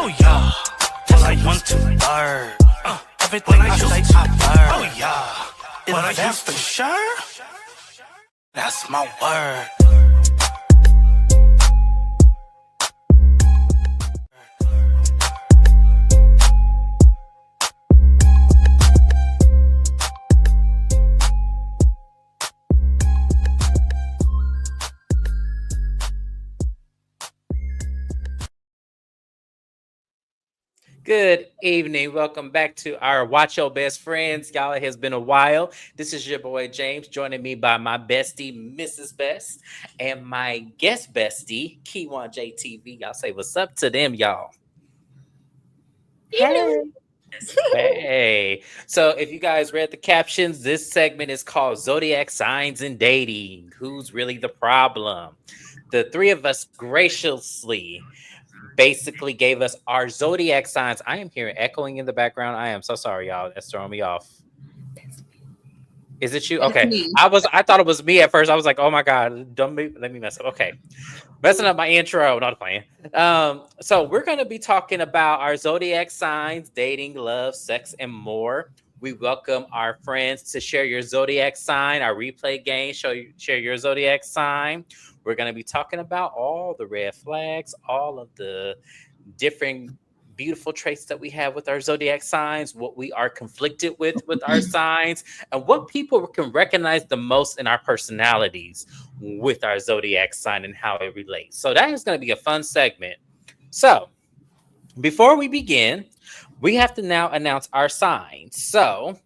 Oh yeah, it's like 1, 2, 3rd. Everything I say I learn. Oh yeah, if that's for sure, that's my word. Good evening. Welcome back to our Watch Your Best Friends. Y'all, it has been a while. This is your boy James, joining me by my bestie, Mrs. Best, and my guest bestie, Keywan JTV. Y'all say what's up to them, y'all. Hey. Hey. So if you guys read the captions, this segment is called Zodiac Signs and Dating. Who's really the problem? The three of us graciously basically gave us our zodiac signs. I am hearing echoing in the background. I am so sorry, y'all. That's throwing me off. Is it you? Okay. I thought it was me at first. I was like, oh my God, let me mess up. Okay. Messing up my intro, not playing. So we're gonna be talking about our zodiac signs, dating, love, sex, and more. We welcome our friends to share your zodiac sign, our replay game, share your zodiac sign. We're going to be talking about all the red flags, all of the different beautiful traits that we have with our zodiac signs, what we are conflicted with our signs, and what people can recognize the most in our personalities with our zodiac sign and how it relates. So that is going to be a fun segment. So before we begin, we have to now announce our signs. So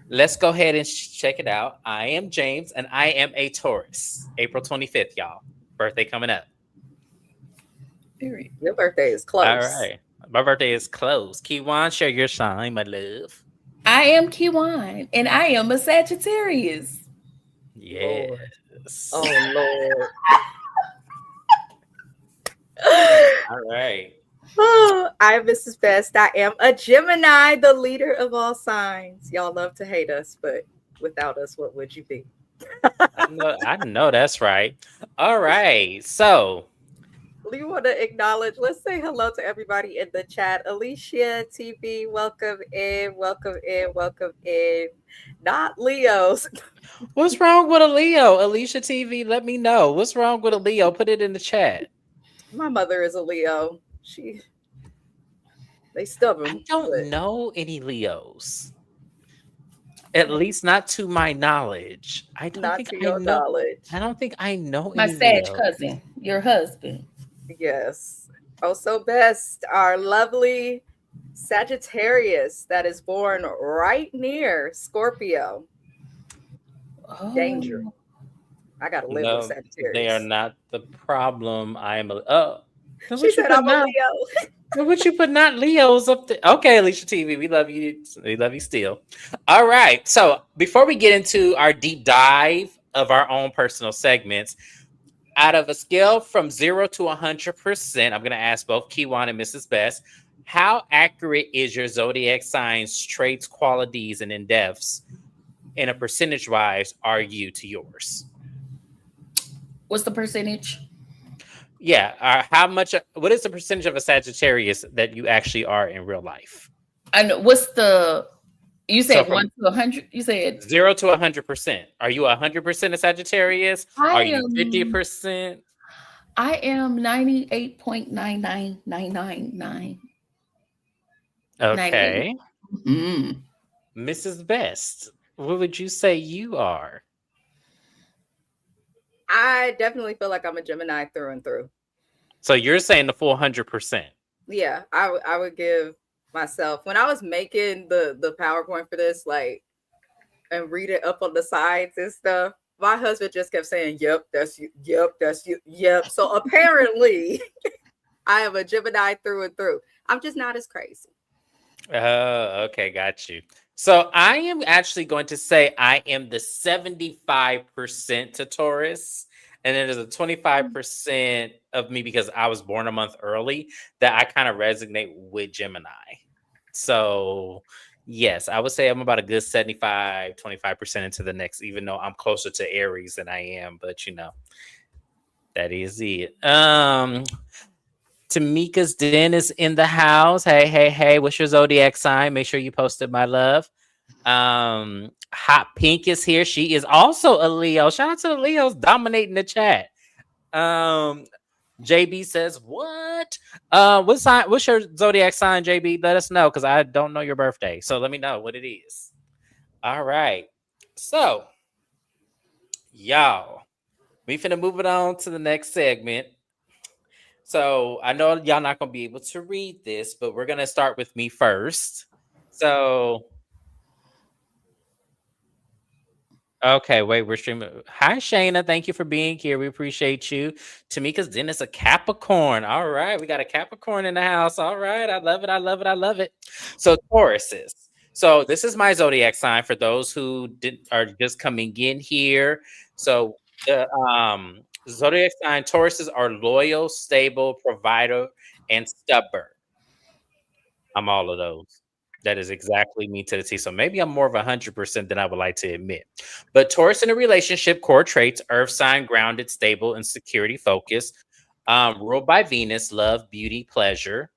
let's go ahead and check it out. I am James, and I am a Taurus. April 25th, y'all. Birthday coming up. Your birthday is close. All right. My birthday is close. Keywan, share your sign, my love. I am Keywan, and I am a Sagittarius. Yes. Oh, Lord. All right. Oh, I'm Mrs. Best. I am a Gemini, the leader of all signs. Y'all love to hate us, but without us, what would you be? I know that's right. All right. So we want to acknowledge, let's say hello to everybody in the chat. Alicia TV, welcome in, welcome in, welcome in. Not Leos. What's wrong with a Leo? Alicia TV, let me know. What's wrong with a Leo? Put it in the chat. My mother is a Leo. They stubborn. I don't know any Leos. At least not to my knowledge. I don't think I know my any Sag Leos. cousin, your husband. Yes. Also Best, our lovely Sagittarius that is born right near Scorpio. Oh. Danger. I gotta live with Sagittarius. They are not the problem. I am a she said I'm a Leo. What you put not Leos up there? Okay, Alicia TV, we love you. We love you still. All right. So before we get into our deep dive of our own personal segments, out of a scale from 0 to 100%, I'm going to ask both Keywan and Mrs. Best, how accurate is your zodiac signs, traits, qualities, and in-depths in a percentage-wise are you to yours? What's the percentage? Yeah. What is the percentage of a Sagittarius that you actually are in real life? And what's the, you said 1 to 100? You said 0 to 100%. Are you 100% a Sagittarius? Are you 50%? I am 98.99999. Okay. Mrs. Best, what would you say you are? I definitely feel like I'm a Gemini through and through. So you're saying the full 100%? Yeah, I would give myself, when I was making the PowerPoint for this, like, and read it up on the sides and stuff, my husband just kept saying, yep, that's you, yep, that's you, yep. So apparently I am a Gemini through and through. I'm just not as crazy. Okay, got you. So I am actually going to say I am the 75% to Taurus. And then there's a 25% of me because I was born a month early that I kind of resonate with Gemini. So yes, I would say I'm about a good 25% into the next, even though I'm closer to Aries than I am. But that is it. Tamika's Den is in the house. Hey, hey, hey. What's your zodiac sign? Make sure you post it, my love. Hot Pink is here. She is also a Leo. Shout out to the Leos dominating the chat. JB says, what? What sign? What's your zodiac sign, JB? Let us know because I don't know your birthday. So let me know what it is. All right. So, y'all, we finna move it on to the next segment. So I know y'all not gonna be able to read this, but we're gonna start with me first. So okay, wait, we're streaming. Hi, Shayna. Thank you for being here. We appreciate you. Tamika's Den is a Capricorn. All right, we got a Capricorn in the house. All right, I love it. I love it. I love it. So Tauruses. So this is my zodiac sign for those who are just coming in here. So the zodiac sign Tauruses are loyal, stable, provider, and stubborn. I'm all of those. That is exactly me to the T. So maybe I'm more of 100% than I would like to admit. But Taurus in a relationship, core traits, earth sign, grounded, stable, and security focused. Ruled by Venus, love, beauty, pleasure.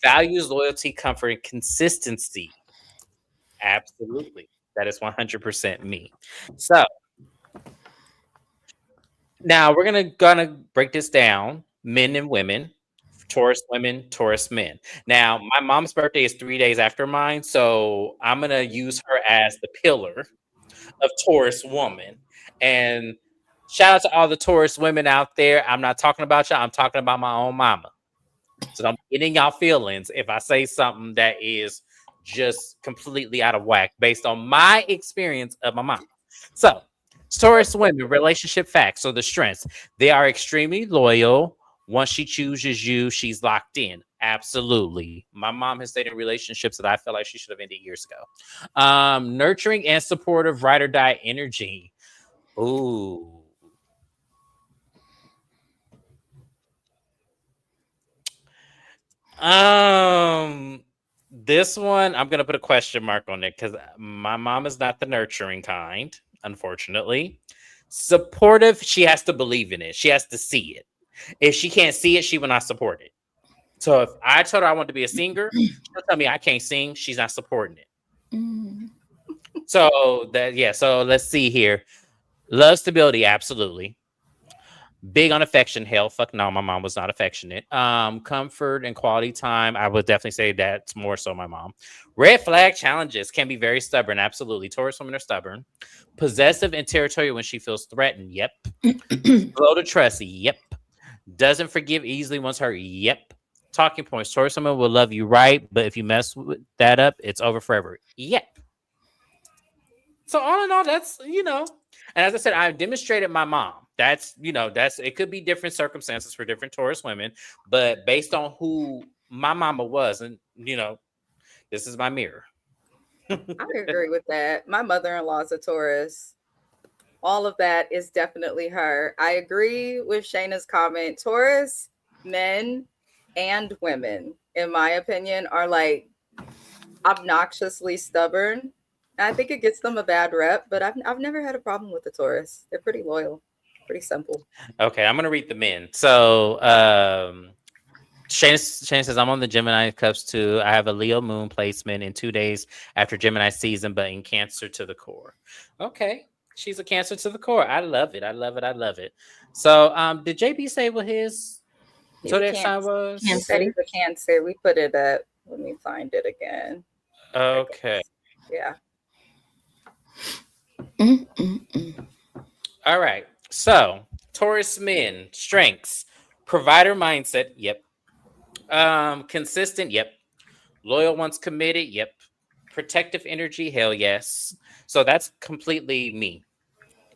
Values, loyalty, comfort, and consistency. Absolutely. That is 100% me. So now we're gonna break this down, men and women. Taurus women, Taurus men. Now, my mom's birthday is 3 days after mine, so I'm gonna use her as the pillar of Taurus woman. And shout out to all the Taurus women out there. I'm not talking about y'all. I'm talking about my own mama. So I'm getting y'all feelings if I say something that is just completely out of whack based on my experience of my mom. So, Taurus women, relationship facts. So the strengths, they are extremely loyal. Once she chooses you, she's locked in. Absolutely. My mom has stayed in relationships that I felt like she should have ended years ago. Nurturing and supportive, ride or die energy. Ooh. This one I'm gonna put a question mark on it because my mom is not the nurturing kind, unfortunately. Supportive, she has to believe in it. She has to see it. If she can't see it, she will not support it. So if I told her I want to be a singer, she'll tell me I can't sing. She's not supporting it. Mm. So so let's see here. Love stability, absolutely. Big on affection. Hell, fuck no, my mom was not affectionate. Comfort and quality time. I would definitely say that's more so my mom. Red flag challenges can be very stubborn. Absolutely. Taurus women are stubborn. Possessive and territorial when she feels threatened. Yep. Slow to trust. Yep. Doesn't forgive easily once hurt. Yep. Talking points. Taurus women will love you right, but if you mess that up, it's over forever. Yep. So all in all, that's and as I said, I've demonstrated my mom. That's it could be different circumstances for different Taurus women, but based on who my mama was, and this is my mirror. I agree with that. My mother-in-law is a Taurus. All of that is definitely her. I agree with Shayna's comment. Taurus men and women, in my opinion, are like obnoxiously stubborn. And I think it gets them a bad rep, but I've never had a problem with the Taurus. They're pretty loyal, pretty simple. Okay, I'm gonna read the men. So Shane says, I'm on the Gemini cups too. I have a Leo moon placement in 2 days after Gemini season, but in Cancer to the core. Okay. She's a Cancer to the core. I love it. I love it. I love it. So did JB say what his zodiac sign was? He said he's a Cancer. We put it at, let me find it again. Okay. Yeah. All right. So Taurus men, strengths, provider mindset. Yep. Consistent. Yep. Loyal once committed. Yep. Protective energy. Hell yes. So that's completely me.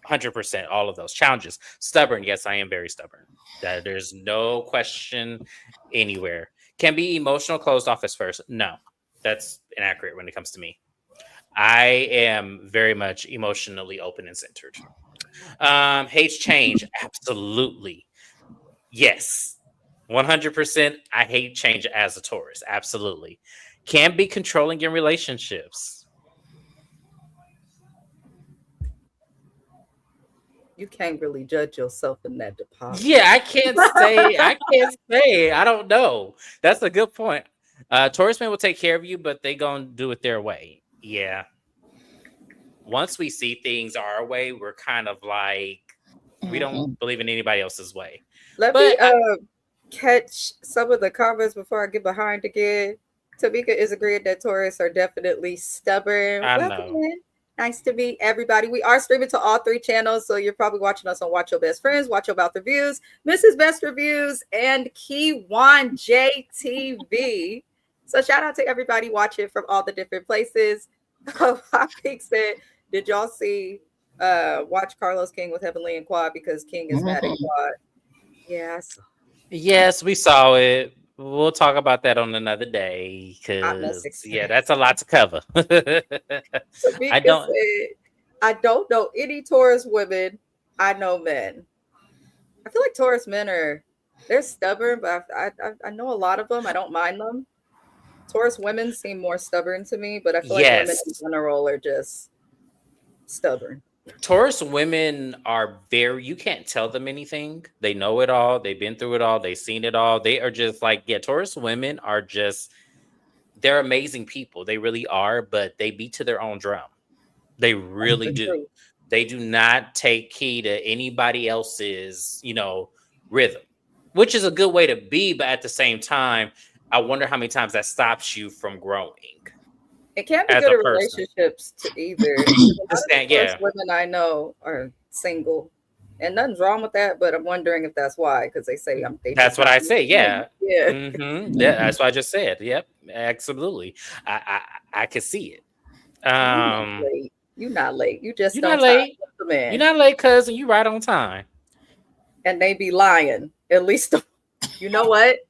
100%. All of those challenges. Stubborn. Yes, I am very stubborn. There's no question anywhere. Can be emotional, closed off as first. No, that's inaccurate when it comes to me. I am very much emotionally open and centered. Hates change. Absolutely. Yes. 100%. I hate change as a Taurus. Absolutely. Can be controlling in relationships. You can't really judge yourself in that department. Yeah, I can't say. I don't know. That's a good point. Taurus man will take care of you, but they gonna do it their way. Yeah. Once we see things our way, we're kind of like we don't believe in anybody else's way. Let me catch some of the comments before I get behind again. Tamika is agreeing that Taurus are definitely stubborn. I Welcome know. in. Nice to meet everybody. We are streaming to all 3 channels, so you're probably watching us on Watch Your Best Friends, Watch Your About the Reviews, Mrs. Best Reviews, and Keywan JTV. So shout out to everybody watching from all the different places. Pink said, did y'all see watch Carlos King with Heavenly and Quad because King is mad at Quad? Yes. Yes, we saw it. We'll talk about that on another day because that's a lot to cover. I don't know any Taurus women. I know men. I feel like Taurus men they're stubborn, but I know a lot of them. I don't mind them. Taurus women seem more stubborn to me, but I feel like women in general are just stubborn. Taurus women are you can't tell them anything. They know it all. They've been through it all. They've seen it all. They are just like, Taurus women are they're amazing people. They really are, but they beat to their own drum. They really do. True. They do not take heed to anybody else's, rhythm, which is a good way to be. But at the same time, I wonder how many times that stops you from growing. It can't be good in relationships to either. Women I know are single, and nothing's wrong with that. But I'm wondering if that's why, because they say that's what I say. Yeah, yeah. Mm-hmm. Yeah, that's what I just said. Yep, absolutely. I can see it. You're not late. You just you're don't not late. Man. You're not late, cousin. You right on time. And they be lying. At least, you know what?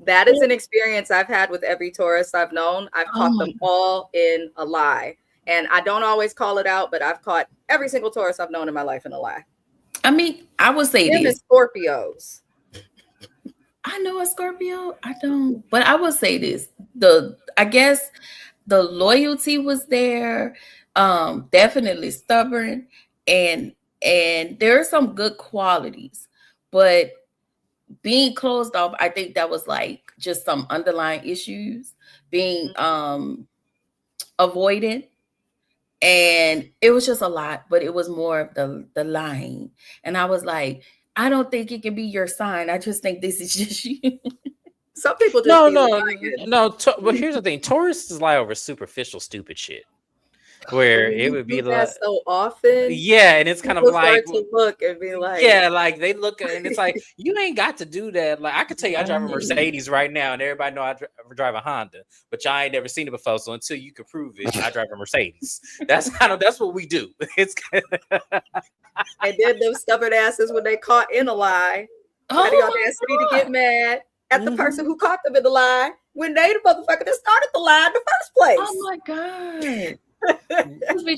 That is an experience I've had with every Taurus I've known. I've caught them all in a lie. And I don't always call it out, but I've caught every single Taurus I've known in my life in a lie. I mean, I would say this. Scorpios. I know a Scorpio. I don't. But I would say this. I guess the loyalty was there. Definitely stubborn. And there are some good qualities. But being closed off, I think that was like just some underlying issues, being avoidant, and it was just a lot, but it was more of the lying. And I was like, I don't think it can be your sign. I just think this is just you. Some people just no. But here's the thing: Taurus is lie over superficial, stupid shit. Where it would be like so often, and it's kind of like to look and be like, like they look and it's like you ain't got to do that. Like I could tell you, I drive a Mercedes right now, and everybody know I drive a Honda, but y'all ain't never seen it before. So until you can prove it, I drive a Mercedes. That's what we do. It's and then them stubborn asses when they caught in a lie, had the audacity to get mad at the person who caught them in the lie when they the motherfucker that started the lie in the first place. Oh my god. Just be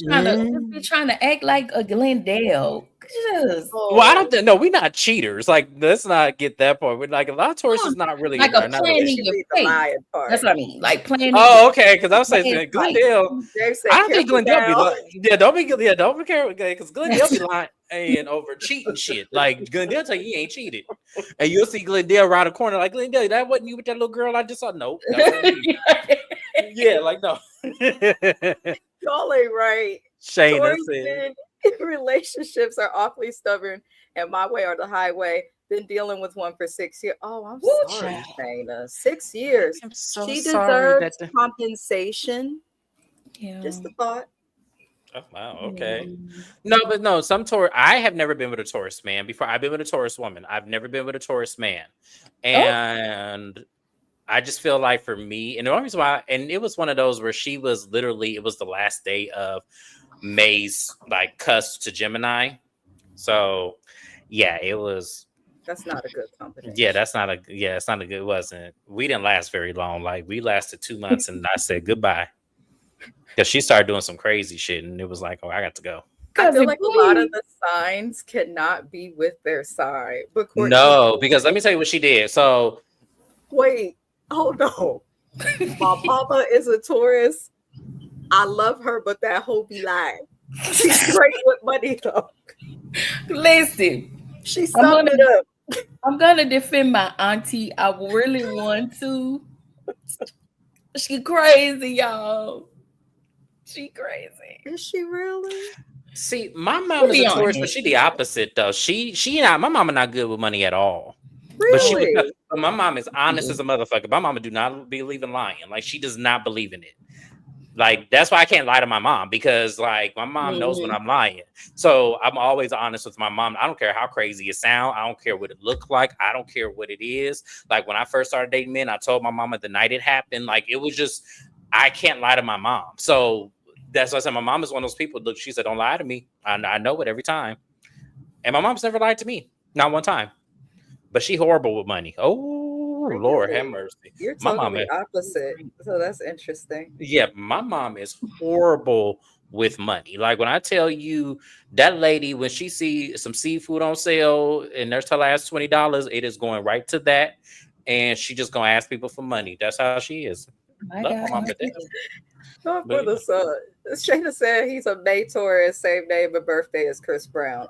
trying to act like a Glendale. Well, I don't think. No, we're not cheaters. Like, let's not get that point. We're like a lot of Taurus is not really like a planning your fate. That's what I mean. Like planning. Oh, okay. Because I was saying Glendale. I don't think Glendale be lying. Don't be careful because Glendale be lying and over cheating shit. Like Glendale tell you ain't cheated, and you'll see Glendale around the corner. Like Glendale, that wasn't you with that little girl I just saw. Nope. Yeah, like no. Y'all ain't right. Shayna said relationships are awfully stubborn, and my way or the highway. Been dealing with one for 6 years. Oh, I'm sorry, Shayna. 6 years. I'm so she sorry deserves compensation. Yeah. Just a thought. Oh, wow. Okay. No. Some Taurus. I have never been with a Taurus man before. I've been with a Taurus woman. I've never been with a Taurus man, and I just feel like for me, and the only reason why, and it was one of those where she was literally, it was the last day of May's like cusp to Gemini. So yeah, it was. That's not a good combination. Yeah, it's not a good, it wasn't. We didn't last very long. Like we lasted 2 months and I said goodbye. Because she started doing some crazy shit and it was like, oh, I got to go. I feel like a lot of the signs cannot be with their sign. No, because let me tell you what she did. So wait. Oh no. My mama is a Taurus. I love her, but that hoe be lying. She's great with money though. Listen, She summed it up. I'm gonna defend my auntie. I really want to. She crazy, y'all. She crazy. Is she really? See, my mom is a Taurus, but she the opposite though. She not, my mama not good with money at all. Really? But my mom is honest as a motherfucker. My mama do not believe in lying. Like she does not believe in it. Like that's why I can't lie to my mom, because like my mom knows when I'm lying. So I'm always honest with my mom. I don't care how crazy it sounds. I don't care what it look like. I don't care what it is. Like when I first started dating men, I told my mama the night it happened. Like it was just, I can't lie to my mom. So that's why I said my mom is one of those people. Look, she said, don't lie to me. I know it every time. And my mom's never lied to me. Not one time. But she horrible with money. Oh, really? Lord have mercy. You're totally opposite. So that's interesting. Yeah, my mom is horrible with money. Like when I tell you that lady, when she sees some seafood on sale and there's her last $20, it is going right to that. And she just gonna ask people for money. That's how she is. Love my mom to death. Oh, for the son. Shayna said he's a May Taurus, same name and birthday as Chris Brown.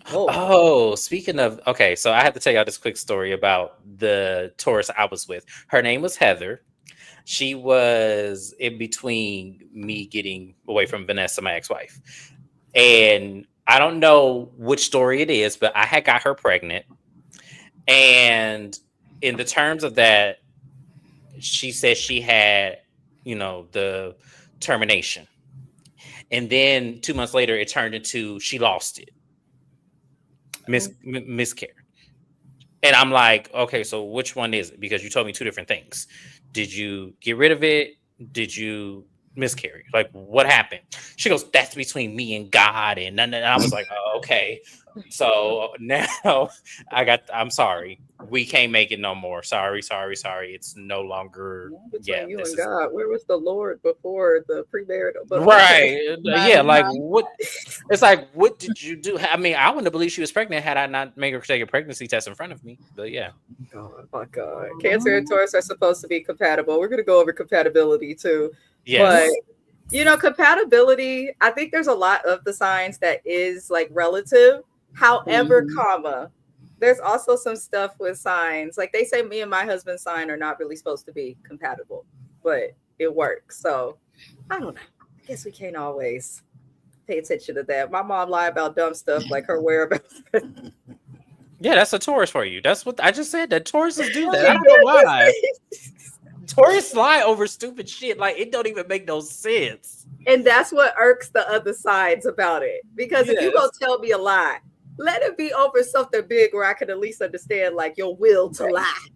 Oh, speaking of, okay, so I have to tell y'all this quick story about the Taurus I was with. Her name was Heather. She was in between me getting away from Vanessa, my ex-wife. And I don't know which story it is, but I had got her pregnant. And in the terms of that, she said she had, the termination. And then 2 months later, it turned into she lost it. Miscarried. And I'm like, okay, so which one is it? Because you told me two different things. Did you get rid of it? Did you miscarry? Like, what happened? She goes, that's between me and God. And I was like, oh, okay. So now I'm sorry. We can't make it no more. Sorry. It's no longer. Between you and God. Where was the Lord before the premarital? Right. Yeah. Like what? It's like, what did you do? I mean, I wouldn't believe she was pregnant had I not made her take a pregnancy test in front of me. But yeah. Oh my God. Cancer and Taurus are supposed to be compatible. We're going to go over compatibility too. Yes. But compatibility, I think there's a lot of the signs that is like relative. However, there's also some stuff with signs. Like they say me and my husband's sign are not really supposed to be compatible, but it works. So I don't know. I guess we can't always pay attention to that. My mom lied about dumb stuff like her whereabouts. Yeah, that's a Taurus for you. That's what I just said. That Tauruses do that. I don't know why. Taurus lie over stupid shit. Like it don't even make no sense. And that's what irks the other sides about it. Because if you gonna tell me a lie, let it be over something big where I can at least understand like your will to lie,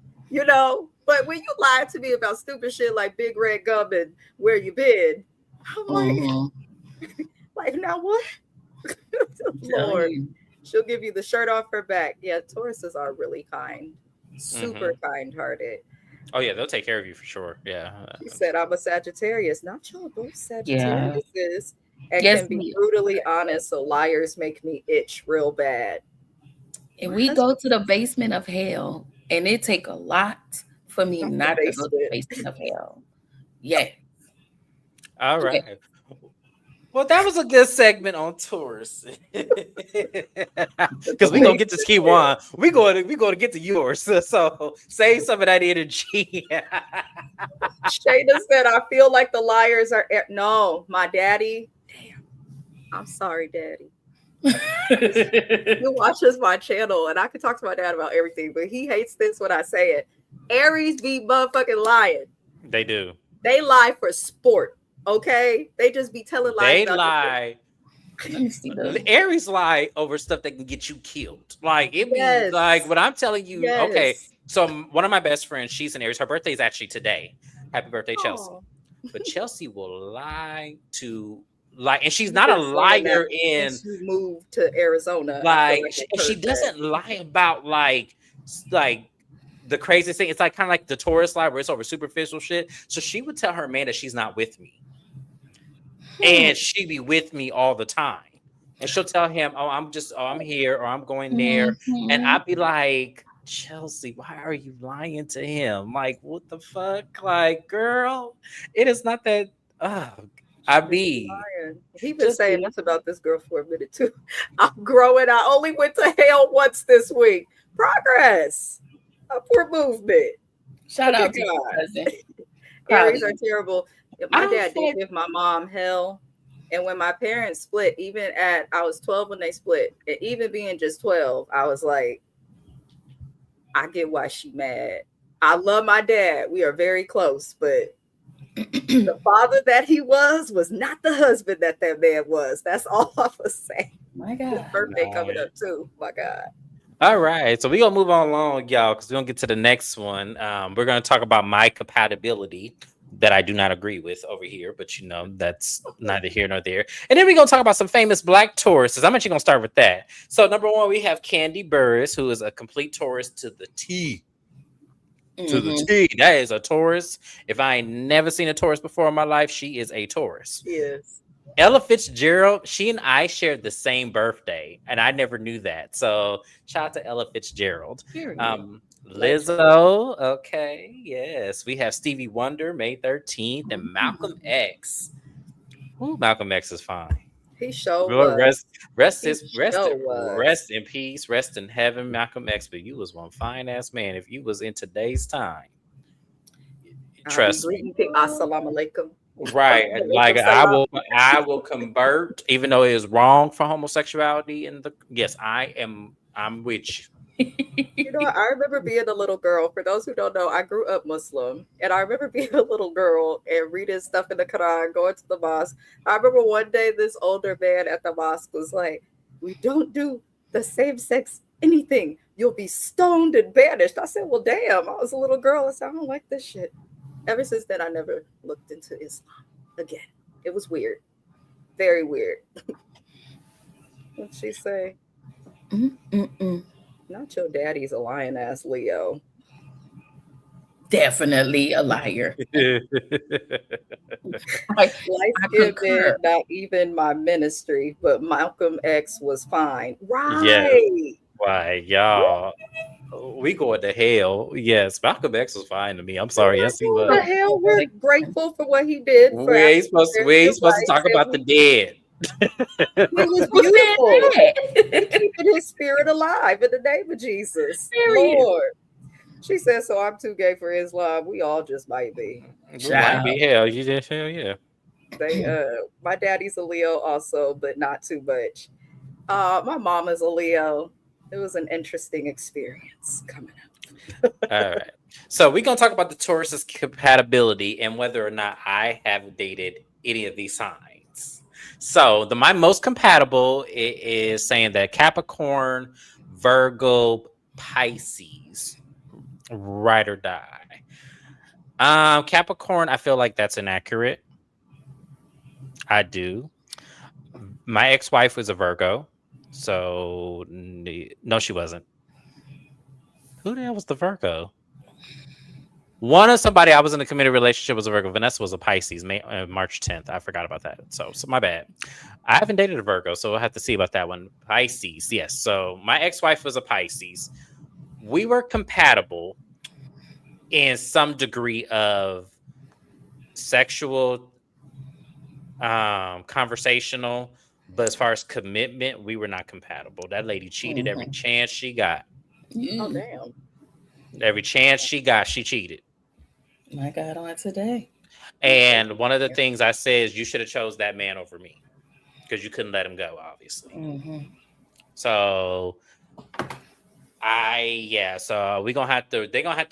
But when you lie to me about stupid shit like big red gum and where you been, I'm like now what? Lord, she'll give you the shirt off her back. Yeah, Tauruses are really kind, super kind-hearted. Oh yeah, they'll take care of you for sure. Yeah. She said I'm a Sagittarius. Not y'all both Sagittariuses. And can be brutally honest, so liars make me itch real bad. And we go to the basement of hell, and it take a lot for me not to go to the basement of hell. Yeah. All right. Yeah. Well, that was a good segment on Taurus. Because we're gonna get to Ski One. We're gonna get to yours. So save some of that energy. Shayna said, I feel like the liars are no, my daddy. Damn. I'm sorry, daddy. He watches my channel and I can talk to my dad about everything, but he hates this when I say it. Aries be motherfucking lying. They do. They lie for sport. Okay, they just be telling lies. They lie. The Aries lie over stuff that can get you killed. Like it be like what I'm telling you. Yes. Okay, so one of my best friends, she's an Aries. Her birthday is actually today. Happy birthday, Chelsea. But Chelsea will lie, and she's not a liar in. She moved to Arizona. Like she doesn't lie about like the craziest thing. It's like kind of like the Taurus lie where it's over superficial shit. So she would tell her man that she's not with me. And she be with me all the time. And she'll tell him, I'm here or I'm going there. And I'd be like, Chelsea, why are you lying to him? Like, what the fuck? Like, girl, it is not that. I I mean, He been just saying this about this girl for a minute too. I'm growing. I only went to hell once this week. Progress. Upward movement. Shout Look out at to your God. cousin. Aries are terrible. I My don't dad feel did like- give my mom hell. And when my parents split, I was 12 when they split, and even being just 12, I was like, I get why she mad. I love my dad. We are very close, but the father that he was not the husband that man was. That's all I was saying. My His God. birthday coming up too. My God. All right, so we're gonna move on along, y'all, because we're gonna get to the next one. We're gonna talk about my compatibility that I do not agree with over here, but that's neither here nor there. And then we're gonna talk about some famous black Tauruses. I'm actually gonna start with that. So number one, we have Candy Burris, who is a complete Taurus to the T. To the T. That is a Taurus. If I ain't never seen a Taurus before in my life, she is a Taurus. Yes. Ella Fitzgerald, she and I shared the same birthday, and I never knew that. So shout out to Ella Fitzgerald. Lizzo, okay, yes. We have Stevie Wonder, May 13th, and Malcolm X. Ooh, Malcolm X is fine. He showed rest in peace, rest in heaven, Malcolm X. But you was one fine ass man. If you was in today's time, trust me. Assalamu alaikum. Right, like I will convert, even though it is wrong for homosexuality. I'm with you. I remember being a little girl. For those who don't know, I grew up Muslim, and I remember being a little girl and reading stuff in the Quran, going to the mosque. I remember one day this older man at the mosque was like, "We don't do the same-sex anything. You'll be stoned and banished." I said, "Well, damn." I was a little girl. I said, "I don't like this shit." Ever since then, I never looked into Islam again. It was weird. Very weird. What'd she say? Not your daddy's a lying ass Leo. Definitely a liar. Light skinned man, not even my ministry, but Malcolm X was fine. Right. Yes. Why, y'all? We going to hell. Yes, Malcolm X was fine to me. I'm sorry. Yes, he was. The hell, we're grateful for what he did. We ain't supposed to talk about the dead. He was beautiful. He keeping his spirit alive in the name of Jesus. Lord. She said, "So I'm too gay for Islam." We all just might be. Might be hell. You just hell, yeah. My daddy's a Leo also, but not too much. My mama's a Leo. It was an interesting experience coming up. All right. So we're gonna talk about the Taurus's compatibility and whether or not I have dated any of these signs. So my most compatible is saying that Capricorn, Virgo, Pisces, ride or die. Capricorn, I feel like that's inaccurate. I do. My ex-wife was a Virgo. So no, she wasn't. Who the hell was the Virgo? Somebody I was in a committed relationship was a Virgo. Vanessa was a Pisces, March 10th. I forgot about that. So my bad. I haven't dated a Virgo, so we'll have to see about that one. Pisces, yes. So my ex-wife was a Pisces. We were compatible in some degree of sexual, conversational. But as far as commitment, we were not compatible. That lady cheated every chance she got. Oh, damn. Every chance she got, she cheated. My God, on today. And one of the things I said is you should have chose that man over me because you couldn't let him go, obviously. So so they're gonna have to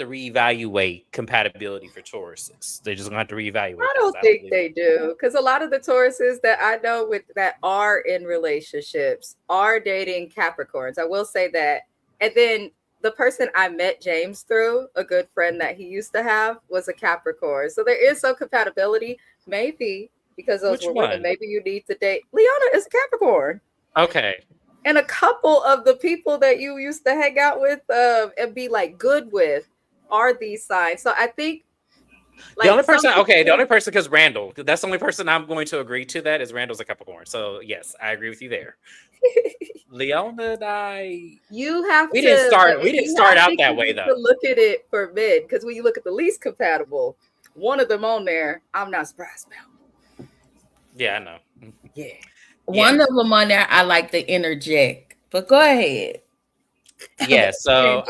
reevaluate compatibility for Tauruses. They're just gonna have to reevaluate. I don't think they do, because a lot of the Tauruses that I know that are in relationships are dating Capricorns. I will say that. And then the person I met James through, a good friend that he used to have, was a Capricorn. So there is some compatibility, maybe because those were women. Maybe you need to date. Leona is a Capricorn. Okay. And a couple of the people that you used to hang out with and be like good with are these signs. So I think the only person, because Randall, that's the only person I'm going to agree to that is Randall's a Capricorn. So yes, I agree with you there. Leona and we didn't start out that way though. To look at it for men, because when you look at the least compatible, one of them on there, I'm not surprised about. Yeah, I know. Yeah. One of them on there, I like to interject. But go ahead. Yeah, so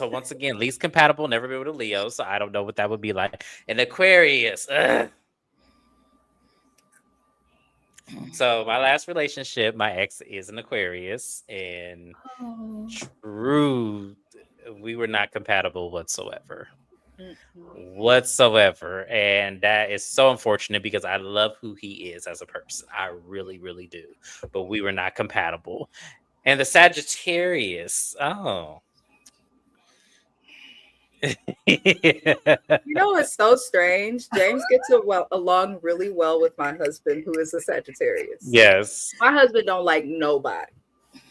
once again, least compatible, never been with a Leo, so I don't know what that would be like. An Aquarius. Ugh. So my last relationship, my ex is an Aquarius, and Oh. true, we were not compatible whatsoever. Mhm. Whatsoever. And that is so unfortunate because I love who he is as a person. I really, really do. But we were not compatible. And the Sagittarius. Oh. You know, it's so strange. James gets along really well with my husband, who is a Sagittarius. Yes. My husband don't like nobody.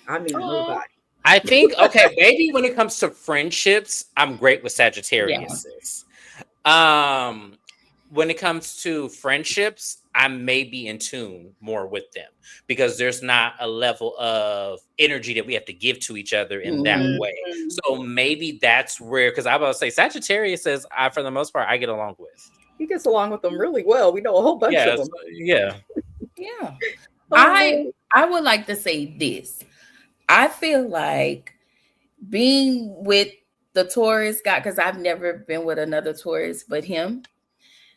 I mean, nobody. I think, okay, maybe when it comes to friendships, I'm great with Sagittariuses. When it comes to friendships, I may be in tune more with them because there's not a level of energy that we have to give to each other in that way. So maybe that's where, because I was about to say Sagittarius says for the most part, I get along with. He gets along with them really well. We know a whole bunch of them. Yeah. Yeah. Oh, I would like to say this. I feel like being with the Taurus guy, because I've never been with another Taurus but him.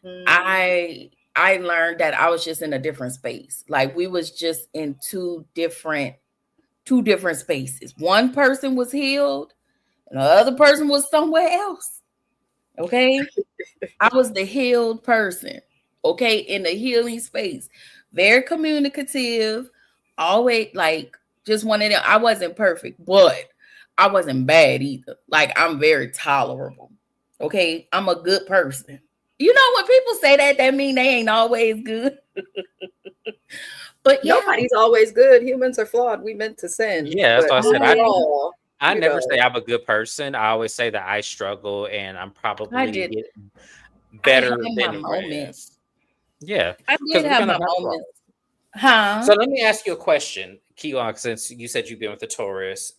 I learned that I was just in a different space. Like we was just in two different spaces. One person was healed and the other person was somewhere else. Okay. I was the healed person. Okay. In the healing space. Very communicative. Always like just wanted to, I wasn't perfect, but I wasn't bad either. Like I'm very tolerable. Okay. I'm a good person. You know, when people say that, that mean they ain't always good. But yeah. Nobody's always good. Humans are flawed. We meant to sin. Yeah, that's what I said. Overall, I never say I'm a good person. I always say that I struggle and I'm probably getting better than the rest. Yeah. I did have my moments. Huh? So let me ask you a question, Keelan, since you said you've been with the Taurus.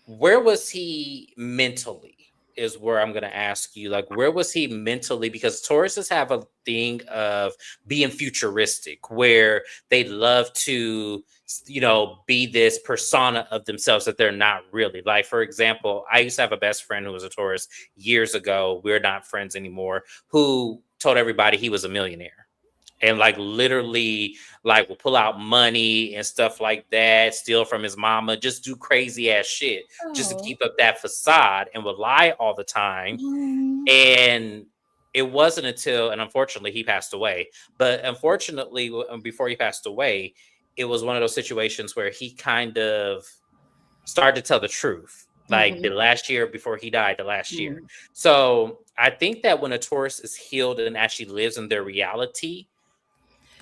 Where was he mentally? Is where I'm going to ask you, like, where was he mentally? Because Tauruses have a thing of being futuristic, where they love to, you know, be this persona of themselves that they're not really. Like, for example, I used to have a best friend who was a Taurus years ago. We're not friends anymore. Who told everybody he was a millionaire. And like literally like will pull out money and stuff like that, steal from his mama, just do crazy ass shit just to keep up that facade and would lie all the time. And it wasn't until, and unfortunately he passed away, but unfortunately before he passed away, it was one of those situations where he kind of started to tell the truth. Like the last year before he died, the last year. So I think that when a Taurus is healed and actually lives in their reality,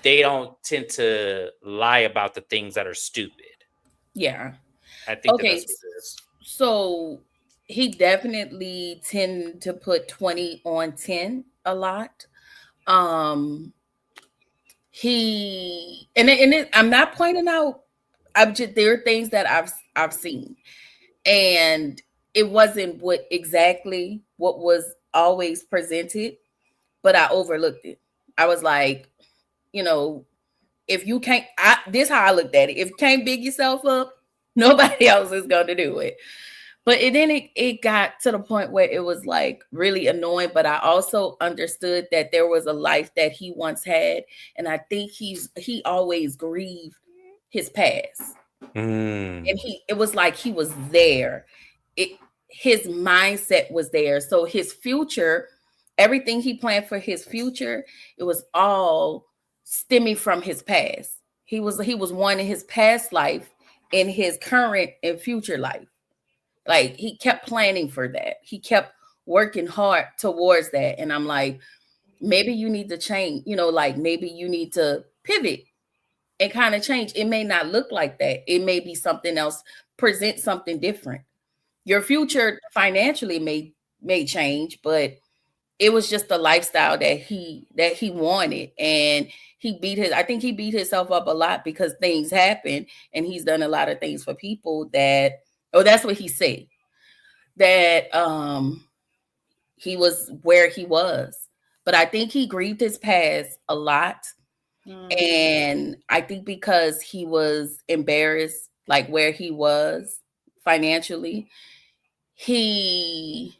they don't tend to lie about the things that are stupid. Yeah. I think that's what it is. So he definitely tend to put 20 on 10 a lot. I'm not pointing out, there are things that I've seen. And it wasn't exactly what was always presented, but I overlooked it. I was like, you know, if you can't, this is how I looked at it. If you can't big yourself up, nobody else is going to do it. But then it got to the point where it was like really annoying. But I also understood that there was a life that he once had. And I think he always grieved his past. And it was like he was there. His mindset was there. So his future, everything he planned for his future, it was all stemming from his past. He was one in his past life, in his current and future life. Like he kept planning for that. He kept working hard towards that. And I'm like, maybe you need to change, you know, like maybe you need to pivot and kind of change. It may not look like that. It may be something else, present something different. Your future financially may change, but it was just the lifestyle that he wanted. And I think he beat himself up a lot because things happen, and he's done a lot of things for people that's what he said, that he was where he was. But I think he grieved his past a lot. And I think because he was embarrassed, like where he was financially, he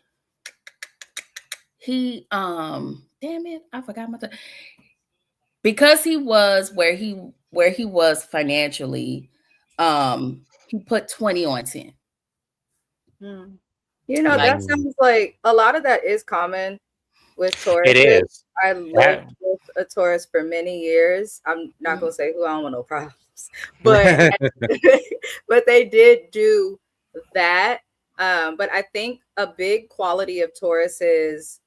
damn it, I forgot my because he was where he was financially, he put 20 on 10. You know, that sounds like a lot of that is common with Taurus. It is. I lived with a Taurus for many years. I'm not gonna say who, I don't want no problems, but but they did do that. But I think a big quality of Taurus is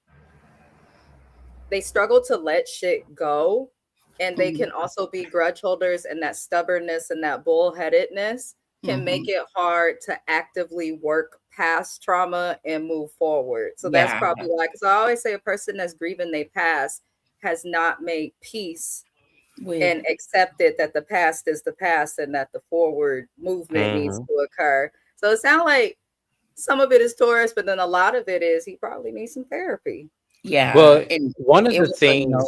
they struggle to let shit go, and they can also be grudge holders, and that stubbornness and that bullheadedness can make it hard to actively work past trauma and move forward. So that's probably why, because I always say a person that's grieving their past has not made peace and accepted that the past is the past and that the forward movement needs to occur. So it sounds like some of it is Taurus, but then a lot of it is he probably needs some therapy. Yeah. Well, and one of the things.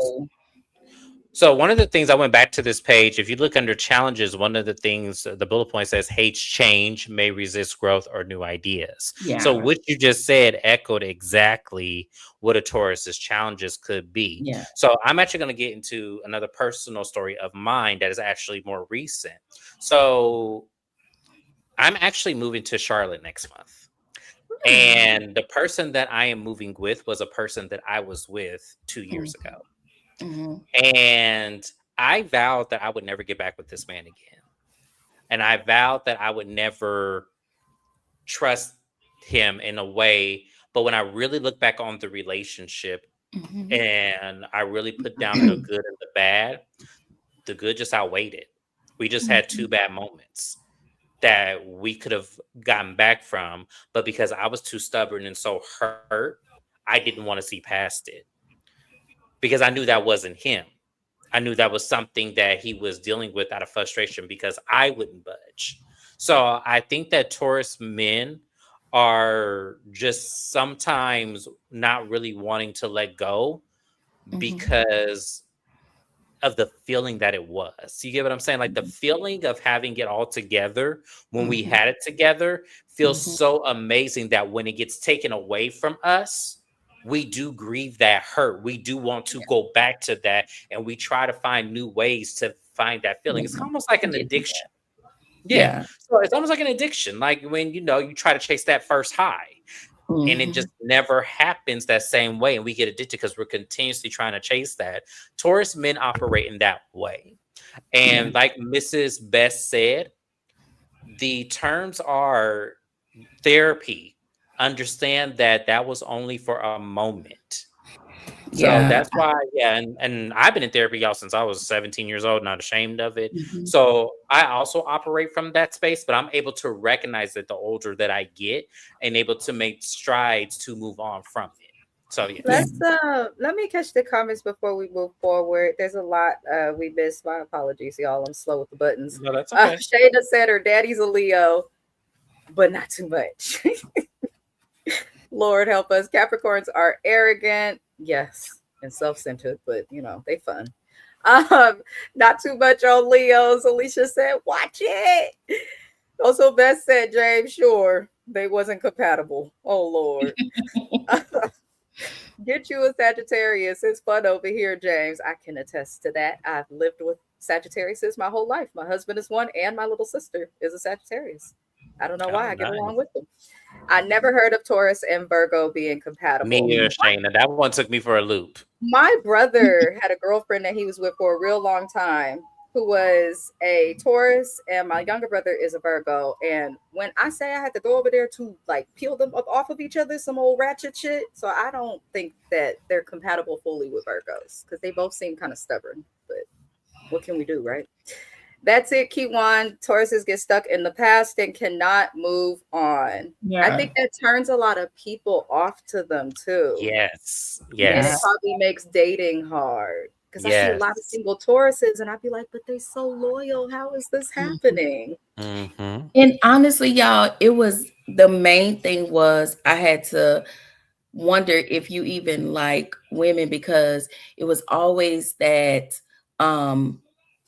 So one of the things, I went back to this page. If you look under challenges, one of the things, the bullet point says, hates change, may resist growth or new ideas. Yeah. So what you just said echoed exactly what a Taurus's challenges could be. Yeah. So I'm actually going to get into another personal story of mine that is actually more recent. So I'm actually moving to Charlotte next month. And the person that I am moving with was a person that I was with 2 years ago. And I vowed that I would never get back with this man again. And I vowed that I would never trust him in a way. But when I really look back on the relationship and I really put down the good and the good just outweighed it. We just had two bad moments that we could have gotten back from. But because I was too stubborn and so hurt, I didn't want to see past it. Because I knew that wasn't him. I knew that was something that he was dealing with out of frustration because I wouldn't budge. So I think that Taurus men are just sometimes not really wanting to let go because of the feeling that it was. You get what I'm saying? Like the feeling of having it all together when we had it together feels so amazing that when it gets taken away from us, we do grieve that hurt. We do want to go back to that, and we try to find new ways to find that feeling. It's almost like an addiction. Yeah. So it's almost like an addiction. Like when, you try to chase that first high and it just never happens that same way. And we get addicted because we're continuously trying to chase that. Taurus men operate in that way. And like Mrs. Best said, the terms are therapy. Understand that was only for a moment. So that's why, and I've been in therapy, y'all, since I was 17 years old, not ashamed of it. So I also operate from that space, but I'm able to recognize that the older that I get and able to make strides to move on from it. So let me catch the comments before we move forward. There's a lot we missed. My apologies, y'all. I'm slow with the buttons. No, that's okay. Shayna said her daddy's a Leo, but not too much. Lord help us. Capricorns are arrogant, yes, and self-centered, but they fun. Not too much on Leos. Alicia said, watch it. Also, Beth said, James, sure, they wasn't compatible. Oh Lord. Get you a Sagittarius. It's fun over here, James. I can attest to that. I've lived with Sagittarius my whole life. My husband is one, and my little sister is a Sagittarius. I don't know why I get along with them. I never heard of Taurus and Virgo being compatible. Me neither, Shayna. That one took me for a loop. My brother had a girlfriend that he was with for a real long time who was a Taurus, and my younger brother is a Virgo. And when I say I had to go over there to peel them up off of each other, some old ratchet shit. So I don't think that they're compatible fully with Virgos because they both seem kind of stubborn. But what can we do, right? That's it, Kiwan. Tauruses get stuck in the past and cannot move on. Yeah. I think that turns a lot of people off to them too. Yes. And it probably makes dating hard. Because I see a lot of single Tauruses and I'd be like, but they're so loyal. How is this happening? And honestly, y'all, it was the main thing was I had to wonder if you even like women because it was always that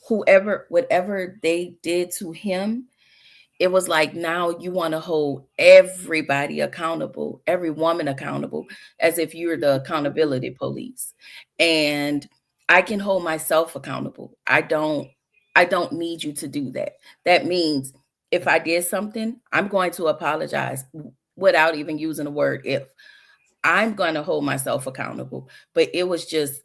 whatever they did to him, it was like now you want to hold everybody accountable, every woman accountable, as if you're the accountability police. And I can hold myself accountable. I don't need you to do that. That means if I did something, I'm going to apologize without even using the word if. I'm going to hold myself accountable. But it was just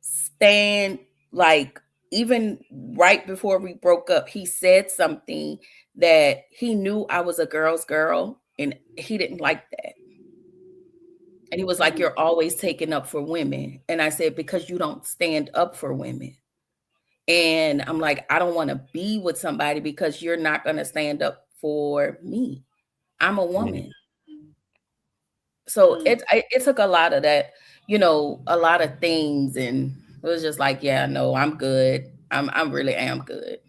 stand like, even right before we broke up, he said something that he knew I was a girl's girl and he didn't like that. And he was like, "You're always taking up for women." And I said, "Because you don't stand up for women." And I'm like, "I don't want to be with somebody because you're not going to stand up for me. I'm a woman." So it took a lot of that, a lot of things, and it was just like, yeah, no, I'm good. I'm really am good.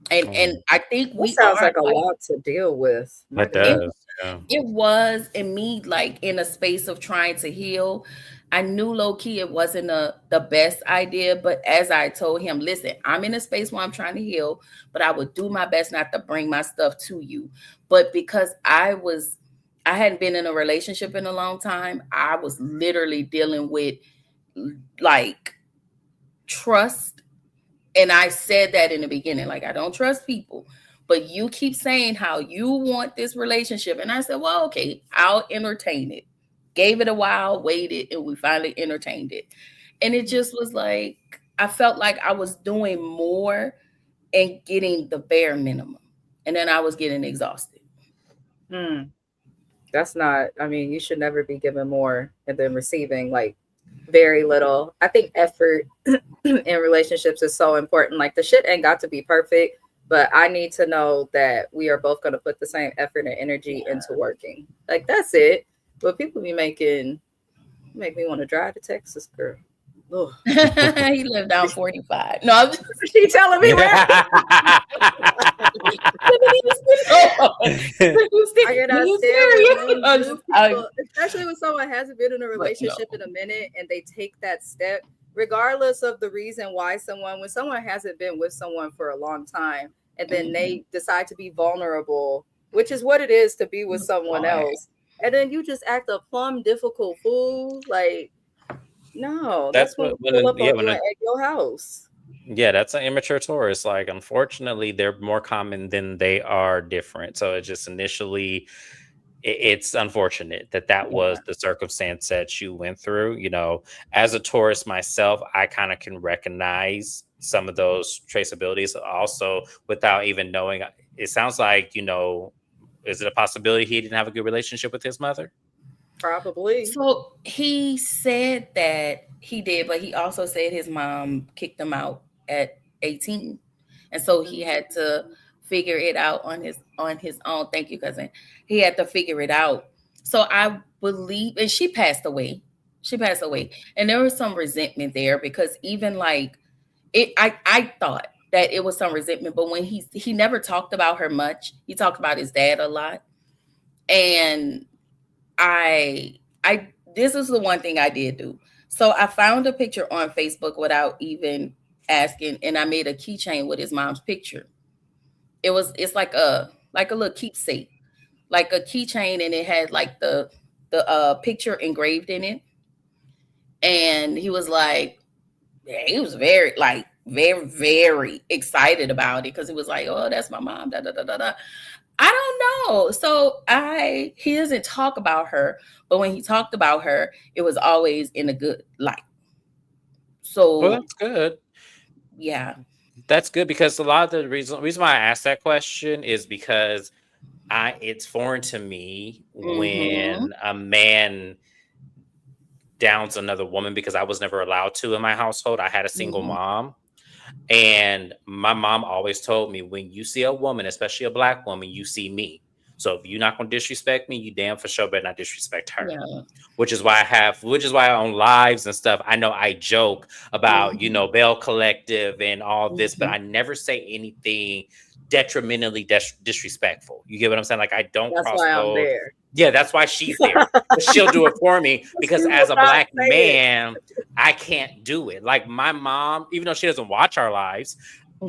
And I think That we sounds are like a like, lot to deal with. My It goodness. does. Yeah. it was in me, like in a space of trying to heal. I knew low key it wasn't the best idea, but as I told him, listen, I'm in a space where I'm trying to heal, but I would do my best not to bring my stuff to you. But because I hadn't been in a relationship in a long time, I was literally dealing with like trust. And I said that in the beginning, like, I don't trust people, but you keep saying how you want this relationship. And I said, well, okay, I'll entertain it. Gave it a while, waited, and we finally entertained it. And it just was like, I felt like I was doing more and getting the bare minimum. And then I was getting exhausted. That's not, I mean, you should never be given more and then receiving like very little. I think effort in relationships is so important. Like the shit ain't got to be perfect, but I need to know that we are both going to put the same effort and energy into working. Like that's it. But people be make me want to drive to Texas, girl. Ugh. He lived down 45. No, I'm just She telling me where? I cannot stand people, especially when someone hasn't been in a relationship in a minute and they take that step, regardless of the reason why when someone hasn't been with someone for a long time and then they decide to be vulnerable, which is what it is to be with someone else, and then you just act a plumb difficult fool, like, no, that's when we pull up on you at your house. Yeah, that's an immature Taurus. Like, unfortunately, they're more common than they are different. So it just initially, it's unfortunate that was the circumstance that you went through. As a Taurus myself, I kind of can recognize some of those traceabilities. Also, without even knowing, it sounds like, is it a possibility he didn't have a good relationship with his mother? Probably. So he said that he did, but he also said his mom kicked him out at 18. And so he had to figure it out on his own. Thank you, cousin. He had to figure it out. So I believe, and she passed away. And there was some resentment there because even like it, I thought that it was some resentment, but when he never talked about her much. He talked about his dad a lot. And this is the one thing I did do. So I found a picture on Facebook without even asking, and I made a keychain with his mom's picture. It's like a little keepsake, like a keychain, and it had like the picture engraved in it. And he was like, he was very, very excited about it because he was like, oh, that's my mom. Da, da, da, da, da. I don't know. So he doesn't talk about her, but when he talked about her, it was always in a good light. So well, that's good. Yeah. That's good because a lot of the reason why I asked that question is because it's foreign to me when a man downs another woman, because I was never allowed to in my household. I had a single mom. And my mom always told me, when you see a woman, especially a black woman, you see me. So if you're not going to disrespect me, you damn for sure better not disrespect her. Yeah. Which is why on lives and stuff, I know I joke about, Bell Collective and all this, but I never say anything detrimentally disrespectful. You get what I'm saying? Like I don't That's cross why I'm those. there. Yeah, that's why she's there. She'll do it for me because She as will a not black say man, I can't do it. Like my mom, even though she doesn't watch our lives,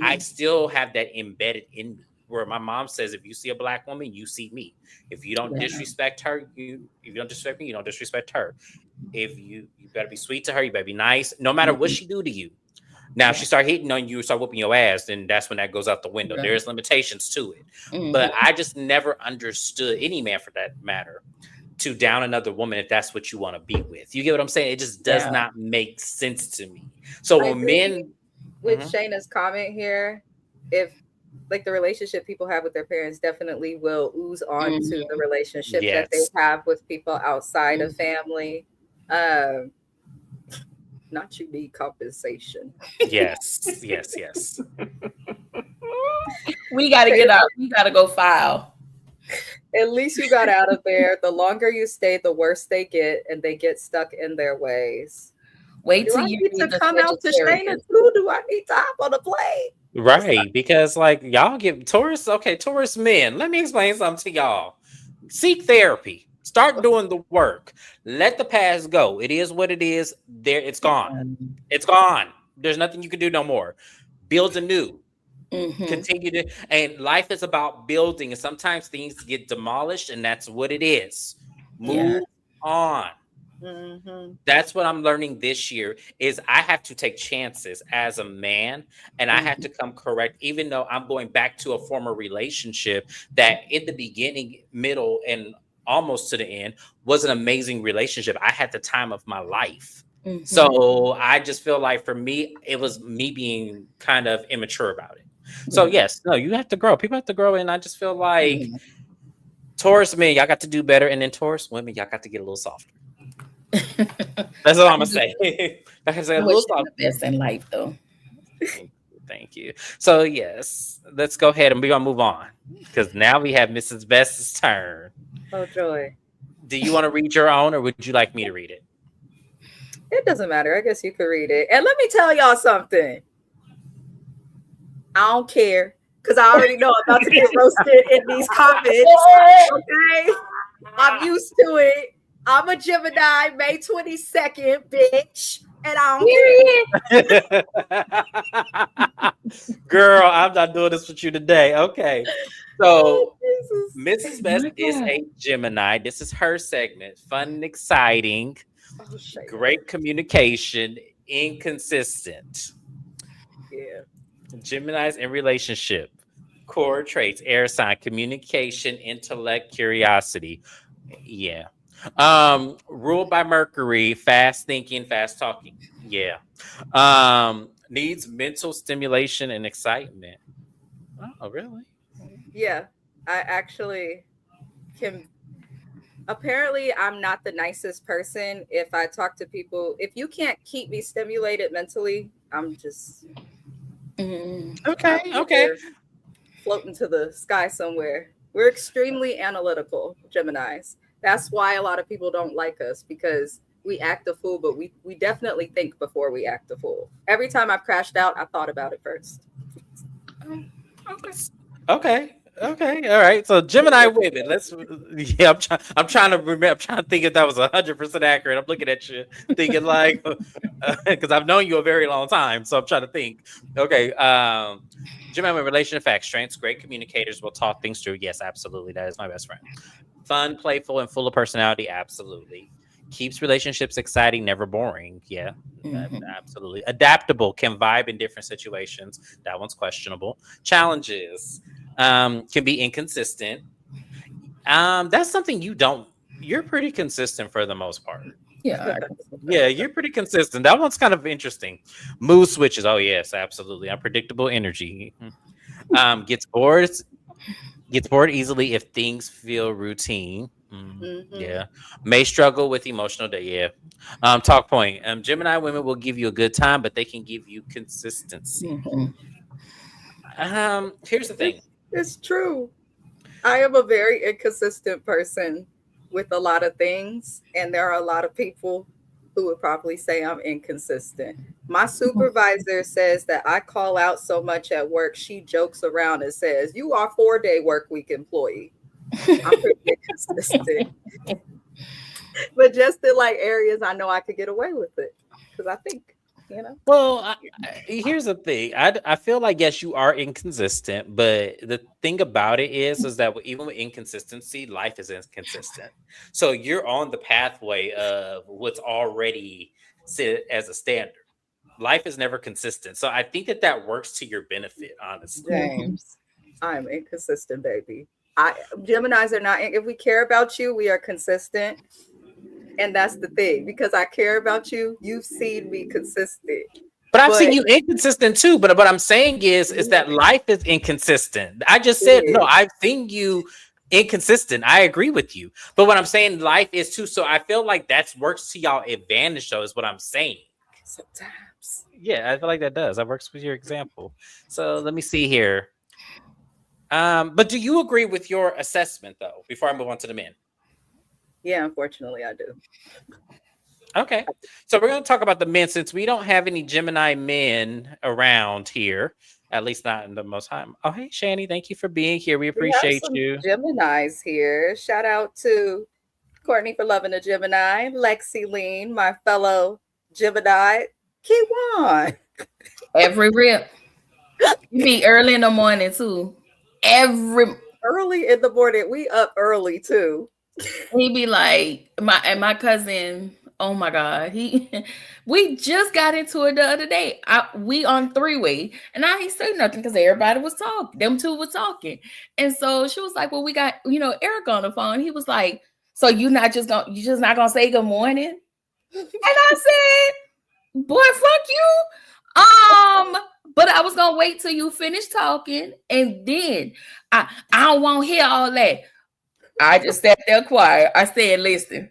I still have that embedded in me. Where my mom says, if you see a black woman, you see me. If you don't disrespect her, if you don't disrespect me, you don't disrespect her. If you better be sweet to her, you better be nice, no matter what she do to you. Now, if she start hitting on you, start whooping your ass, then that's when that goes out the window. Right. There's limitations to it. But I just never understood, any man for that matter, to down another woman if that's what you want to be with. You get what I'm saying? It just does not make sense to me. So when men... With Shayna's comment here, if like the relationship people have with their parents definitely will ooze on to the relationship that they have with people outside of family. Not you need compensation. Yes. We got to get out. We got to go file. At least you got out of there. The longer you stay, the worse they get, and they get stuck in their ways. Wait till I you need to come out to Shayna too. Do I need to hop on a plane? Right, because like y'all give Taurus, Taurus men. Let me explain something to y'all. Seek therapy. Start doing the work. Let the past go. It is what it is. There, it's gone. It's gone. There's nothing you can do no more. Build anew. Continue to, and life is about building. And sometimes things get demolished, and that's what it is. Move on. That's what I'm learning this year is I have to take chances as a man, and I have to come correct, even though I'm going back to a former relationship that in the beginning, middle, and almost to the end was an amazing relationship. I had the time of my life. So I just feel like for me, it was me being kind of immature about it. So yes, no, you have to grow. People have to grow. And I just feel like Taurus men, y'all got to do better. And then Taurus women, y'all got to get a little softer. That's all I'm gonna say. Like I said, a little softer. The best in life, though. Thank you. So yes, let's go ahead and we're gonna move on because now we have Mrs. Best's turn. Oh joy! Do you want to read your own, or would you like me to read it? It doesn't matter. I guess you could read it. And let me tell y'all something. I don't care because I already know I'm about to get roasted in these comments. Okay, I'm used to it. I'm a Gemini, May 22nd, bitch. And I don't care. Girl, I'm not doing this with you today. Okay. So Mrs. Best is a Gemini. This is her segment. Fun and exciting. Great communication. Inconsistent. Yeah. Gemini's in relationship. Core traits. Air sign. Communication. Intellect. Curiosity. Yeah. Ruled by Mercury, fast thinking, fast talking. Yeah. Needs mental stimulation and excitement. Oh, really? Yeah. I actually can. Apparently, I'm not the nicest person. If I talk to people, if you can't keep me stimulated mentally, I'm just okay. Floating to the sky somewhere. We're extremely analytical, Geminis. That's why a lot of people don't like us because we act a fool, but we definitely think before we act a fool. Every time I've crashed out, I thought about it first. Okay. All right. So Gemini women. I'm trying to remember. I'm trying to think if that was 100% accurate. I'm looking at you, thinking like, because I've known you a very long time, so I'm trying to think. Okay. Gemini women, relationship facts, strengths, great communicators, will talk things through. Yes, absolutely. That is my best friend. Fun, playful, and full of personality. Absolutely. Keeps relationships exciting, never boring. Yeah, absolutely. Adaptable, can vibe in different situations. That one's questionable. Challenges, can be inconsistent. That's something you're pretty consistent for the most part. Yeah, you're pretty consistent. That one's kind of interesting. Mood switches. Oh yes, absolutely. Unpredictable energy. Gets bored easily if things feel routine. Yeah. May struggle with emotional day. Yeah. Talk point. Gemini women will give you a good time, but they can give you consistency. Here's the thing. It's true. I am a very inconsistent person with a lot of things, and there are a lot of people who would probably say I'm inconsistent. My supervisor says that I call out so much at work. She jokes around and says, "You are 4-day work week employee." I'm pretty inconsistent. But just in like areas I know I could get away with it. Because I think, Well, here's the thing. I feel like, yes, you are inconsistent, but the thing about it is that even with inconsistency, life is inconsistent. So you're on the pathway of what's already set as a standard. Life is never consistent. So I think that works to your benefit, honestly. James, I'm inconsistent, baby. Geminis are not, if we care about you, we are consistent. And that's the thing, because I care about you, you've seen me consistent. But I've seen you inconsistent too. But what I'm saying is that life is inconsistent. I just said, no, I've seen you inconsistent. I agree with you. But what I'm saying, life is too. So I feel like that works to y'all advantage, though, is what I'm saying. Sometimes. Yeah, I feel like that does. That works with your example. So let me see here. But do you agree with your assessment, though, before I move on to the men? Yeah, unfortunately, I do. Okay. So we're going to talk about the men since we don't have any Gemini men around here, at least not in the most high. Oh, hey, Shani, thank you for being here. We appreciate you. Geminis here. Shout out to Courtney for loving a Gemini. Lexi Lean, my fellow Gemini. Keep on. Every rip. You be early in the morning, too. Early in the morning. We up early, too. He be like, my cousin, oh my God, we just got into it the other day. We on 3-way, and I ain't say nothing because everybody was talking. Them two were talking. And so she was like, well, we got, Eric on the phone. He was like, so you just not gonna say good morning? And I said, boy, fuck you. But I was gonna wait till you finish talking, and then I don't want to hear all that. I just sat there quiet. I said, listen,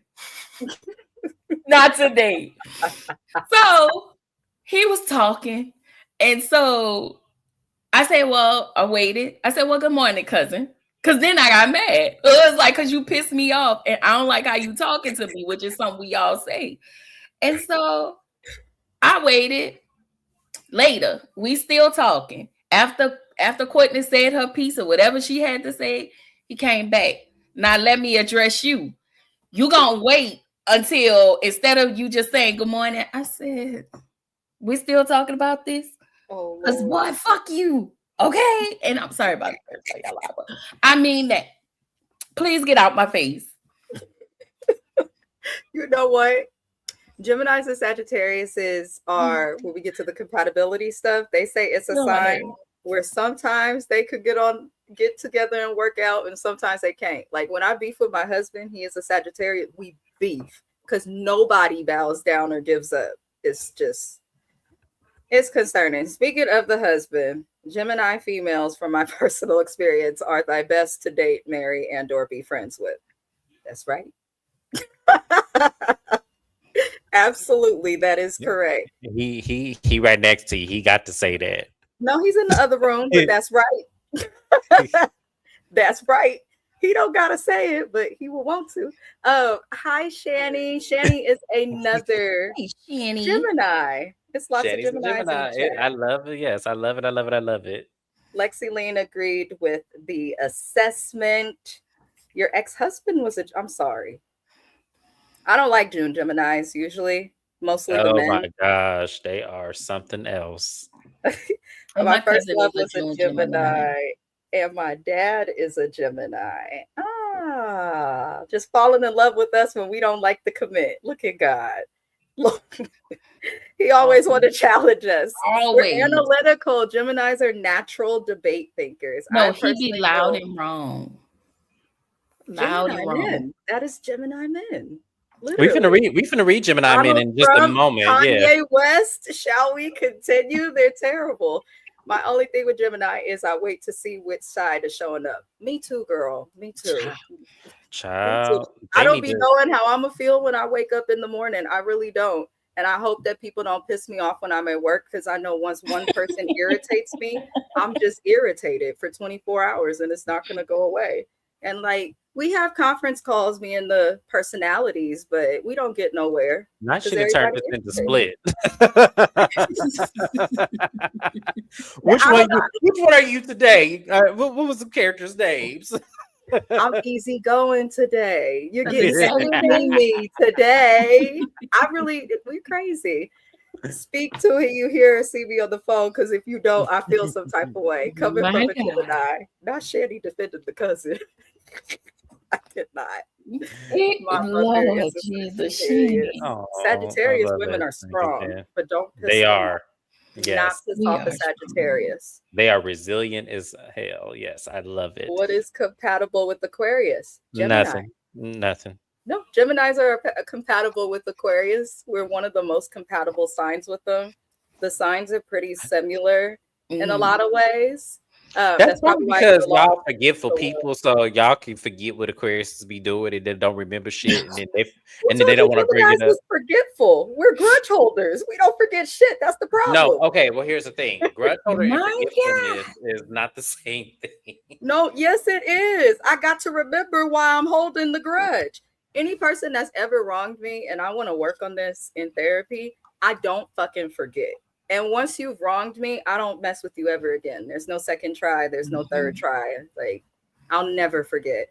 not today. So he was talking. And so I said, well, I waited. I said, well, good morning, cousin. Because then I got mad. It was like, because you pissed me off. And I don't like how you talking to me, which is something we all say. And so I waited. Later, we still talking. After Courtney said her piece or whatever she had to say, he came back. Now let me address you. You gonna wait until instead of you just saying good morning, I said, we still talking about this? Oh, because boy, fuck you. Okay. And I'm sorry about that. I mean that. Please get out my face. You know what? Geminis and Sagittarius are when we get to the compatibility stuff, they say it's a sign where sometimes they could get together and work out, and sometimes they can't. Like when I beef with my husband, he is a Sagittarius, we beef because nobody bows down or gives up. It's concerning. Speaking of the husband, Gemini females, from my personal experience, are thy best to date, marry, and or be friends with. That's right. Absolutely, that is correct. He right next to you. He got to say that. No, he's in the other room, but that's right. That's right. He don't gotta say it, but he will want to. Hi, Shani. Shani is another Gemini. It's lots Shani's of Geminis. I love it. Yes, I love it. I love it. I love it. Lexi Lean agreed with the assessment. Your ex-husband was I'm sorry. I don't like June Geminis usually. Mostly the men. Oh my gosh, they are something else. My first love was a Gemini, and my dad is a Gemini. Just falling in love with us when we don't like to commit. Look at God. Look, he always want to challenge us. Always. We're analytical. Geminis are natural debate thinkers. No, he be loud and wrong. Loud and wrong. Men. That is Gemini men. We finna read Gemini men in just a moment. Kanye West, shall we continue? They're terrible. My only thing with Gemini is I wait to see which side is showing up. Me too, girl. Me too. Child. Me too. I don't be knowing how I'm gonna feel when I wake up in the morning. I really don't. And I hope that people don't piss me off when I'm at work, because I know once one person irritates me, I'm just irritated for 24 hours and it's not gonna go away. And like We have conference calls, me and the personalities, but we don't get nowhere. I 'cause should have turned everybody this into irritated. split. I don't know. Which one are you today? What was the characters' names? I'm easy going today. You're getting It's so so steamy today. We're crazy. Speak to it. You hear or see me on the phone, because if you don't, I feel some type of way. Coming My from a God. Gemini, not Shanny defended the cousin. I cannot. My mother Lord is a Jesus, Sagittarius. Shane. Oh, Sagittarius I love women it. are strong, but don't piss They them are. off. Not Yes, piss We off a are strong. Sagittarius. they are resilient as hell. Yes, I love it. What is compatible with Aquarius? Gemini. Nothing. No, Geminis are compatible with Aquarius. We're one of the most compatible signs with them. The signs are pretty similar in a lot of ways. That's probably probably why because we get along y'all forgetful so well. people, so y'all can forget what Aquarius be doing and then don't remember shit, and then Who they told don't you want to bring Geminis it up. was forgetful? We're grudge holders. We don't forget shit. That's the problem. No, okay. Well, here's the thing: grudge holder and My forgetfulness is not the same thing. No, yes, it is. I got to remember why I'm holding the grudge. Any person that's ever wronged me, and I want to work on this in therapy, I don't fucking forget. And once you've wronged me, I don't mess with you ever again. There's no second try. There's no third try. Like, I'll never forget,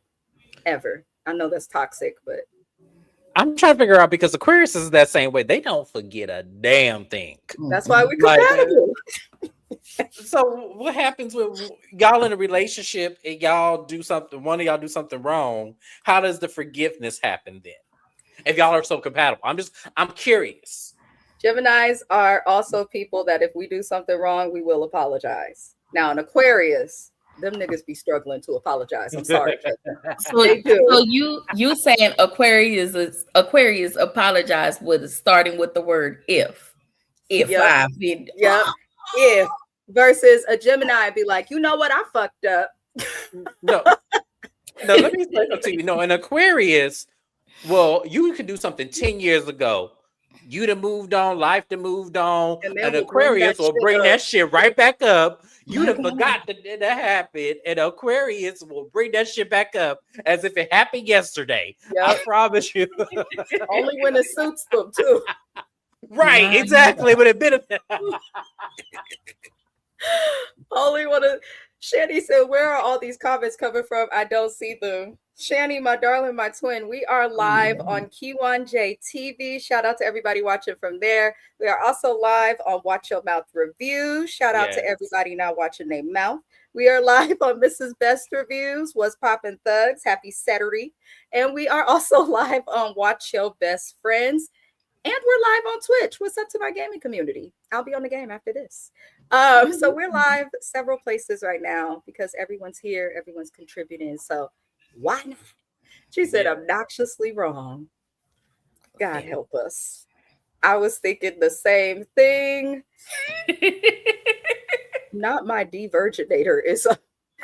ever. I know that's toxic, but I'm trying to figure out because Aquarius is that same way. They don't forget a damn thing. that's why we're Like, compatible. So what happens when y'all in a relationship and y'all do something? One of y'all do something wrong. How does the forgiveness happen then? If y'all are so compatible, I'm curious. Geminis are also people that if we do something wrong, we will apologize. Now, in Aquarius, them niggas be struggling to apologize. I'm sorry. So, They do. so you saying Aquarius apologize with starting with the word if. If Yep. I've been If versus a Gemini be like, you know what, I fucked up. No, let me say something to you. No, in Aquarius, well, you could do something 10 years ago. You'd have moved on, life to moved on, And and then we'll bring Aquarius that will shit bring up. that shit right back up. You'd My have God. forgot that happened, and Aquarius will bring that shit back up as if it happened yesterday. I Yep. promise you. Only when it suits them too. Right, My exactly. But it benefits. Only when it. Shanny said, where are all these comments coming from? I don't see them. Shanny, my darling, my twin, we are live on Q1J TV. Shout out to everybody watching from there. We are also live on Watch Your Mouth Reviews. Shout out to Yes. everybody now watching their mouth. We are live on Mrs. Best Reviews. What's Poppin' Thugs? Happy Saturday. And we are also live on Watch Your Best Friends. And we're live on Twitch. What's up to my gaming community? I'll be on the game after this. So we're live several places right now because everyone's here, everyone's contributing. So why not? She said, Yeah. obnoxiously wrong. God help us. I was thinking the same thing. Not my diverginator is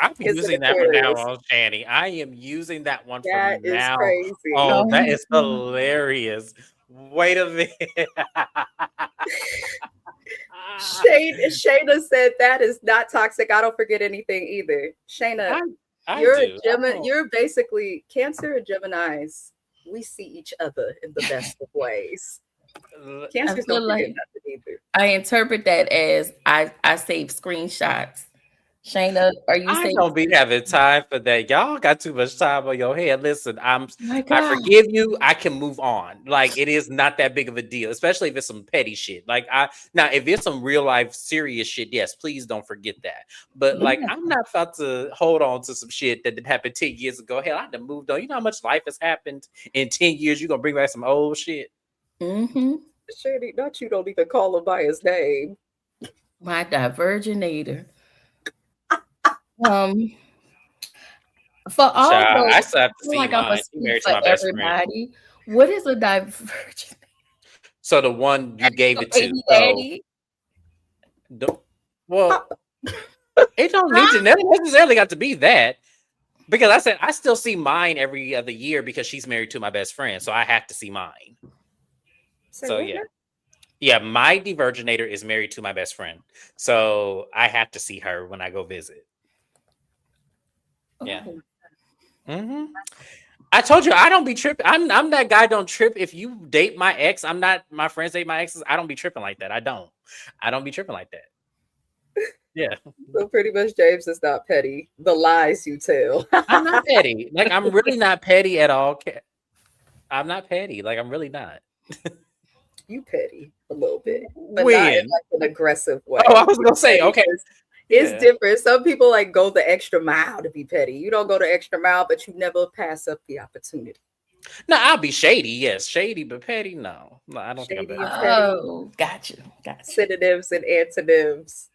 I'm It's using an that one now Aquarius. on Shanny. I am using that one that from is now. crazy. Oh, that Oh, is hilarious. Wait a minute. Shayna said that is not toxic. I don't forget anything either. Shayna, I you're do. a Gemini. You're basically Cancer and Geminis. We see each other in the best of ways. Cancers feel don't forget like- nothing either. I interpret that as I save screenshots. Shayna, are you I saying don't be having time for that. Y'all got too much time on your head. Listen, my I God. forgive you. I can move on. Like it is not that big of a deal, especially if it's some petty shit. Like now, if it's some real life serious shit, yes, please don't forget that. But like, Yeah. I'm not about to hold on to some shit that happened 10 years ago. Hell, I done moved on. You know how much life has happened in 10 years? You're gonna bring back some old shit. Mm-hmm. Shady, not you don't even call him by his name. My diverginator. For all Child, those, I still have to I feel see like I'm mine. a She married speak to for my best friend. everybody. What is a diverginator? So the one you gave it to. Baby So daddy. well, it don't need to necessarily got to be that. Because I said I still see mine every other year because she's married to my best friend. So I have to see mine. So yeah. Yeah, my diverginator is married to my best friend. So I have to see her when I go visit. Yeah. Oh, Mm-hmm. I told you I don't be tripping. I'm that guy. Don't trip if you date my ex. I'm not my friends date my exes. I don't be tripping like that. I don't be tripping like that. Yeah, So pretty much James is not petty. The lies you tell. I'm not petty. Like I'm really not petty at all. I'm not petty. Like I'm really not. You petty a little bit, but not in When? like an aggressive way. Oh, I was gonna say okay. It's Yeah. different. Some people like go the extra mile to be petty. You don't go the extra mile, but you never pass up the opportunity. No, I'll be shady. Yes, shady, but petty. No, I don't Shady think and I'm petty. Oh, gotcha. Synonyms and antonyms.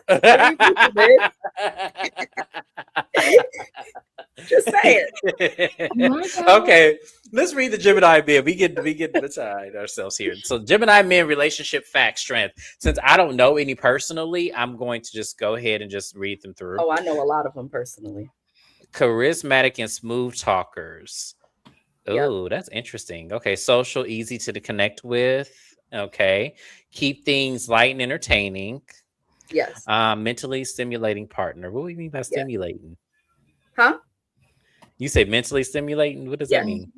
petty. Just saying. Oh my God. Okay, let's read the Gemini men. We get beside ourselves here. So Gemini men relationship fact strength. Since I don't know any personally, I'm going to just go ahead and just read them through. Oh, I know a lot of them personally. Charismatic and smooth talkers. Yep. Oh, that's interesting. Okay, social, easy to connect with. Okay, keep things light and entertaining. Yes. Mentally stimulating partner. What do you mean by stimulating? Huh? You say mentally stimulating? What does Yes. that mean?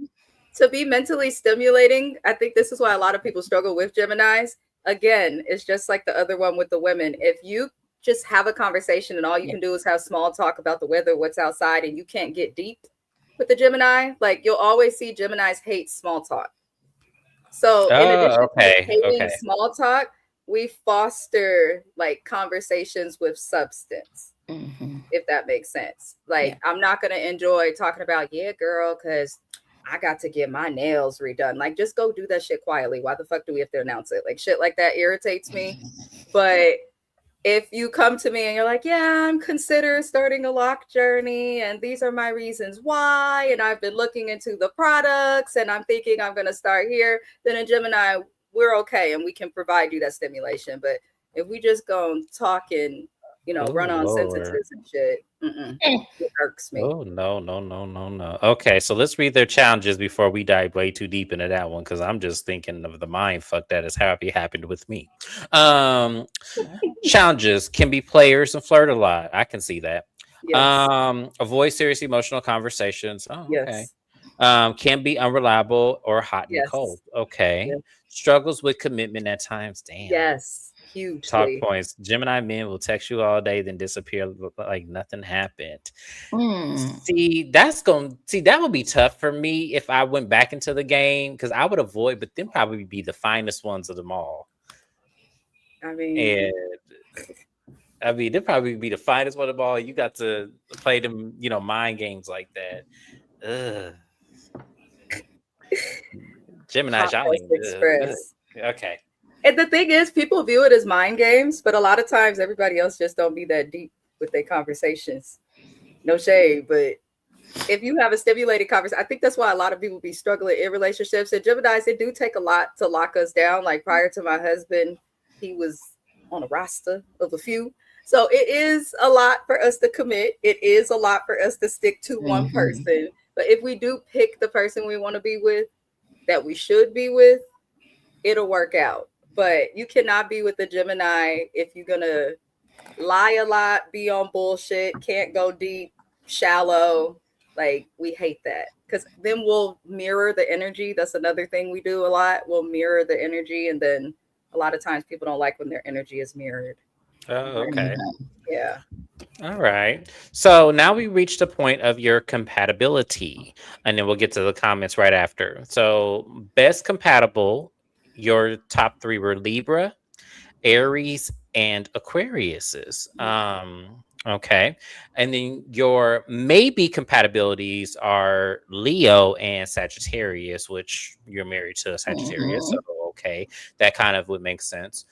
To be mentally stimulating, I think this is why a lot of people struggle with Geminis. Again, it's just like the other one with the women. If you just have a conversation and all you can do is have small talk about the weather, what's outside, and you can't get deep with the Gemini, like you'll always see Geminis hate small talk. So in addition to hating small talk, we foster like conversations with substance. Mm-hmm. If that makes sense. Like, I'm not going to enjoy talking about, yeah, girl, because I got to get my nails redone. Like, just go do that shit quietly. Why the fuck do we have to announce it? Like, shit like that irritates me. But if you come to me and you're like, yeah, I'm considering starting a lock journey, and these are my reasons why, and I've been looking into the products, and I'm thinking I'm going to start here, then in Gemini, we're okay, and we can provide you that stimulation. But if we just go and talk and run on sentences and shit. It irks me. Oh, no. Okay, so let's read their challenges before we dive way too deep into that one, because I'm just thinking of the mind fuck that has happened with me. Challenges can be players and flirt a lot. I can see that. Yes. Avoid serious emotional conversations. Oh, okay. Yes. Can be unreliable or hot and cold. Okay. Yes. Struggles with commitment at times. Damn. Yes. Hugely. Talk points. Gemini men will text you all day, then disappear like nothing happened. See, that would be tough for me if I went back into the game, because I would avoid, but then probably be the finest ones of them all. I mean, they'd probably be the finest one of them all. You got to play them, mind games like that. Gemini, okay. And the thing is, people view it as mind games, but a lot of times everybody else just don't be that deep with their conversations. No shade, but if you have a stimulated conversation, I think that's why a lot of people be struggling in relationships. And Geminis, it do take a lot to lock us down. Like prior to my husband, he was on a roster of a few. So it is a lot for us to commit. It is a lot for us to stick to one person. But if we do pick the person we want to be with, that we should be with, it'll work out. But you cannot be with the Gemini if you're going to lie a lot, be on bullshit, can't go deep, shallow. Like, we hate that. Because then we'll mirror the energy. That's another thing we do a lot. We'll mirror the energy. And then a lot of times people don't like when their energy is mirrored. Oh, okay. Yeah. All right. So now we reached the point of your compatibility. And then we'll get to the comments right after. So best compatible. Your top three were Libra, Aries, and Aquariuses. Okay. And then your maybe compatibilities are Leo and Sagittarius, which you're married to a Sagittarius. So, okay. That kind of would make sense.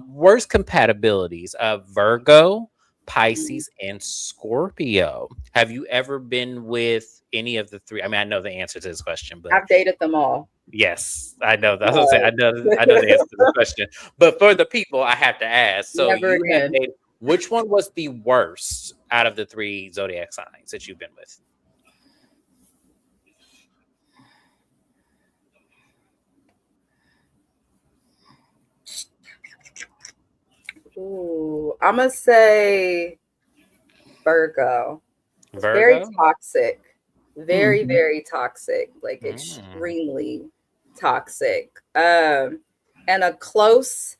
Worst compatibilities of Virgo, Pisces, and Scorpio. Have you ever been with any of the three? I mean, I know the answer to this question, but I've dated them all. Yes, I know. That's what I'm saying. I know the answer to the question. But for the people, I have to ask. So which one was the worst out of the three zodiac signs that you've been with? Ooh, I'm going to say Virgo. Very toxic. Very, very toxic, like extremely toxic. And a close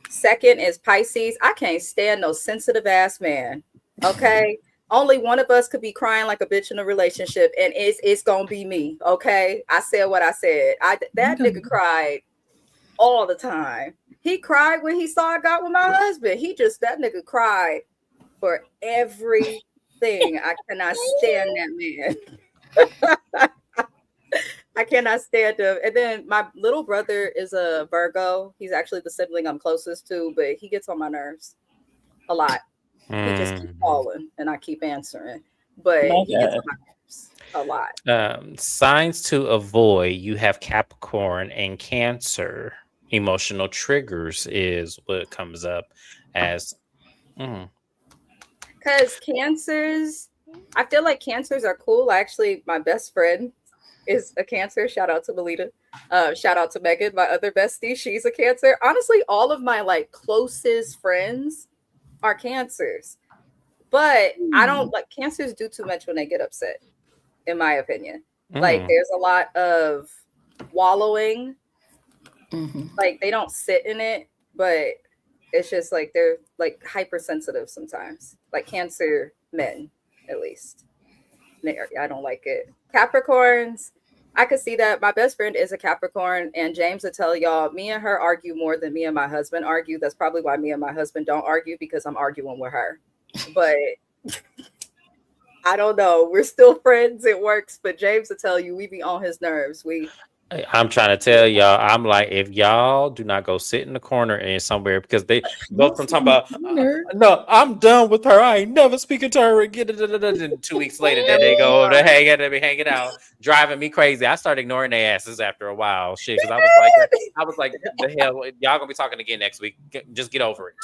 second is Pisces. I can't stand no sensitive ass man. Okay. Only one of us could be crying like a bitch in a relationship, and it's gonna be me. Okay. I said what I said. That nigga cried all the time. He cried when he saw I got with my husband. That nigga cried for everything. I cannot stand that man. I cannot stand him. And then my little brother is a Virgo. He's actually the sibling I'm closest to, but he gets on my nerves a lot. He just keeps calling and I keep answering. But he gets on my nerves a lot. Signs to avoid. You have Capricorn and Cancer. Emotional triggers is what comes up as. Because Cancers, I feel like Cancers are cool. Actually, my best friend is a Cancer. Shout out to Melita. Shout out to Megan, my other bestie. She's a Cancer. Honestly, all of my like closest friends are Cancers. But I don't like Cancers do too much when they get upset, in my opinion. Like there's a lot of wallowing. Like they don't sit in it, but it's just like they're like hypersensitive sometimes. Like Cancer men, at least. I don't like it. Capricorns, I could see that. My best friend is a Capricorn, and James will tell y'all, me and her argue more than me and my husband argue. That's probably why me and my husband don't argue, because I'm arguing with her. But I don't know. We're still friends. It works. But James will tell you, we be on his nerves. I'm trying to tell y'all, I'm like, if y'all do not go sit in the corner and somewhere, because they go from talking about, no, I'm done with her. I ain't never speaking to her again. And 2 weeks later, then they go to hanging out, driving me crazy. I started ignoring their asses after a while. Shit, because I was like, the hell, y'all gonna be talking again next week. Just get over it.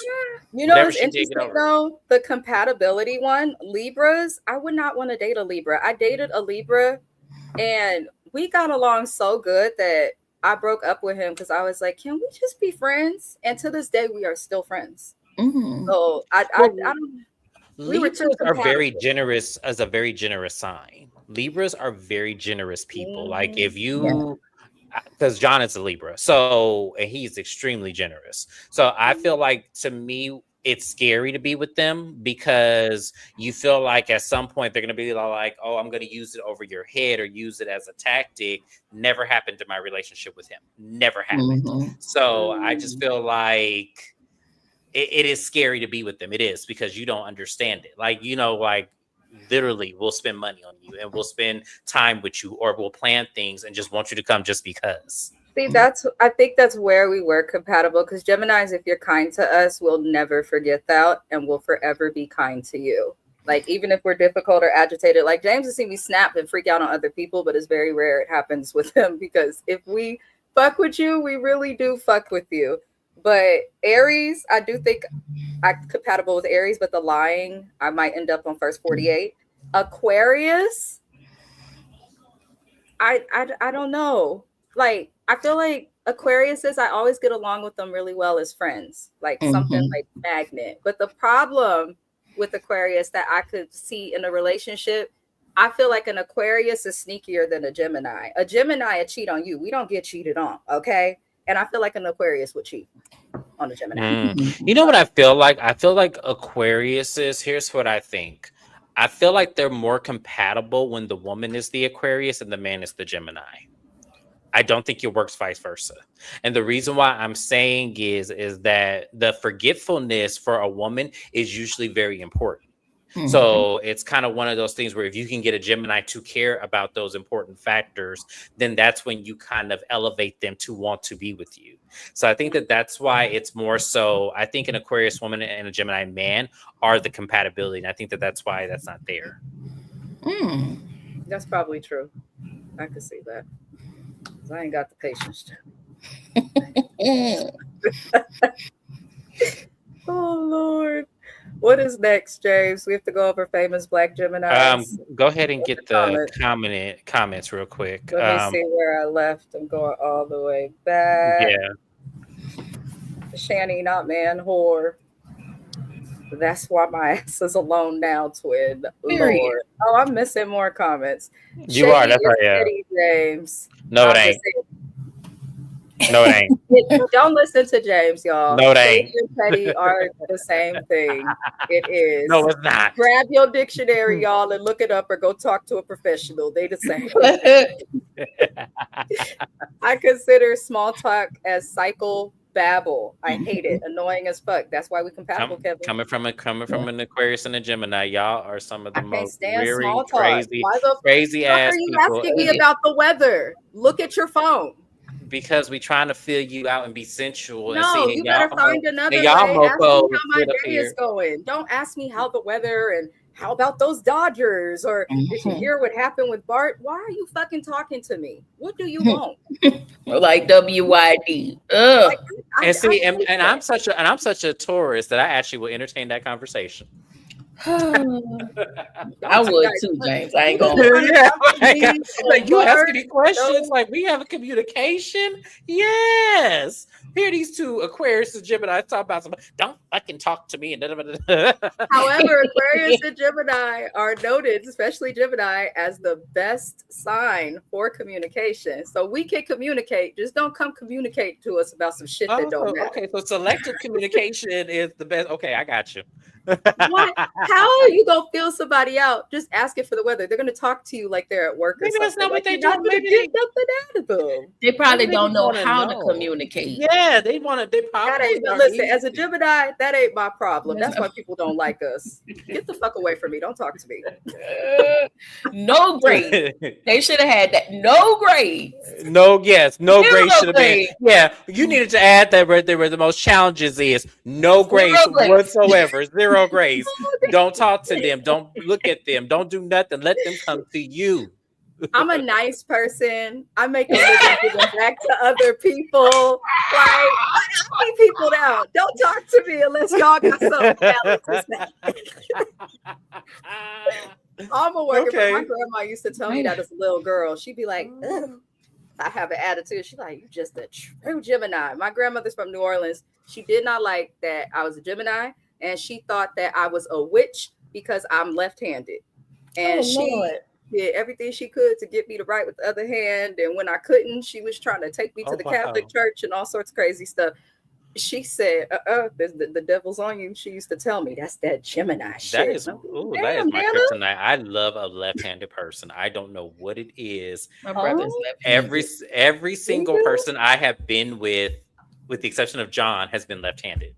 You know what's interesting though? The compatibility one, Libras. I would not want to date a Libra. I dated a Libra, and we got along so good that I broke up with him because I was like, can we just be friends? And to this day, we are still friends. So I don't. Libras are very generous, as a very generous sign. Libras are very generous people. Like if you, because John is a Libra, so and he's extremely generous. So I feel like, to me, it's scary to be with them, because you feel like at some point they're going to be like, oh, I'm going to use it over your head or use it as a tactic. Never happened to my relationship with him. Never happened. So I just feel like it is scary to be with them. It is, because you don't understand it. Like, you know, like literally we'll spend money on you and we'll spend time with you, or we'll plan things and just want you to come just because. See, I think that's where we were compatible, because Geminis, if you're kind to us, we'll never forget that, and we'll forever be kind to you. Like, even if we're difficult or agitated, like James has seen me snap and freak out on other people, but it's very rare it happens with him, because if we fuck with you, we really do fuck with you. But Aries, I do think I'm compatible with Aries, but the lying, I might end up on first 48. Aquarius, I don't know. Like, I feel like Aquariuses, I always get along with them really well as friends, like something like magnet. But the problem with Aquarius that I could see in a relationship, I feel like an Aquarius is sneakier than a Gemini. A Gemini would cheat on you. We don't get cheated on, okay? And I feel like an Aquarius would cheat on a Gemini. You know what I feel like? I feel like Aquariuses, here's what I think. I feel like they're more compatible when the woman is the Aquarius and the man is the Gemini. I don't think it works vice versa. And the reason why I'm saying is that the forgetfulness for a woman is usually very important. So it's kind of one of those things where if you can get a Gemini to care about those important factors, then that's when you kind of elevate them to want to be with you. So I think that's why it's more so, I think an Aquarius woman and a Gemini man are the compatibility. And I think that's why that's not there. That's probably true. I could see that. I ain't got the patience to. Oh Lord, what is next, James? We have to go over famous Black Geminis. Go ahead and get the comments real quick. Let me see where I left. I'm going all the way back. Yeah. Shanny, not man, whore. That's why my ass is alone now, twin. Period. Lord. Oh, I'm missing more comments. You are. That's right. Yeah. Eddie James. No, it ain't. No, it ain't. Don't listen to James, y'all. No, it ain't. Shady and petty are the same thing. It is. No, it's not. Grab your dictionary, y'all, and look it up, or go talk to a professional. They the same. I consider small talk as cycle babble. I hate it. Annoying as fuck. That's why we compatible, Kevin. Coming from an Aquarius and a Gemini, y'all are some of the most weary, small talk. crazy ass are you people. asking me about the weather? Look at your phone. Because we trying to fill you out and be sensual. No, and see, you better find another way. Y'all Ask me how my day is going. Don't ask me how the weather and how about those Dodgers, or did you hear what happened with Bart? Why are you fucking talking to me? What do you want? Like WYD. Like, and I'm such a Taurus that I actually will entertain that conversation. I would too, James. I ain't gonna. Like you asking me questions, like we have a communication. Yes. Here these two Aquarius and Gemini talk about some. Don't fucking talk to me. However, Aquarius and Gemini are noted, especially Gemini, as the best sign for communication. So we can communicate. Just don't come communicate to us about some shit that don't matter. Okay, so selective communication is the best. Okay, I got you. What? How are you gonna feel somebody out just asking for the weather? They're gonna talk to you like they're at work or maybe something. That's not what they do. Maybe get nothing out of them. They probably don't know how to communicate. Yeah, they want to. They probably listen. As a Gemini, that ain't my problem. That's why people don't like us. Get the fuck away from me. Don't talk to me. No grade. They should have had that. No grades. No grade should have been. Yeah, you needed to add that where the most challenges is no grades whatsoever. Zero grades. Don't talk to them. Don't look at them. Don't do nothing. Let them come to you. I'm a nice person. I make a living giving back to other people. Like, I need people down. Don't talk to me unless y'all got something valid to say. I'm a worker. Okay. My grandma used to tell me that as a little girl. She'd be like, ugh. I have an attitude. She's like, you just a true Gemini. My grandmother's from New Orleans. She did not like that I was a Gemini, and she thought that I was a witch because I'm left-handed. And she did everything she could to get me to write with the other hand. And when I couldn't, she was trying to take me to the Catholic Church and all sorts of crazy stuff. She said, the devil's on you. She used to tell me that's that Gemini shit. That is my kryptonite. I love a left-handed person. I don't know what it is. My brother's left-handed. Every single person I have been with the exception of John, has been left-handed.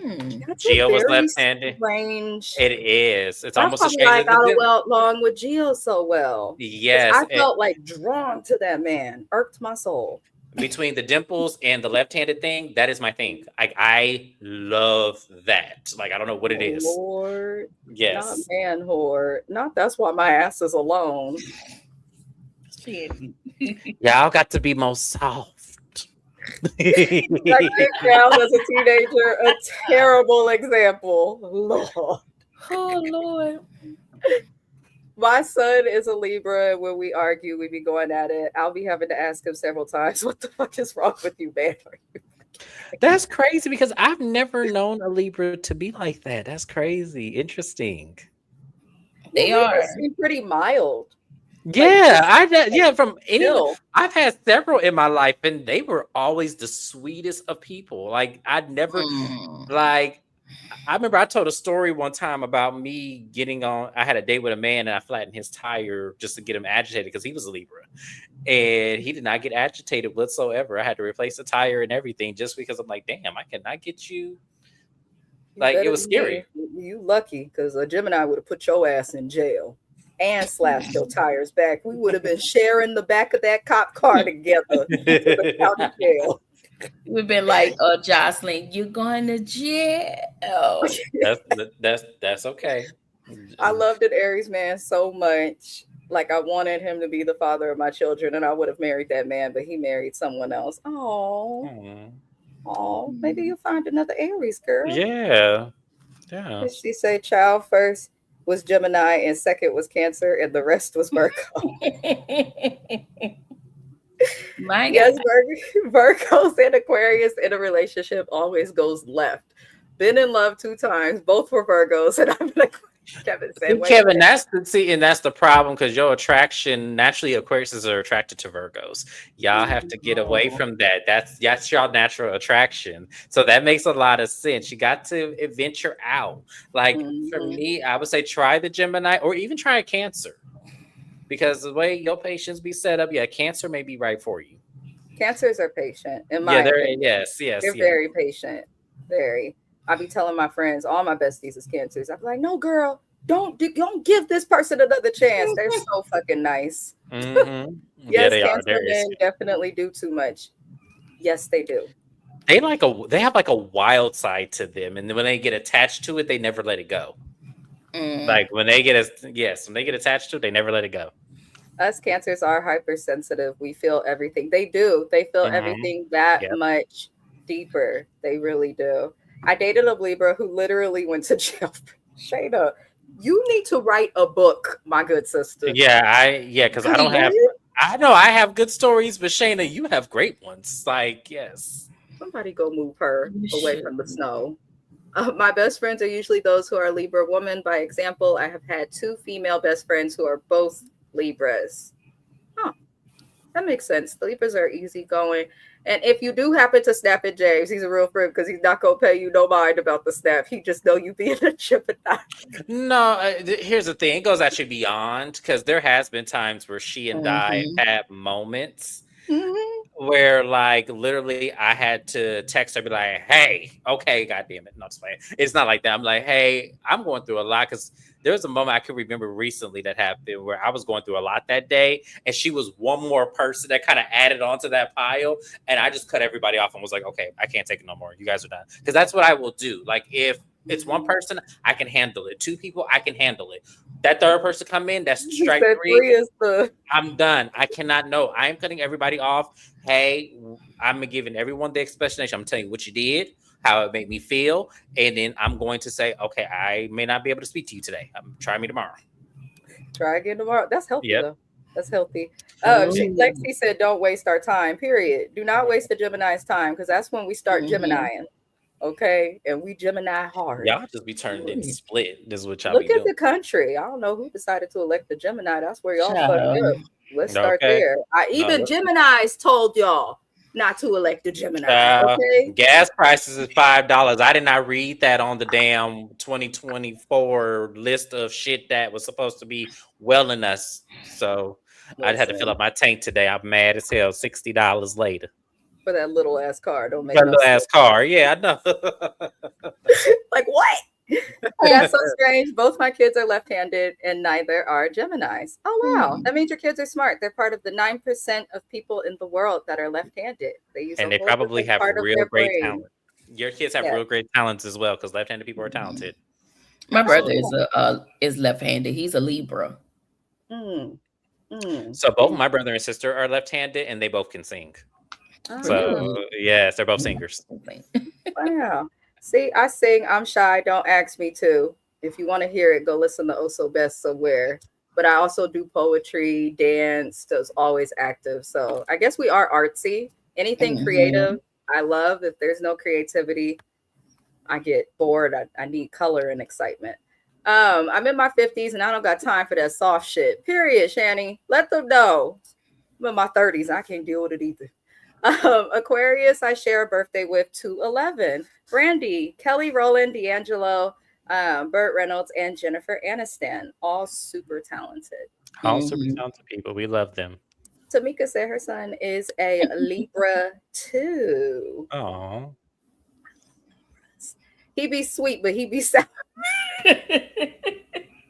Gio was left-handed. Strange. It is. It's That's almost a strange. I got along with Gio so well. Yes, I felt like drawn to that man. Irked my soul. Between the dimples and the left-handed thing, that is my thing. I love that. Like, I don't know what it is. Lord, yes, not man whore. Not that's why my ass is alone. Y'all got to be more soft. Like Nick Brown as a teenager, a terrible example. Lord. Oh Lord. My son is a Libra. When we argue, we be going at it. I'll be having to ask him several times, what the fuck is wrong with you, man? That's crazy because I've never known a Libra to be like that. That's crazy. Interesting. They seem pretty mild. Yeah, I've had several in my life, and they were always the sweetest of people. Like I'd never I remember I told a story one time about me getting on. I had a date with a man, and I flattened his tire just to get him agitated because he was a Libra, and he did not get agitated whatsoever. I had to replace the tire and everything just because I'm like, damn, I cannot get you. Like it was scary. You lucky because a Gemini would have put your ass in jail and slashed your tires back. We would have been sharing the back of that cop car together to the county jail. We've been like, Jocelyn, you're going to jail. That's okay. I loved an Aries man so much. Like I wanted him to be the father of my children, and I would have married that man, but he married someone else. Oh, maybe you'll find another Aries girl. Yeah. She said child first was Gemini and second was Cancer, and the rest was Virgo. Yes, Virgos and Aquarius in a relationship always goes left. been in love 2 times. Both were Virgos, and I'm like, Kevin said, wait, Kevin, that's the problem because your attraction naturally Aquariuses are attracted to Virgos. Y'all have to get away from that. That's your natural attraction. So that makes a lot of sense. You got to venture out. Like for me, I would say try the Gemini or even try a Cancer. Because the way your patients be set up, Cancer may be right for you. Cancers are patient. Yes. They're very patient. Very. I be telling my friends, all my besties is Cancers. I'm like, no, girl, don't give this person another chance. They're so fucking nice. Mm-hmm. Yes, Cancer men definitely do too much. Yes, they do. They have like a wild side to them, and when they get attached to it, they never let it go. Like when they get attached to it, they never let it go. Us Cancers are hypersensitive. We feel everything. They do. They feel everything that much deeper. They really do. I dated a Libra who literally went to jail. Shayna, you need to write a book, my good sister. Because I know I have good stories, but Shayna, you have great ones. Like, yes. Somebody go move her away from the snow. My best friends are usually those who are Libra women. By example, I have had 2 female best friends who are both Libras. That makes sense. The Libras are easygoing. And if you do happen to snap at James, he's a real friend because he's not going to pay you no mind about the snap. He just know you being a Gemini. No, here's the thing. It goes actually beyond because there has been times where she and I had moments where like literally I had to text her, be like, hey, okay, goddamn it. No, it's fine. It's not like that. I'm like, hey, I'm going through a lot because there was a moment I could remember recently that happened where I was going through a lot that day, and she was one more person that kind of added onto that pile, and I just cut everybody off and was like, okay, I can't take it no more. You guys are done. Because that's what I will do. Like if it's one person, I can handle it. 2 people, I can handle it. That third person come in, that's strike 3. I'm done. I cannot know. I am cutting everybody off. Hey, I'm giving everyone the explanation. I'm telling you what you did, how it made me feel, and then I'm going to say, okay, I may not be able to speak to you today. Try me tomorrow. Try again tomorrow. That's healthy though. That's healthy. Lexi said, don't waste our time, period. Do not waste the Gemini's time because that's when we start Geminiing. Okay, and we Gemini hard. Y'all just be turned into split. This is what y'all look be doing. at the country. I don't know who decided to elect the Gemini. That's where y'all fucked up. Let's start there. Geminis told y'all not to elect the Gemini. Okay, gas prices is $5. I did not read that on the damn 2024 list of shit that was supposed to be welling us. So I had to fill up my tank today. I'm mad as hell. $60 later. For that little ass car, don't make that little ass car. Yeah, I know. Like what? That's so strange. Both my kids are left-handed, and neither are Geminis. Oh wow, that means your kids are smart. They're part of the 9% of people in the world that are left-handed. They probably have real great talent. Your kids have real great talents as well, because left-handed people are talented. My brother is left-handed. He's a Libra. So both my brother and sister are left-handed, and they both can sing. So yes, they're both singers. Wow. See, I sing. I'm shy. Don't ask me to. If you want to hear it, go listen to Oh So Best somewhere. But I also do poetry, dance. That's always active. So I guess we are artsy. Anything creative, I love. If there's no creativity, I get bored. I need color and excitement. I'm in my 50s and I don't got time for that soft shit. Period, Shani. Let them know. I'm in my 30s. I can't deal with it either. Aquarius, I share a birthday with 211. Brandy, Kelly Rowland, D'Angelo, Burt Reynolds, and Jennifer Aniston. All super talented. All super talented people. We love them. Tamika said her son is a Libra too. Oh. He be sweet, but he be sour.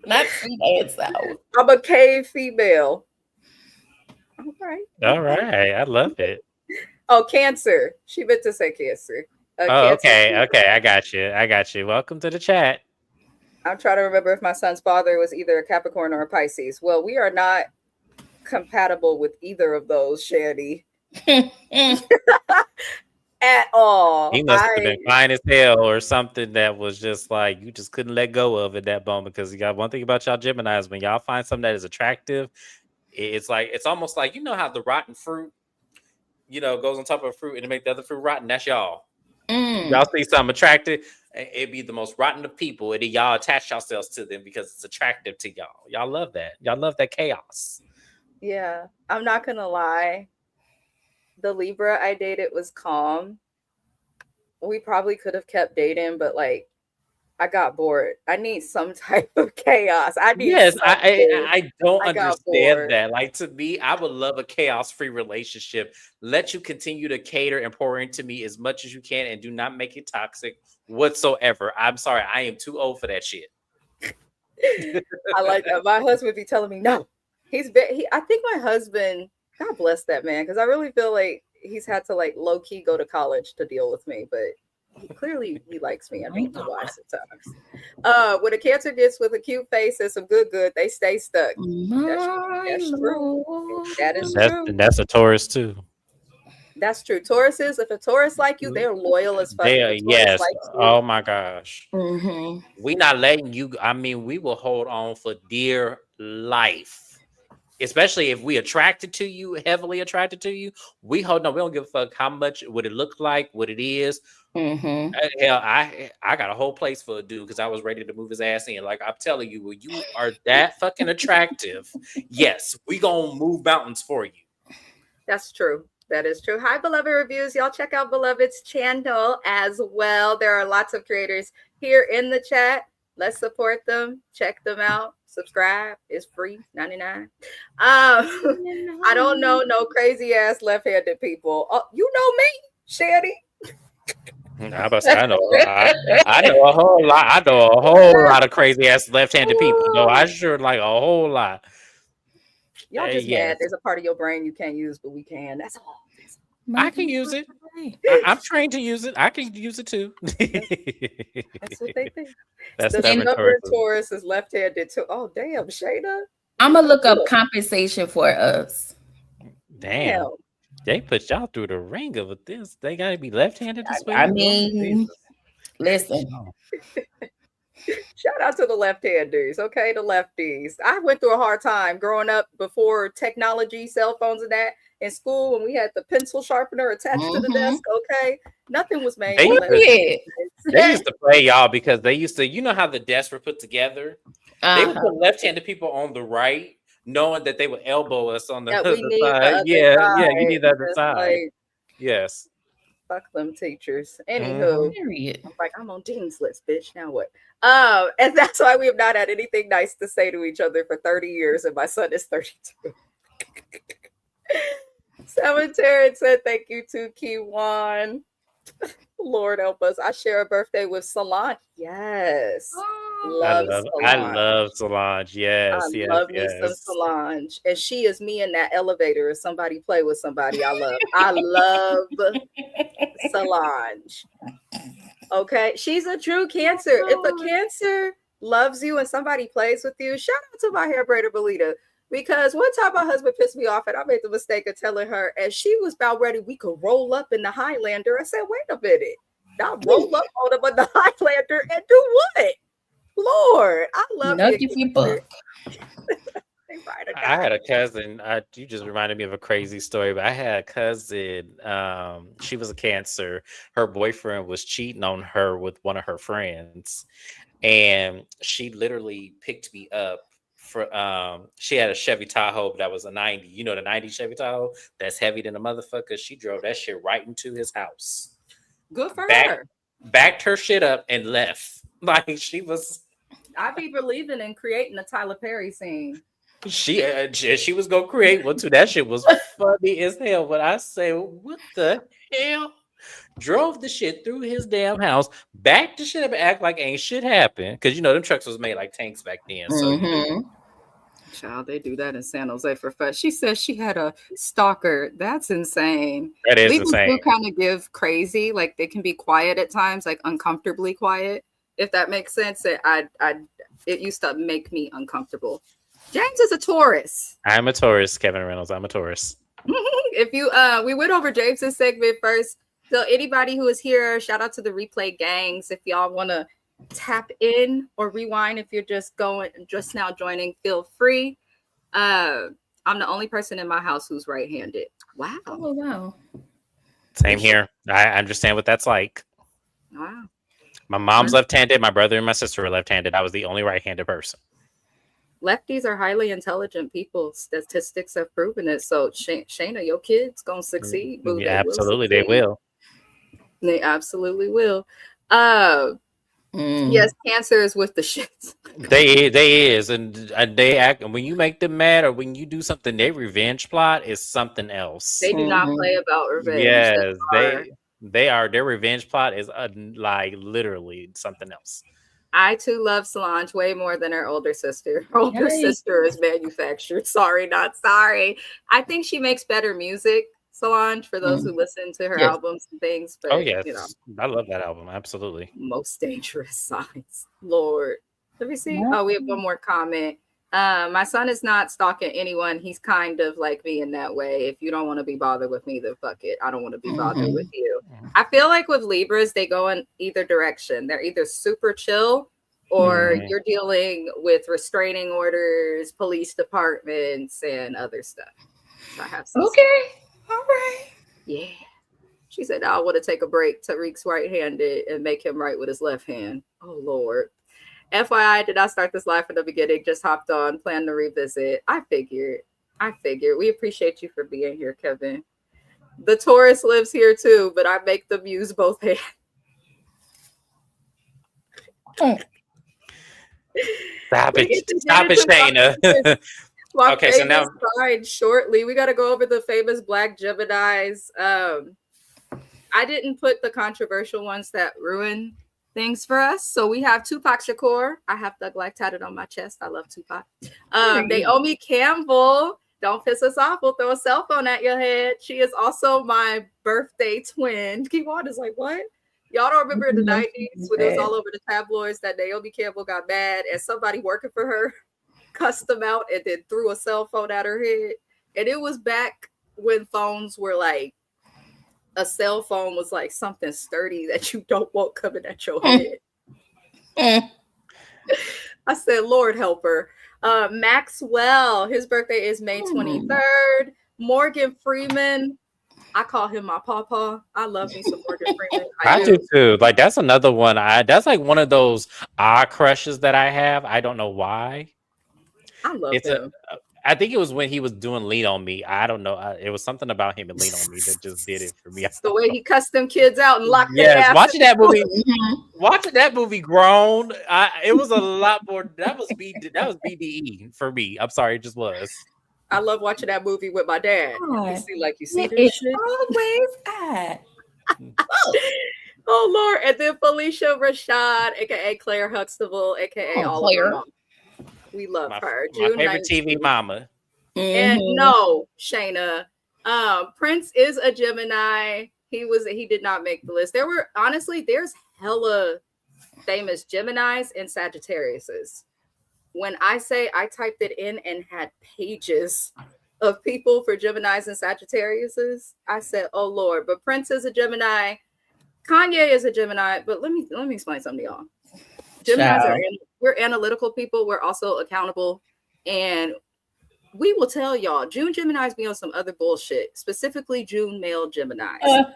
Not sweet and sour. I'm a cave female. All right. I love it. Oh, Cancer. She meant to say Cancer. Cancer. Okay. I got you. Welcome to the chat. I'm trying to remember if my son's father was either a Capricorn or a Pisces. Well, we are not compatible with either of those, Shani. At all. He must have been fine as hell or something that was just like you just couldn't let go of at that moment. Because you got one thing about y'all Geminis, when y'all find something that is attractive, it's almost like, you know how the rotten fruit, goes on top of a fruit and it make the other fruit rotten. That's y'all. Y'all see something attractive It'd be the most rotten of people, and then y'all attach yourselves to them because it's attractive to y'all. Y'all love that. Y'all love that chaos. Yeah, I'm not gonna lie. The Libra I dated was calm. We probably could have kept dating, but like I got bored. I need some type of chaos. I need Yes, something. I don't I got understand bored. that. Like, to me, I would love a chaos-free relationship. Let you continue to cater and pour into me as much as you can, and do not make it toxic whatsoever. I'm sorry, I am too old for that shit. I like that. My husband be telling me no. I think my husband, God bless that man, because I really feel like he's had to like low key go to college to deal with me, but clearly he likes me. I don't know why sometimes. When a Cancer gets with a cute face and some good, they stay stuck. That's true. That is true. And that's a Taurus too. That's true. Tauruses, if a Taurus like you, they're loyal as fuck. Yes. Likes you, Oh my gosh. Mm-hmm. We not letting you. I mean, we will hold on for dear life. Especially if we attracted to you, heavily attracted to you, we hold on. We don't give a fuck how much, what it look like, what it is. Mm-hmm. Hell, I got a whole place for a dude because I was ready to move his ass in. Like, I'm telling you, when you are that fucking attractive, yes, we gonna move mountains for you. That's true. That is true. Hi, Beloved Reviews. Y'all check out Beloved's channel as well. There are lots of creators here in the chat. Let's support them. Check them out. Subscribe. It's free, 99. I don't know no crazy ass left-handed people. Oh, you know me, Shanny. I know a whole lot. I know a whole lot of crazy ass left-handed people. No, I sure like a whole lot. Y'all just mad. There's a part of your brain you can't use, but we can. That's all. I can use it. I'm trained to use it. I can use it too. That's what they think. That's the stubborn Taurus is left-handed too. Oh, damn, Shayna. I'm gonna look up compensation for us. Damn. They put y'all through the ringer with this. They gotta be left-handed as well. I mean, listen. Shout out to the left-handers, okay? The lefties. I went through a hard time growing up before technology, cell phones, and that. In school, when we had the pencil sharpener attached to the desk, okay? Nothing was made. They used to play y'all because they used to, you know how the desks were put together? They would put left-handed people on the right, knowing that they would elbow us on the other side. You need the other side. Like, yes. Fuck them teachers. Anywho, I'm like, I'm on Dean's list, bitch. Now what? And that's why we have not had anything nice to say to each other for 30 years, and my son is 32. Seven Terrence said thank you to Kiwan. Lord help us. I share a birthday with Solange. Yes. I love Solange. Yes. I love me some Solange. And she is me in that elevator. If somebody play with somebody I love. I love Solange. Okay. She's a true Cancer. If a Cancer loves you and somebody plays with you, shout out to my hair braider Belita. Because one time my husband pissed me off and I made the mistake of telling her, and she was about ready, we could roll up in the Highlander. I said, wait a minute. Now roll up on him in the Highlander and do what? Lord, I love you. I had a cousin. You just reminded me of a crazy story, but I had a cousin. She was a Cancer. Her boyfriend was cheating on her with one of her friends. And she literally picked me up. She had a Chevy Tahoe that was a 90. You know, the 90 Chevy Tahoe that's heavy than a motherfucker. She drove that shit right into his house. Good for her. Backed her shit up and left. Like, she was. I be believing in creating a Tyler Perry scene. She was gonna create one too. That shit was funny as hell. But I say, what the hell? Drove the shit through his damn house, backed the shit up and act like ain't shit happened. Because, you know, them trucks was made like tanks back then. So child, they do that in San Jose for fun. She says she had a stalker. That's insane. That is insane. People kind of give crazy. Like, they can be quiet at times, like uncomfortably quiet, if that makes sense. It used to make me uncomfortable. James is a Taurus. I'm a Taurus, Kevin Reynolds. I'm a Taurus. If you we went over James's segment first. So anybody who is here, shout out to the replay gangs. If y'all want to tap in or rewind, if you're just now joining, feel free. I'm the only person in my house who's right-handed. Wow. Oh, wow. Same here. I understand what that's like. Wow. My mom's left-handed. My brother and my sister are left-handed. I was the only right-handed person. Lefties are highly intelligent people. Statistics have proven it. So, Shayna, your kids gonna succeed. Boo. Yeah, absolutely, they they will. They absolutely will. Yes, Cancer is with the shits. They is, and they act. And when you make them mad, or when you do something, their revenge plot is something else. They do not play about revenge. Yes, they are. Their revenge plot is like literally something else. I too love Solange way more than her older sister. Her older sister is manufactured. Sorry, not sorry. I think she makes better music, Solange, for those who listen to her albums and things. But, yes, I love that album. Absolutely. Most dangerous signs. Lord. Let me see. Oh, we have one more comment. My son is not stalking anyone. He's kind of like me in that way. If you don't want to be bothered with me, then fuck it. I don't want to be bothered with you. I feel like with Libras, they go in either direction. They're either super chill or you're dealing with restraining orders, police departments, and other stuff. So I have some all right. Yeah. She said, I want to take a break. Tariq's right-handed and make him right with his left hand. Oh, Lord. FYI, did not start this live from the beginning. Just hopped on, plan to revisit. I figured. We appreciate you for being here, Kevin. The Taurus lives here too, but I make them use both hands. Stop it, Shayna. Okay, so now shortly, we got to go over the famous Black Geminis. I didn't put the controversial ones that ruin things for us. So we have Tupac Shakur. I have Thug Life tatted on my chest. I love Tupac. Naomi Campbell. Don't piss us off. We'll throw a cell phone at your head. She is also my birthday twin. Keywan is like, what? Y'all don't remember in the 90s when it was all over the tabloids that Naomi Campbell got mad and somebody working for her cussed them out and then threw a cell phone at her head. And it was back when phones were like, a cell phone was like something sturdy that you don't want coming at your head. I said, Lord help her. Maxwell, his birthday is May 23rd. Morgan Freeman, I call him my pawpaw. I love me some Morgan Freeman. I do too. Like that's another one. That's like one of those crushes that I have. I don't know why. I love him. I think it was when he was doing Lean on Me. I don't know. It was something about him and Lean on Me that just did it for me. It's the way he cussed them kids out and locked their ass. Watching that movie grown. It was a lot more. That was BDE for me. I'm sorry, it just was. I love watching that movie with my dad. You see this it's shit? always at. Oh Lord! And then Felicia Rashad, aka Claire Huxtable, aka Claire. We love her. My favorite TV mama. And no, Shayna. Prince is a Gemini. He did not make the list. There's hella famous Geminis and Sagittariuses. When I say I typed it in and had pages of people for Geminis and Sagittariuses, I said, oh Lord, but Prince is a Gemini. Kanye is a Gemini, but let me explain something to y'all. Geminis we're analytical people. We're also accountable. And we will tell y'all, June Geminis be on some other bullshit, specifically June male Geminis.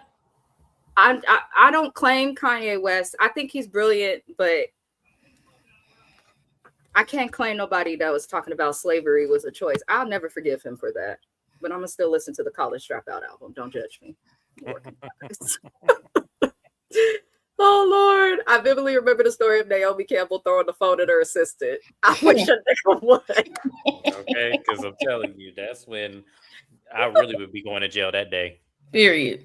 I don't claim Kanye West. I think he's brilliant, but I can't claim nobody that was talking about slavery was a choice. I'll never forgive him for that. But I'm going to still listen to the College Dropout album. Don't judge me. Oh, Lord. I vividly remember the story of Naomi Campbell throwing the phone at her assistant. I wish a nigga would. Okay, because I'm telling you, that's when I really would be going to jail that day. Period.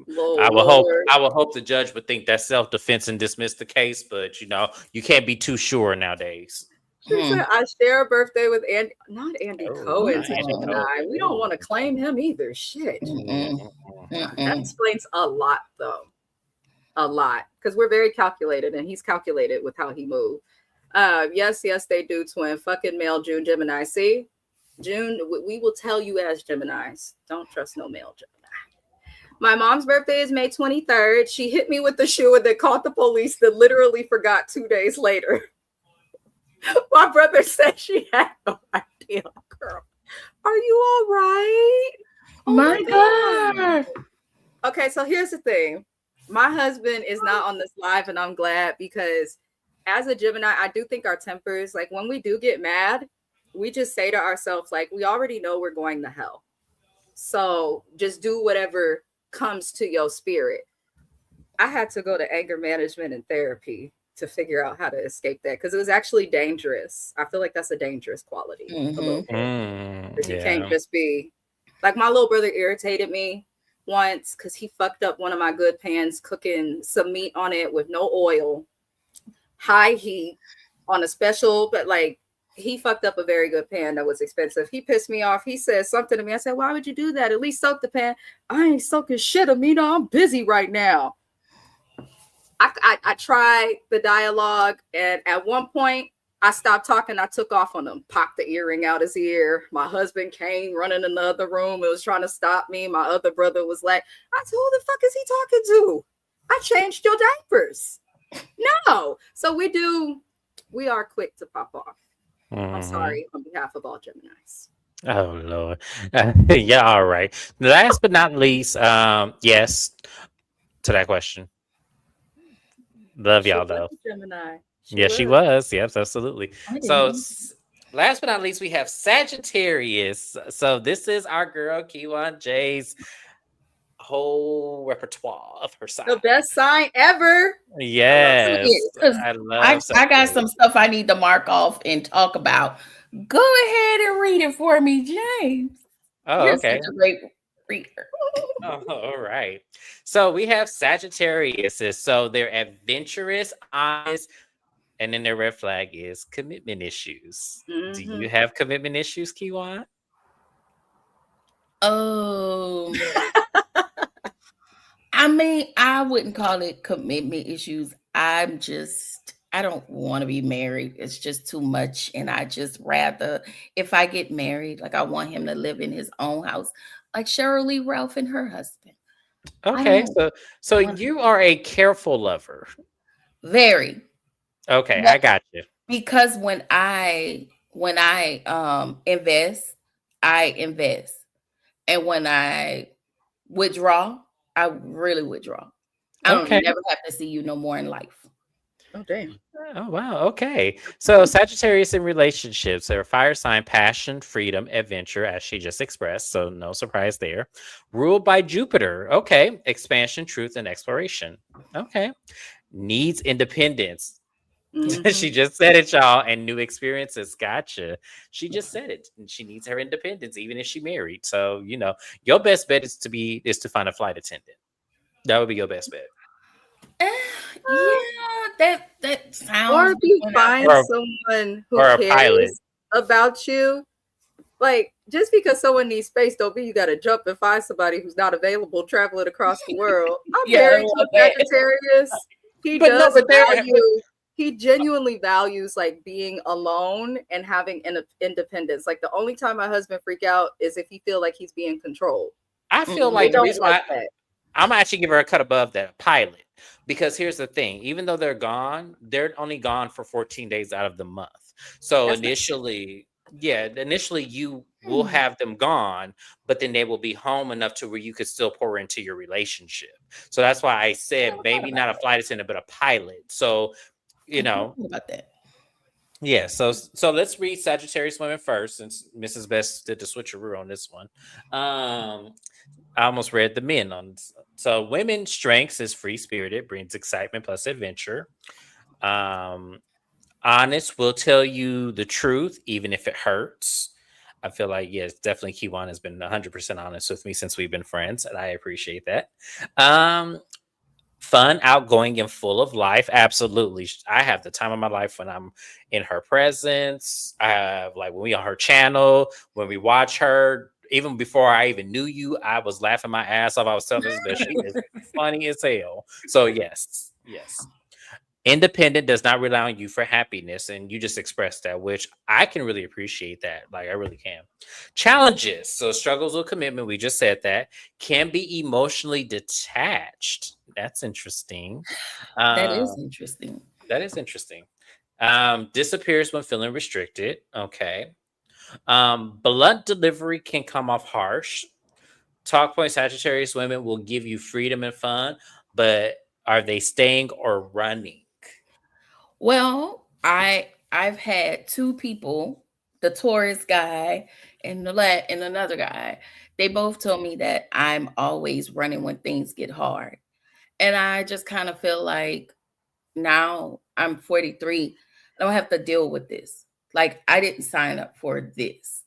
Lord. I will hope the judge would think that's self-defense and dismiss the case, but you can't be too sure nowadays. I share a birthday with not Andy Cohen's Gemini. We don't want to claim him either. Shit. That explains a lot, though. A lot, because we're very calculated, and he's calculated with how he moved. Yes, they do, twin. Fucking male June Gemini. See, June, we will tell you as Geminis, don't trust no male Gemini. My mom's birthday is May 23rd. She hit me with the shoe and then called the police, then literally forgot 2 days later. My brother said she had no idea. Girl, are you all right? Oh my God. Okay, so here's the thing. my husband is not on this live, and I'm glad, because as a Gemini, I do think our tempers, like when we do get mad, we just say to ourselves, like, we already know we're going to hell. So just do whatever comes to your spirit. I had to go to anger management and therapy to figure out how to escape that, because it was actually dangerous. I feel like that's a dangerous quality a little bit. Because you can't just be like, my little brother irritated me once because he fucked up one of my good pans cooking some meat on it with no oil, high heat on a special, but like he fucked up a very good pan that was expensive. He pissed me off. He said something to me. I said, why would you do that? At least soak the pan. I ain't soaking shit, Amina. I'm busy right now. I tried the dialogue, and at one point I stopped talking. I took off on him, popped the earring out his ear. My husband came running in the other room. It was trying to stop me. My other brother was like, I said, who the fuck is he talking to? I changed your diapers. No. So we are quick to pop off. I'm sorry on behalf of all Geminis. Oh, Lord. Yeah, all right. Last but not least, yes, to that question. Love y'all, though. Gemini. She was. Yes, absolutely. So, last but not least, we have Sagittarius. So, this is our girl, Kiwan J's whole repertoire of her sign. The best sign ever. Yes. I got some stuff I need to mark off and talk about. Go ahead and read it for me, James. Oh, You're okay. such a great reader. Oh, all right. So we have Sagittarius. So they're adventurous, honest, and then their red flag is commitment issues. Do you have commitment issues, Kiwan? Oh, I mean, I wouldn't call it commitment issues. I don't want to be married. It's just too much. And I just rather, if I get married, like I want him to live in his own house, like Cheryl Lee Ralph and her husband. Okay. So you are a careful lover. Very. Okay. I got you. Because when I invest, I invest. And when I withdraw, I really withdraw. I don't never have to see you no more in life. Oh, damn. Oh, wow. Okay. So Sagittarius in relationships, they're a fire sign, passion, freedom, adventure, as she just expressed. So no surprise there. Ruled by Jupiter. Okay. Expansion, truth, and exploration. Okay. Needs independence. She just said it, y'all, and new experiences. Gotcha. She just said it. And she needs her independence, even if she married. So, your best bet is to find a flight attendant. That would be your best bet. Yeah, that sounds. Or if you find someone who cares about you, like, just because someone needs space, don't mean you got to jump and find somebody who's not available traveling across the world. I'm married to a Sagittarius. He genuinely values like being alone and having independence. Like the only time my husband freak out is if he feel like he's being controlled. I feel like the reason why I'm gonna actually give her a cut above that pilot, because here's the thing: even though they're gone, they're only gone for 14 days out of the month. So initially you will have them gone, but then they will be home enough to where you could still pour into your relationship. So that's why I said maybe not a flight attendant, but a pilot. So about that. Yeah, so let's read Sagittarius women first, since Mrs. Best did the switcheroo on this one. I almost read the men on. So women's strengths is free spirited, brings excitement plus adventure. Honest, will tell you the truth even if it hurts. I feel like, yes, definitely Kiwan has been 100% honest with me since we've been friends, and I appreciate that. Fun, outgoing, and full of life. Absolutely. I have the time of my life when I'm in her presence. I have, like, when we on her channel, when we watch her, even before I even knew you, I was laughing my ass off. I was telling this, but she is funny as hell. So yes. Independent, does not rely on you for happiness, and you just expressed that, which I can really appreciate that. Like, I really can. Challenges, so struggles with commitment, we just said that. Can be emotionally detached. That's interesting. That is interesting. Disappears when feeling restricted. Okay. Blunt delivery can come off harsh. Talk point, Sagittarius women will give you freedom and fun. but are they staying or running? Well, I've had two people, the Taurus guy and and another guy. They both told me that I'm always running when things get hard. And I just kind of feel like now I'm 43. I don't have to deal with this. Like I didn't sign up for this.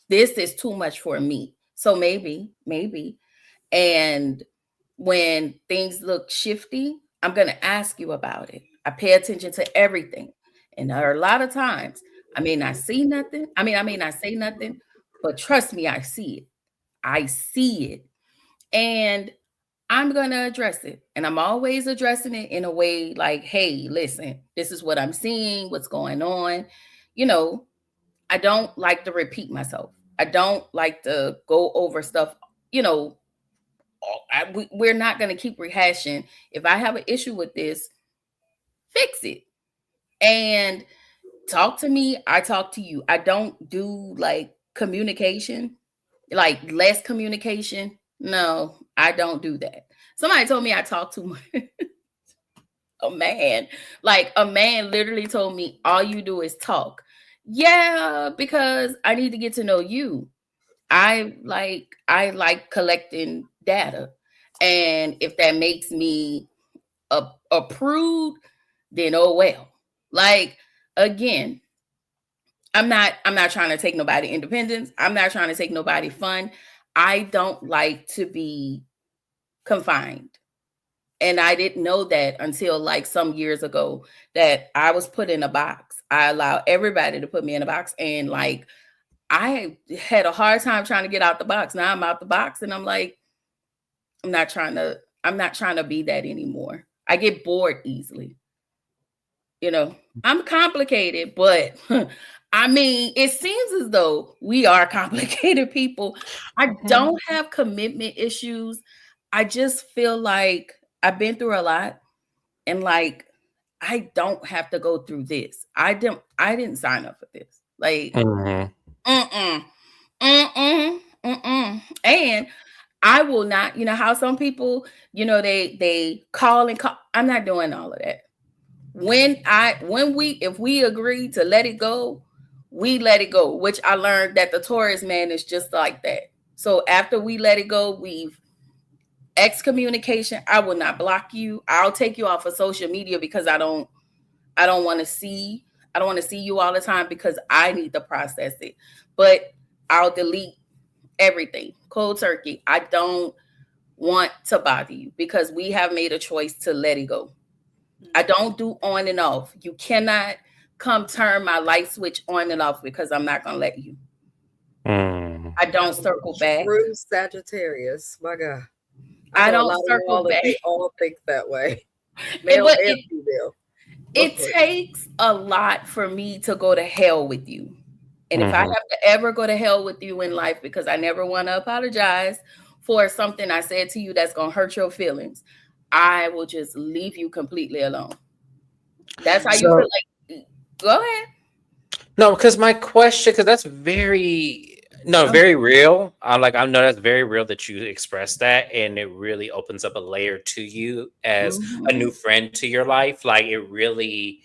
This is too much for me. So maybe. And when things look shifty, I'm going to ask you about it. I pay attention to everything. And there are a lot of times I may not see nothing. I may not say nothing, but trust me, I see it. I see it. And I'm going to address it. And I'm always addressing it in a way like, hey, listen, this is what I'm seeing, what's going on. You know, I don't like to repeat myself. I don't like to go over stuff, you know, we're not going to keep rehashing. If I have an issue with this, fix it and talk to me. I talk to you. I don't do like communication, like less communication. No, I don't do that. Somebody told me I talk too much. A man literally told me all you do is talk. Yeah, because I need to get to know you. I like collecting data. And if that makes me a prude, then oh well. Like again, I'm not trying to take nobody independence. I'm not trying to take nobody fun. I don't like to be confined. And I didn't know that until like some years ago that I was put in a box. I allow everybody to put me in a box. And like I had a hard time trying to get out the box. Now I'm out the box and I'm like, I'm not trying to be that anymore. I get bored easily. You know, I'm complicated, but I mean, it seems as though we are complicated people. I don't have commitment issues. I just feel like I've been through a lot and like I don't have to go through this. I didn't sign up for this. Like and I will not, you know how some people, you know, they call and call. I'm not doing all of that. If we agree to let it go, we let it go, which I learned that the Taurus man is just like that. So after we let it go, we've excommunication. I will not block you. I'll take you off of social media because I don't want to see you all the time because I need to process it. But I'll delete everything. Cold turkey. I don't want to bother you because we have made a choice to let it go. I don't do on and off. You cannot come turn my light switch on and off because I'm not going to let you. I don't circle back. True Sagittarius. My God. I don't circle back. They all think that way. Male and female. It takes a lot for me to go to hell with you. And if I have to ever go to hell with you in life because I never want to apologize for something I said to you that's going to hurt your feelings, I will just leave you completely alone. That's how you feel like. Go ahead. No, because my question, because that's very real. I know that's very real that you express that, and it really opens up a layer to you as a new friend to your life. Like it really,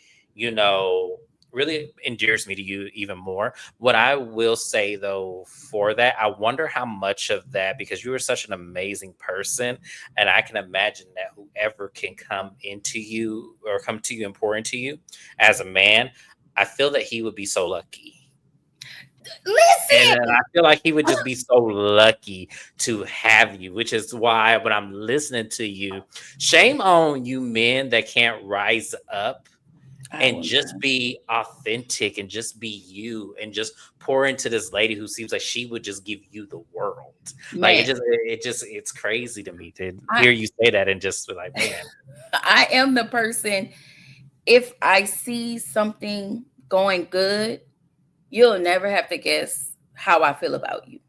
really endears me to you even more. What I will say though for that, I wonder how much of that, because you are such an amazing person, and I can imagine that whoever can come to you and pour into you as a man, I feel that he would be so lucky. Listen, and I feel like he would just be so lucky to have you, which is why when I'm listening to you, shame on you men that can't rise up and just be authentic and just be you and just pour into this lady who seems like she would just give you the world. Man. Like it's crazy to me to hear you say that and just be like, man. I am the person, if I see something going good, you'll never have to guess how I feel about you.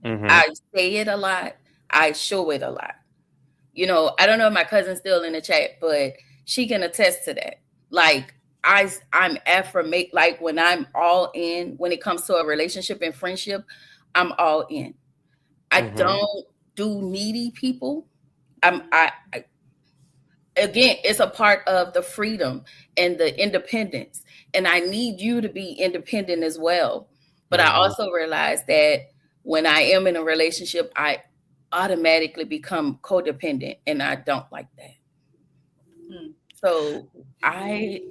I say it a lot. I show it a lot. You know, I don't know if my cousin's still in the chat, but she can attest to that. Like I'm affirmation. Like when I'm all in, when it comes to a relationship and friendship, I'm all in. I don't do needy people. again, it's a part of the freedom and the independence. And I need you to be independent as well. But I also realize that when I am in a relationship, I automatically become codependent, and I don't like that. So I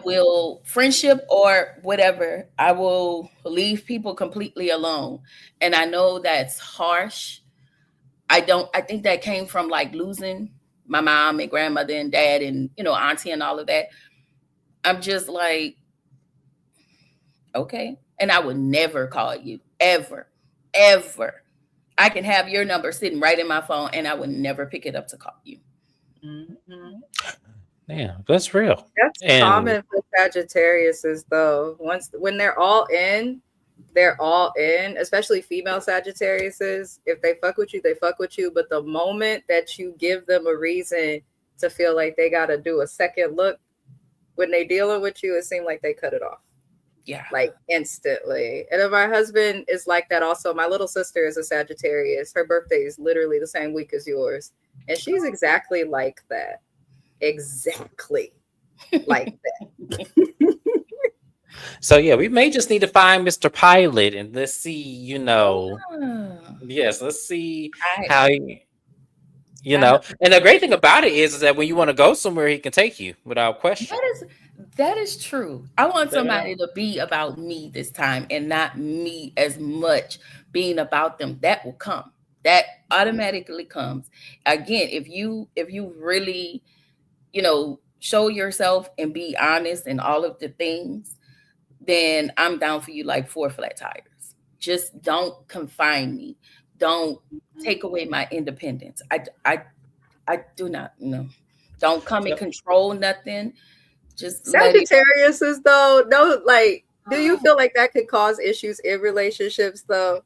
will, friendship or whatever, I will leave people completely alone. And I know that's harsh. I think that came from like losing my mom and grandmother and dad and, auntie and all of that. I'm just like, okay. And I would never call you, ever, ever. I can have your number sitting right in my phone and I would never pick it up to call you. Mm-hmm. Yeah, that's real. That's common for Sagittariuses, though. When they're all in, especially female Sagittariuses. If they fuck with you, they fuck with you. But the moment that you give them a reason to feel like they got to do a second look when they dealing with you, it seems like they cut it off. Yeah. Like instantly. And if my husband is like that also, my little sister is a Sagittarius. Her birthday is literally the same week as yours. And she's exactly like that. Exactly like that. So yeah, we may just need to find Mr. Pilot and let's see, yes, let's see how he, and the great thing about it is that when you want to go somewhere, he can take you without question. That is true. I want somebody to be about me this time and not me as much being about them. That will come. That automatically comes. Again, if you really, show yourself and be honest in all of the things, then I'm down for you like 4 flat tires. Just don't confine me. Don't take away my independence. I do not, don't come and control nothing. Just Sagittarius is though, no, like, do you feel like that could cause issues in relationships though?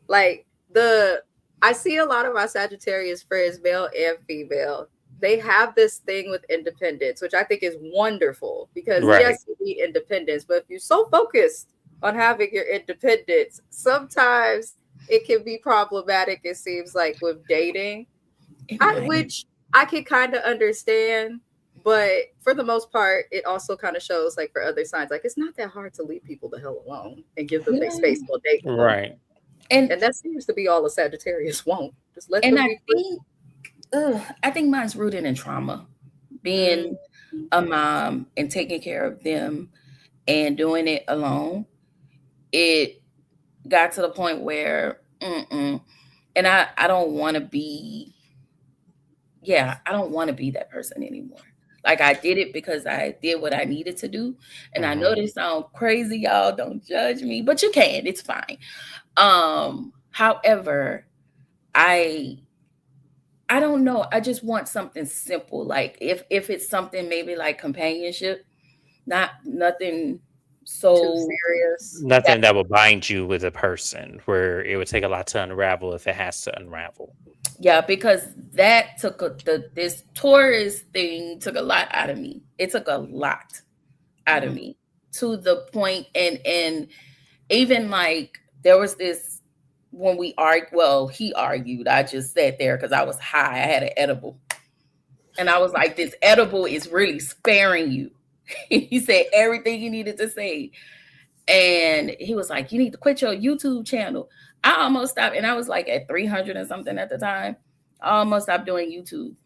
Like I see a lot of my Sagittarius friends, male and female, they have this thing with independence, which I think is wonderful because yes, you need independence, but if you're so focused on having your independence, sometimes it can be problematic, it seems like, with dating, which I can kind of understand. But for the most part, it also kind of shows, like, for other signs, like, it's not that hard to leave people the hell alone and give them their space while dating. Right. And that seems to be all the Sagittarius won't. Just let them be free. I think mine's rooted in trauma. Being a mom and taking care of them and doing it alone. It got to the point where, and I don't want to be, I don't want to be that person anymore. Like, I did it because I did what I needed to do. And I know this sounds crazy, y'all. Don't judge me, but you can. It's fine. However, I don't know. I just want something simple. Like, if it's something maybe like companionship, nothing so too serious. Nothing that will bind you with a person where it would take a lot to unravel if it has to unravel. Yeah, because that took this Taurus thing took a lot out of me. It took a lot out of me, to the point, and even like there was this when we argued. Well, he argued. I just sat there because I was high. I had an edible, and I was like, "This edible is really sparing you." He said everything he needed to say, and he was like, "You need to quit your YouTube channel." I almost stopped, and I was like at 300 and something at the time. I almost stopped doing YouTube.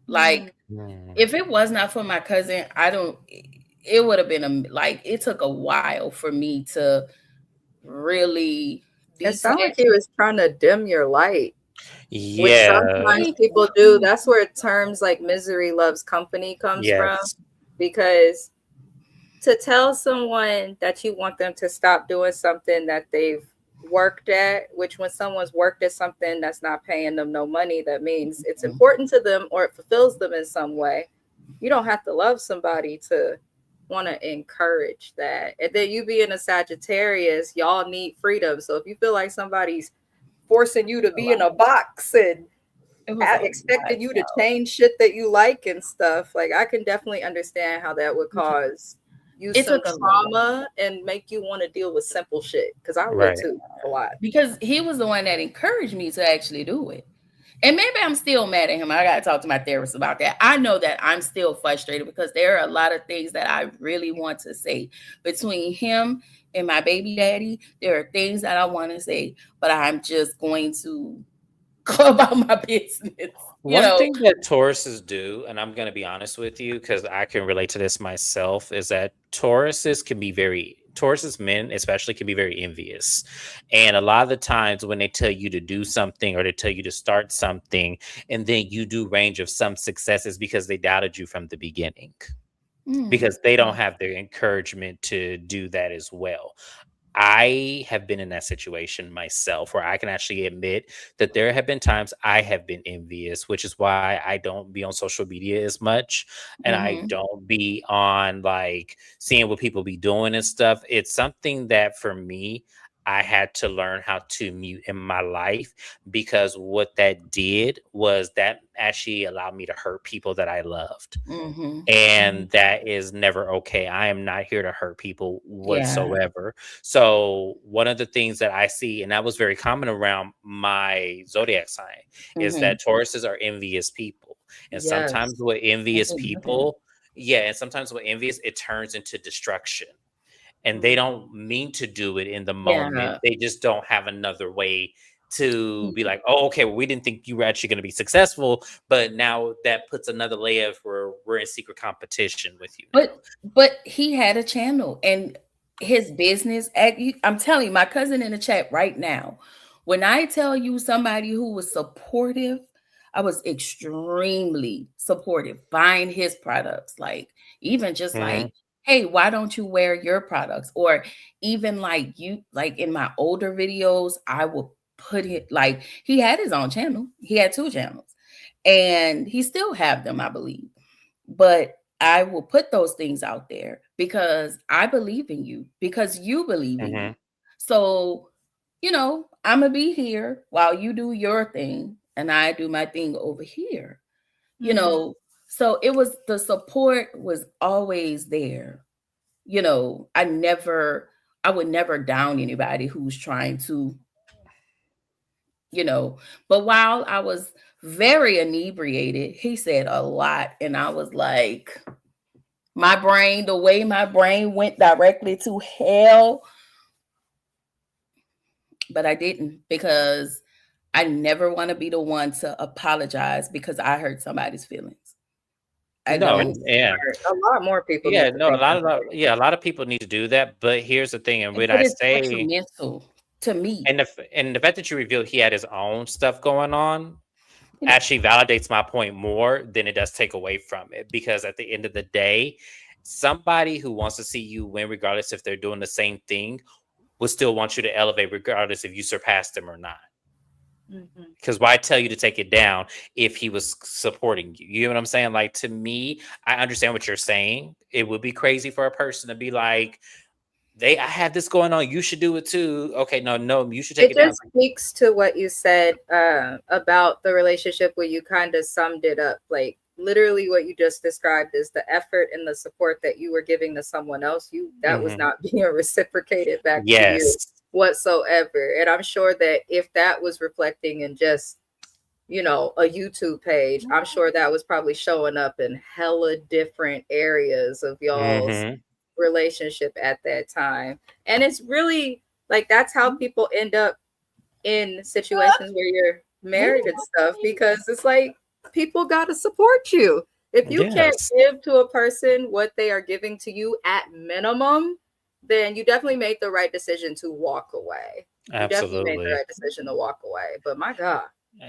Like, if it was not for my cousin, it would have been it took a while for me to really. It sounded like he was trying to dim your light. Yeah. Which sometimes people do. That's where terms like misery loves company comes from. Because to tell someone that you want them to stop doing something that they've worked at, which when someone's worked at something that's not paying them no money, that means it's important to them or it fulfills them in some way. You don't have to love somebody to want to encourage that. And then you being a Sagittarius, y'all need freedom. So if you feel like somebody's forcing you to be in a box and expecting you to change shit that you like and stuff, like, I can definitely understand how that would cause you some trauma and make you want to deal with simple shit, because I would too a lot. Because he was the one that encouraged me to actually do it. And maybe I'm still mad at him. I got to talk to my therapist about that. I know that I'm still frustrated because there are a lot of things that I really want to say between him and my baby daddy. There are things that I want to say, but I'm just going to go about my business. One thing that Tauruses do, and I'm going to be honest with you because I can relate to this myself, is that Tauruses men especially can be very envious. And a lot of the times when they tell you to do something or they tell you to start something and then you do range of some successes because they doubted you from the beginning. Because they don't have the encouragement to do that as well. I have been in that situation myself where I can actually admit that there have been times I have been envious, which is why I don't be on social media as much and I don't be on like seeing what people be doing and stuff. It's something that for me, I had to learn how to mute in my life because what that did was that actually allowed me to hurt people that I loved. And that is never okay. I am not here to hurt people whatsoever. So one of the things that I see, and that was very common around my zodiac sign, is that Tauruses are envious people. And sometimes with envious people, it turns into destruction. And they don't mean to do it in the moment. They just don't have another way to be like, oh, okay, well, we didn't think you were actually going to be successful, but now that puts another layer where we're in secret competition with you. But he had a channel and his business. I'm telling you, my cousin in the chat right now, when I tell you somebody who was supportive, I was extremely supportive, buying his products, like even just like, hey, why don't you wear your products? Or even like in my older videos, I will put it like he had his own channel. He had 2 channels and he still have them, I believe. But I will put those things out there because I believe in you, because you believe in you. So, I'm going to be here while you do your thing and I do my thing over here. So the support was always there. I would never down anybody who's trying to, but while I was very inebriated, he said a lot. And I was like, the way my brain went directly to hell. But I didn't, because I never want to be the one to apologize because I hurt somebody's feelings. A lot more people. A lot of people need to do that. But here's the thing, and when I say detrimental to me, and the fact that you revealed he had his own stuff going on actually validates my point more than it does take away from it. Because at the end of the day, somebody who wants to see you win, regardless if they're doing the same thing, will still want you to elevate, regardless if you surpass them or not. Because why tell you to take it down if he was supporting you? You know what I'm saying? Like, to me, I understand what you're saying. It would be crazy for a person to be like, I have this going on, you should do it too. Okay, no, you should take it down. It just speaks to what you said about the relationship where you kind of summed it up. Like, literally what you just described is the effort and the support that you were giving to someone else. That was not being reciprocated back to you whatsoever. And I'm sure that if that was reflecting in just, a YouTube page, I'm sure that was probably showing up in hella different areas of y'all's relationship at that time. And it's really like, that's how people end up in situations where you're married and stuff, because it's like, people got to support you. If you can't give to a person what they are giving to you at minimum, then you definitely made the right decision to walk away. Absolutely. You definitely made the right decision to walk away. But my God,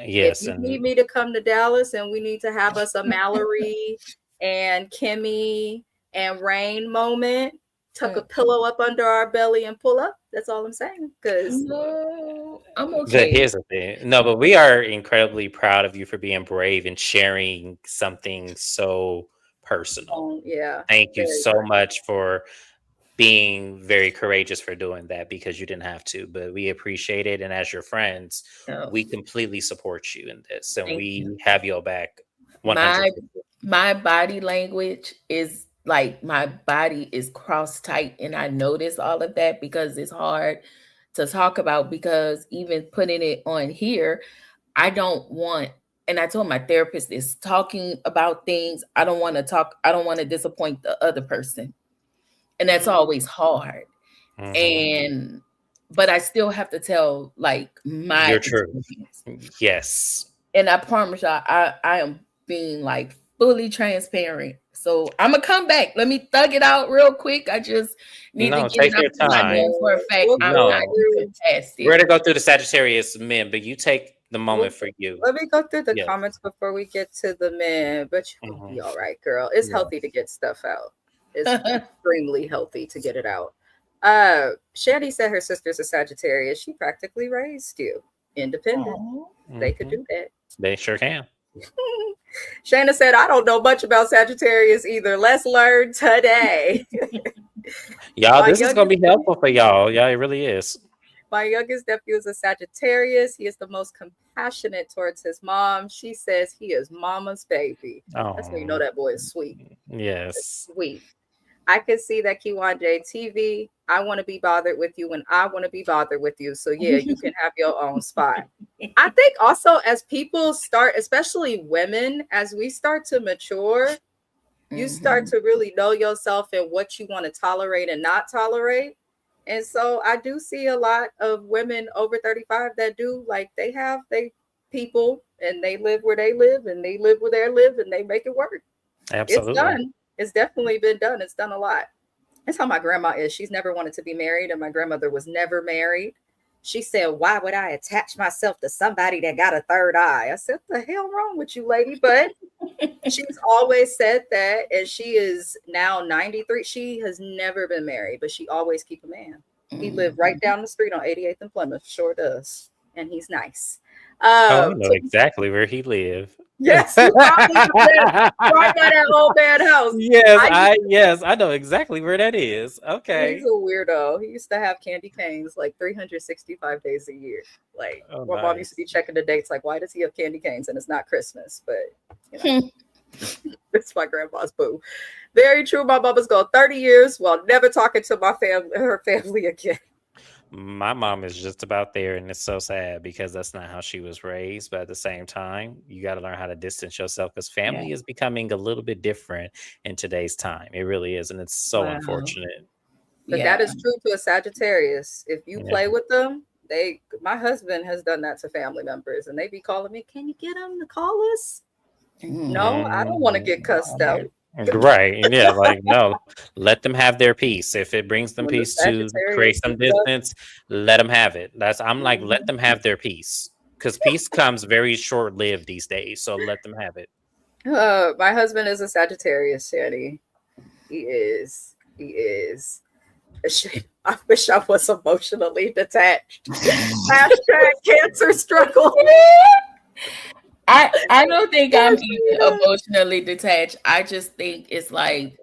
yes, if you need me to come to Dallas and we need to have us a Mallory and Kimmy and Rain moment, tuck a pillow up under our belly and pull up. That's all I'm saying. Because I'm okay. Here's the thing. No, but we are incredibly proud of you for being brave and sharing something so personal. Thank you so much for being very courageous for doing that, because you didn't have to, but we appreciate it. And as your friends, we completely support you in this, and we have your back 100%. My body language is like, my body is cross tight, and I notice all of that because it's hard to talk about, because even putting it on here, I don't want and I told my therapist this, talking about things, I don't want to disappoint the other person. And that's always hard. And but I still have to tell like my Your truth. experience. Yes. And I promise y'all, I am being like fully transparent. So I'm gonna come back. Let me thug it out real quick. I just need to get take it out your because I time. know for a fact I'm No. not fantastic. We're gonna go through the Sagittarius men, but you take the moment for you. Let me go through the Yes. comments before we get to the men, but you're gonna be all right, girl. It's healthy to get stuff out. It's extremely healthy to get it out. Shandy said her sister's a Sagittarius. She practically raised you independent. They could do that. They sure can. Shayna said, I don't know much about Sagittarius either. Let's learn today. Y'all, this is gonna be helpful for y'all. Yeah, it really is. My youngest nephew is a Sagittarius. He is the most compassionate towards his mom. She says he is mama's baby. That's when you know that boy is sweet. Yes. That's sweet. I can see that Kiwanje TV. I want to be bothered with you when I want to be bothered with you. So yeah, you can have your own spot. I think also as people start, especially women, as we start to mature, you start to really know yourself and what you want to tolerate and not tolerate. And so I do see a lot of women over 35 that do like they people and they live where they live and they live where they live and they make it work. Absolutely. It's done. It's definitely been done. It's done a lot. That's how my grandma is. She's never wanted to be married, and my grandmother was never married. She said, why would I attach myself to somebody that got a third eye? I said, the hell wrong with you, lady? But she's always said that, and she is now 93. She has never been married, but she always keep a man. He lived right down the street on 88th and Plymouth. Sure does. And he's nice. I know exactly where he lived. Yes, you probably live right by that old bad house. Yes, I know exactly where that is. Okay. He's a weirdo. He used to have candy canes like 365 days a year. Like my mom used to be checking the dates, like, why does he have candy canes and it's not Christmas? But you know, it's my grandpa's boo. Very true. My mama's gone 30 years while never talking to her family again. My mom is just about there, and it's so sad because that's not how she was raised. But at the same time, you got to learn how to distance yourself because family is becoming a little bit different in today's time. It really is, and it's so unfortunate. But that is true to a Sagittarius. If you play with them, my husband has done that to family members, and they be calling me, can you get them to call us? No, I don't want to get cussed out. Right. Yeah, like no, let them have their peace. If it brings them peace to create some distance, let them have it. I'm like, let them have their peace. Because peace comes very short-lived these days. So let them have it. My husband is a Sagittarius, Shanny. He is. I wish I was emotionally detached. Hashtag cancer struggle. I don't think I'm even emotionally detached. I just think it's like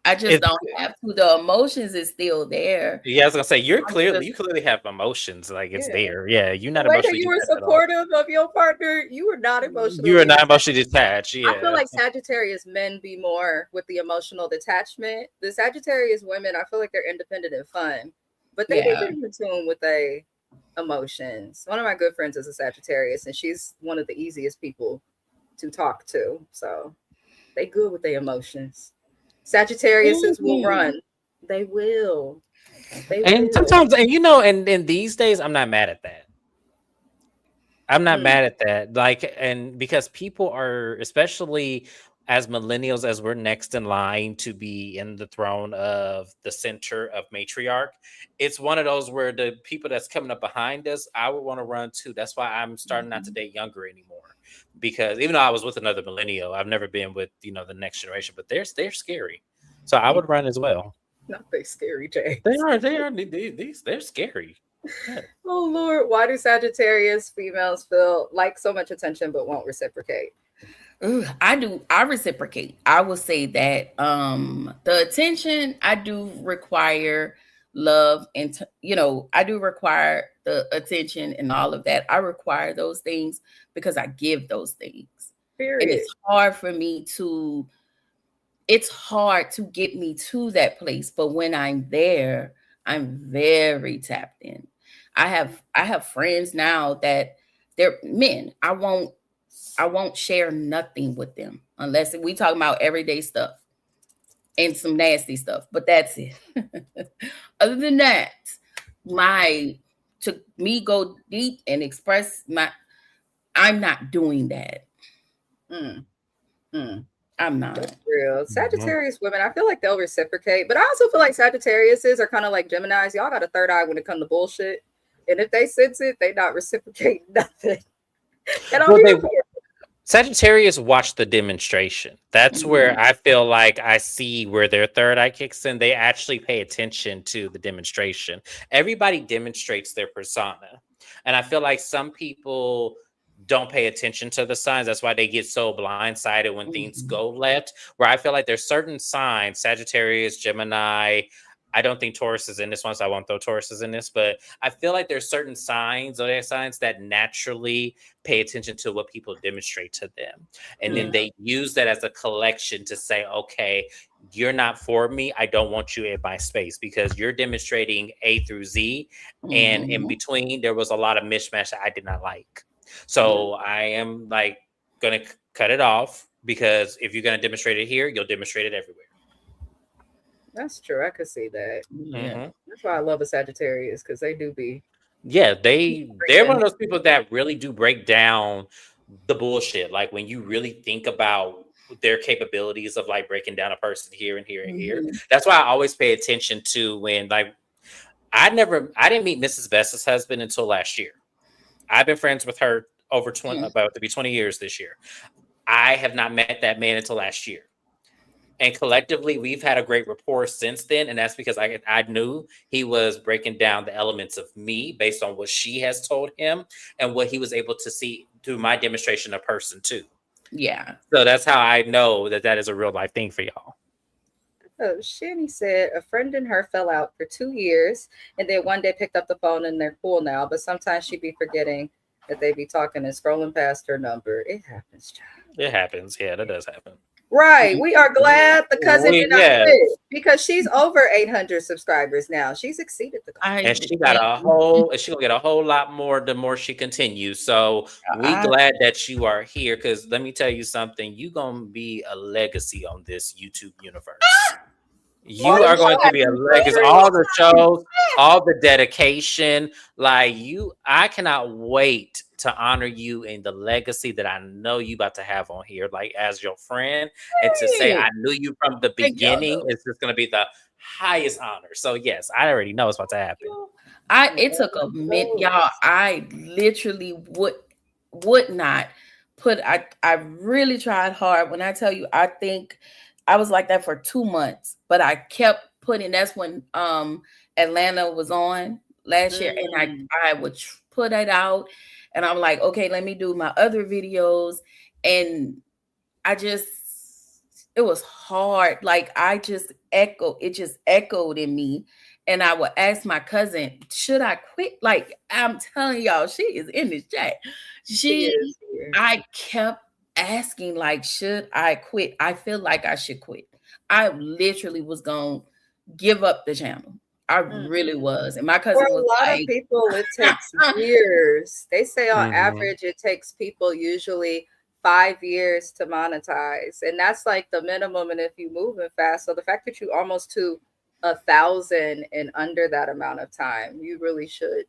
I just don't have to. The emotions is still there. Yeah, I was gonna say you clearly have emotions. Like it's there. Yeah, you're not emotionally. You were supportive of your partner. You were not emotionally. You were not emotionally detached. Yeah. I feel like Sagittarius men be more with the emotional detachment. The Sagittarius women, I feel like they're independent and fun, but they be pretty in tune with their emotions. One of my good friends is a Sagittarius, and she's one of the easiest people to talk to. So they good with their emotions. Sagittarius will run. They will. Sometimes, and these days, I'm not mad at that. I'm not mad at that. Like, and because people are, especially as millennials, as we're next in line to be in the throne of the center of matriarch, it's one of those where the people that's coming up behind us, I would want to run too. That's why I'm starting not to date younger anymore. Because even though I was with another millennial, I've never been with, the next generation, but they're scary. So I would run as well. Not they scary, Jay. They are. They're scary. Yeah. Oh Lord, why do Sagittarius females feel like so much attention but won't reciprocate? I do. I reciprocate. I will say that the attention, I do require love, and I do require the attention and all of that. I require those things because I give those things. Period. And it's hard for me to. It's hard to get me to that place, but when I'm there, I'm very tapped in. I have friends now that they're men. I won't I won't share nothing with them unless we talking about everyday stuff and some nasty stuff. But that's it. Other than that, to me go deep and express I'm not doing that. I'm not. That's real. Sagittarius women, I feel like they'll reciprocate, but I also feel like Sagittariuses are kind of like Geminis. Y'all got a third eye when it comes to bullshit. And if they sense it, they not reciprocating nothing. And Sagittarius watch the demonstration. That's where I feel like I see where their third eye kicks in. They actually pay attention to the demonstration. Everybody demonstrates their persona. And I feel like some people don't pay attention to the signs. That's why they get so blindsided when things go left. Where I feel like there's certain signs, Sagittarius, Gemini. I don't think Taurus is in this one, so I won't throw Taurus in this. But I feel like there's certain signs, zodiac signs, that naturally pay attention to what people demonstrate to them. And then they use that as a collection to say, okay, you're not for me. I don't want you in my space because you're demonstrating A through Z. And in between, there was a lot of mishmash that I did not like. So I am like going to cut it off because if you're going to demonstrate it here, you'll demonstrate it everywhere. that's true. I could see that. Mm-hmm. That's why I love a Sagittarius, because they do be. Yeah, they're one of those people that really do break down the bullshit. Like when you really think about their capabilities of like breaking down a person here and here and here. That's why I always pay attention to when like I didn't meet Mrs. Best's husband until last year. I've been friends with her over 20, about to be 20 years this year. I have not met that man until last year. And collectively, we've had a great rapport since then. And that's because I knew he was breaking down the elements of me based on what she has told him and what he was able to see through my demonstration of person too. Yeah. So that's how I know that is a real life thing for y'all. Oh, Shani said a friend and her fell out for 2 years and then one day picked up the phone and they're cool now. But sometimes she'd be forgetting that they be talking and scrolling past her number. It happens, child. It happens. Yeah, that does happen. Right. We are glad the cousin did not quit because she's over 800 subscribers now. She's exceeded the goal. And she got she's gonna get a whole lot more the more she continues. So we glad that you are here because let me tell you something, you gonna be a legacy on this YouTube universe. You are going to be a legacy. All the shows, all the dedication, I cannot wait to honor you in the legacy that I know you about to have on here, like as your friend, and to say I knew you from the beginning. It's just going to be the highest honor. So yes, I already know it's about to happen. It took a minute, y'all. I literally would not put. I really tried hard. When I tell you, I think I was like that for 2 months, but I kept putting. That's when Atlanta was on last year, and I would put it out, and I'm like, okay, let me do my other videos, and it was hard. Like it just echoed in me, and I would ask my cousin, should I quit? Like I'm telling y'all, she is in this chat. I kept asking, like, should I quit? I feel like I should quit. I literally was gonna give up the channel. I really was. And my cousin was a lot of people, it takes years. They say on average it takes people usually 5 years to monetize, and that's like the minimum. And if you moving fast, so the fact that you almost to 1,000 in under that amount of time, you really should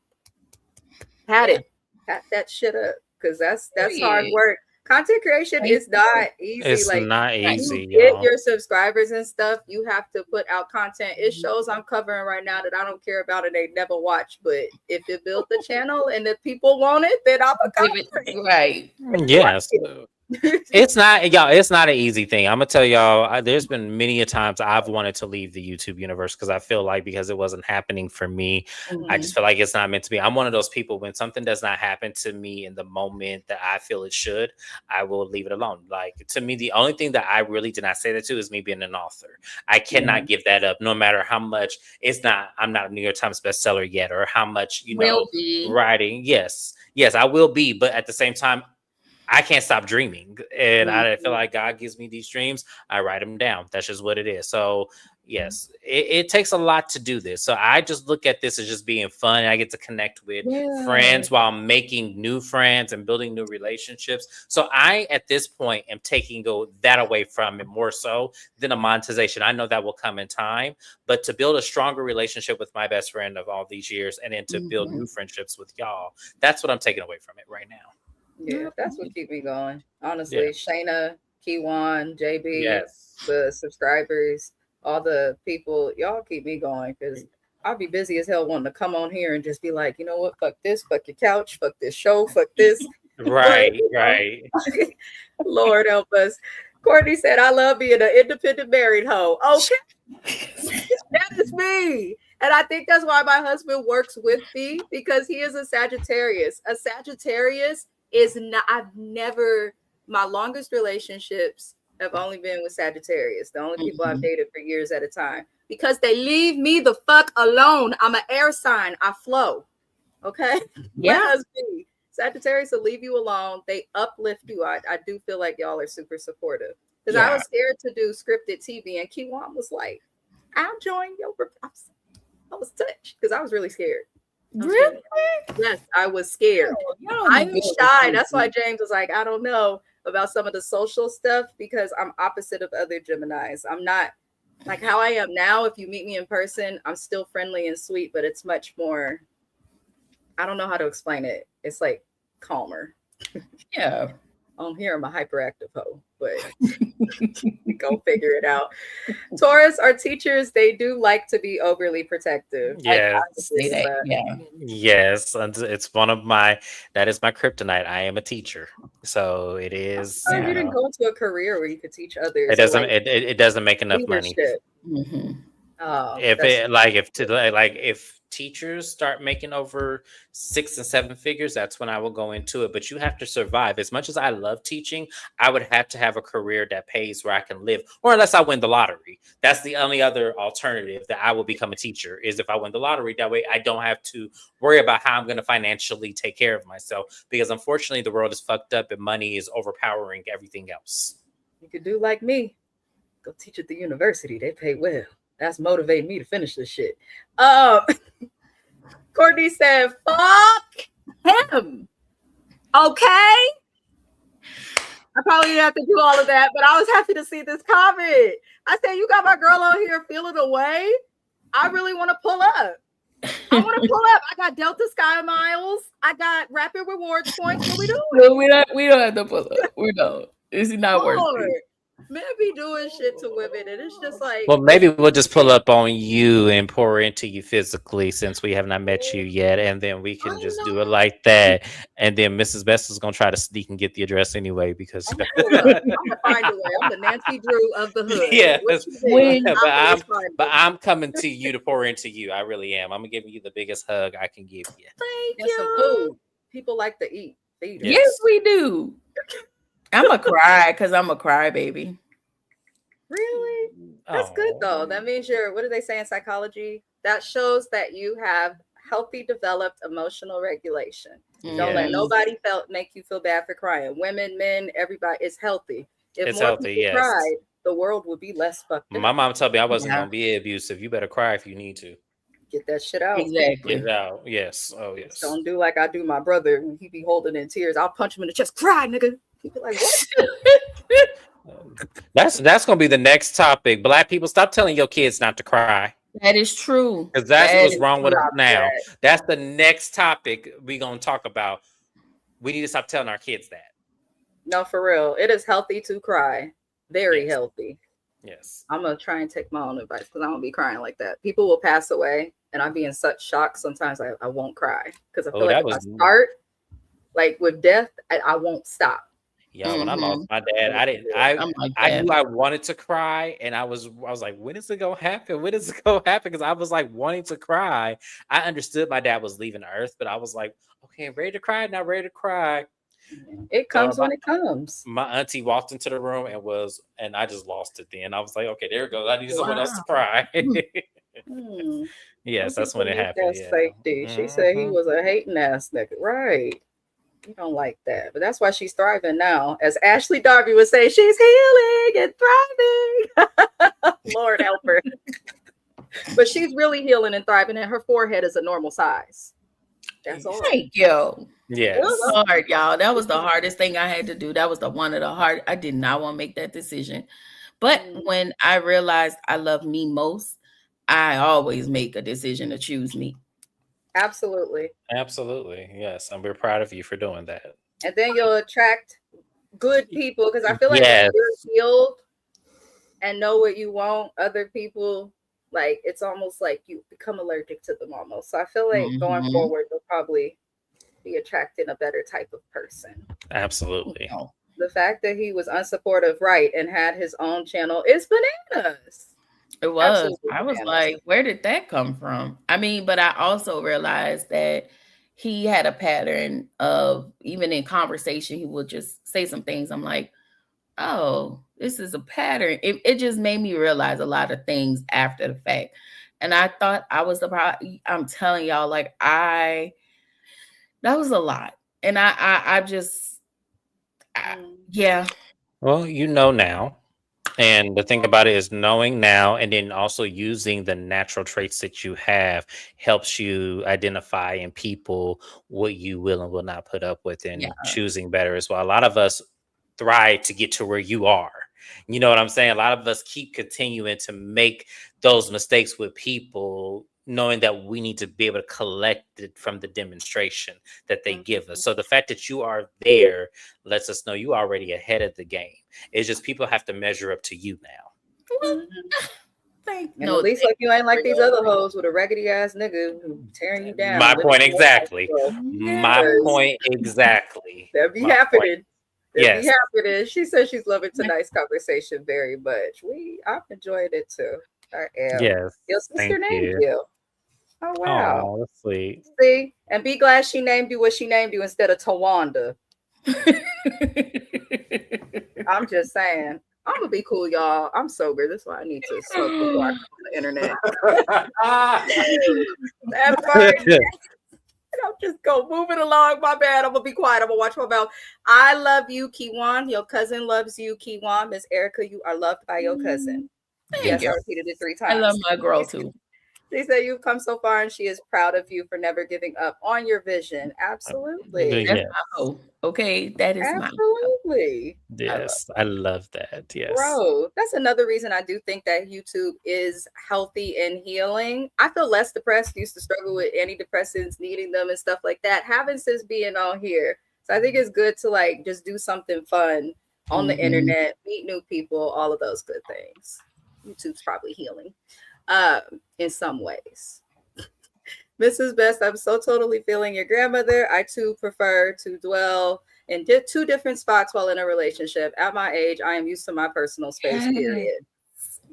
hat that shit up, because that's hard work. Content creation is not easy. It's not easy. You get your subscribers and stuff. You have to put out content. It shows I'm covering right now that I don't care about and they never watch. But if you build the channel and if people want it, then I'm a cover it. Right. Yes. It's not, y'all. It's not an easy thing. I'm gonna tell y'all. There's been many a times I've wanted to leave the YouTube universe because I feel like because it wasn't happening for me, I just feel like it's not meant to be. I'm one of those people when something does not happen to me in the moment that I feel it should, I will leave it alone. Like to me, the only thing that I really did not say that to is me being an author. I cannot give that up, no matter how much. I'm not a New York Times bestseller yet, or how much writing. Yes, I will be, but at the same time, I can't stop dreaming, and I feel Mhm. like God gives me these dreams. I write them down. That's just what it is. So yes, it takes a lot to do this. So I just look at this as just being fun. And I get to connect with Yeah. friends while making new friends and building new relationships. So I, at this point, am taking that away from it more so than a monetization. I know that will come in time, but to build a stronger relationship with my best friend of all these years, and then to build new friendships with y'all, that's what I'm taking away from it right now. Yeah, that's what keep me going. Yeah. Honestly, Shayna, Keywan, JB, Yes. the subscribers, all the people, y'all keep me going because I'll be busy as hell wanting to come on here and just be like, you know what, fuck this, fuck your couch, fuck this show, fuck this. But, Right, right. Lord help us. Courtney said, I love being an independent married hoe. Okay. That is me. And I think that's why my husband works with me because he is a Sagittarius. A Sagittarius is not, my longest relationships have only been with Sagittarius. The only people I've dated for years at a time because they leave me the fuck alone. I'm an air sign. I flow. Okay. Yeah. Let us be. Sagittarius will leave you alone. They uplift you. I do feel like y'all are super supportive because I was scared to do scripted TV and Kiwan was like, I'll join your. I was touched because I was really scared. Really? Yes, I was scared. I'm shy. That's why James was like, I don't know about some of the social stuff because I'm opposite of other Geminis. I'm not like how I am now. If you meet me in person, I'm still friendly and sweet, but it's much more. I don't know how to explain it. It's like calmer. Yeah. On here, I'm a hyperactive hoe, but go figure it out. Taurus are teachers. They do like to be overly protective. Yes. Yeah. Yes. It's that is my kryptonite. I am a teacher. So it is. You didn't go into a career where you could teach others. It doesn't, it doesn't make enough money. Mm-hmm. Oh, if teachers start making over 6 and 7 figures, that's when I will go into it. But you have to survive. As much as I love teaching, I would have to have a career that pays where I can live, or unless I win the lottery. That's the only other alternative that I will become a teacher is if I win the lottery. That way I don't have to worry about how I'm going to financially take care of myself, because unfortunately the world is fucked up and money is overpowering everything else. You could do like me. Go teach at the university. They pay well. That's motivating me to finish this shit. Courtney said, fuck him. Okay. I probably didn't have to do all of that, but I was happy to see this comment. I said, you got my girl on here feeling away. I really want to pull up. I want to pull up. I got Delta Sky Miles. I got Rapid Rewards points. What we doing? Well, we don't have to pull up. We don't. It's not worth it. Men be doing shit to women, and it's just like. Well, maybe we'll just pull up on you and pour into you physically, since we have not met you yet, and then we can just do it like that. And then Mrs. Best is gonna try to sneak and get the address anyway, because I'm gonna find a way. I'm the Nancy Drew of the hood. Yeah, but I'm coming to you to pour into you. I really am. I'm gonna give you the biggest hug I can give you. Thank you. Some food. People like to eat. Yes, we do. I'm a cry because I'm a crybaby. Really? That's good though. That means what do they say in psychology? That shows that you have healthy, developed emotional regulation. Don't let nobody make you feel bad for crying. Women, men, everybody is healthy. If it's more healthy, people cried, the world would be less fucked up. My mom told me I wasn't gonna be abusive. You better cry if you need to. Get that shit out. Exactly. Get it out. Yes. Oh yes. Don't do like I do my brother when he be holding in tears. I'll punch him in the chest. Cry, nigga. He be like, what? That's gonna be the next topic. Black people, stop telling your kids not to cry. That is true. Because that's what's wrong with us now. That's the next topic we're gonna talk about. We need to stop telling our kids that. No, for real. It is healthy to cry. Very healthy. Yes. I'm gonna try and take my own advice because I don't be crying like that. People will pass away and I'll be in such shock. Sometimes I won't cry because I feel like if I start like with death, I won't stop. Yeah, when I lost my dad, I knew I wanted to cry, and I was like, when is it gonna happen? When is it gonna happen? Because I was like wanting to cry. I understood my dad was leaving Earth, but I was like, okay, I'm ready to cry, not ready to cry. It comes when it comes. My auntie walked into the room and I just lost it then. I was like, okay, there it goes. I need someone else to cry. Yes, that's when it happened. That's safety. She said he was a hating ass nigga. Right. You don't like that, but that's why she's thriving now. As Ashley Darby would say, she's healing and thriving. Lord help her. But she's really healing and thriving, and her forehead is a normal size. That's all. Thank you. Yes. It was hard, y'all. That was the hardest thing I had to do. That was the one of the hard. I did not want to make that decision. But when I realized I love me most, I always make a decision to choose me. Absolutely. Absolutely. Yes. And we're proud of you for doing that. And then you'll attract good people, because I feel like Yes. when you're healed and know what you want, other people, like, it's almost like you become allergic to them almost. So I feel like going forward, you'll probably be attracting a better type of person. Absolutely. The fact that he was unsupportive, right, and had his own channel is bananas. It was. Absolutely I was bananas. like, where did that come from? I mean, but I also realized that he had a pattern of, even in conversation, he would just say some things. I'm like, oh, this is a pattern. It just made me realize a lot of things after the fact. And I thought I was the problem. I'm telling y'all, like, that was a lot. And I just, yeah. Well, you know now. And the thing about it is knowing now, and then also using the natural traits that you have helps you identify in people what you will and will not put up with, and choosing better as well. A lot of us thrive to get to where you are. You know what I'm saying? A lot of us keep continuing to make those mistakes with people, knowing that we need to be able to collect it from the demonstration that they give us. So the fact that you are there lets us know you are already ahead of the game. It's just people have to measure up to you now. And at least like you ain't like these other hoes with a raggedy ass nigga who tearing you down. My point exactly. My point exactly. That'd be happening. That'd be happening. She says she's loving tonight's conversation very much. I've enjoyed it too. I am. Yes. Your sister named you. Oh wow. Oh, that's sweet. See, and be glad she named you what she named you instead of Tawanda. I'm just saying. I'm gonna be cool, y'all. I'm sober. That's why I need to smoke before I come on the internet. That part. I'll just go moving along. My bad. I'm gonna be quiet. I'm gonna watch my mouth. I love you, Kiwan. Your cousin loves you, Kiwan. Miss Erica, you are loved by your cousin. Yes, I repeated it 3 times. I love my girl too. She said you've come so far, and she is proud of you for never giving up on your vision. Absolutely. Yes. That's my hope. Okay, that is absolutely. Yes, I love that. Yes, bro, that's another reason I do think that YouTube is healthy and healing. I feel less depressed. Used to struggle with antidepressants, needing them and stuff like that. Haven't since being on here, so I think it's good to like just do something fun on the internet, meet new people, all of those good things. YouTube's probably healing. In some ways. Mrs. Best, I'm so totally feeling your grandmother. I too prefer to dwell in 2 different spots while in a relationship. At my age, I am used to my personal space, period.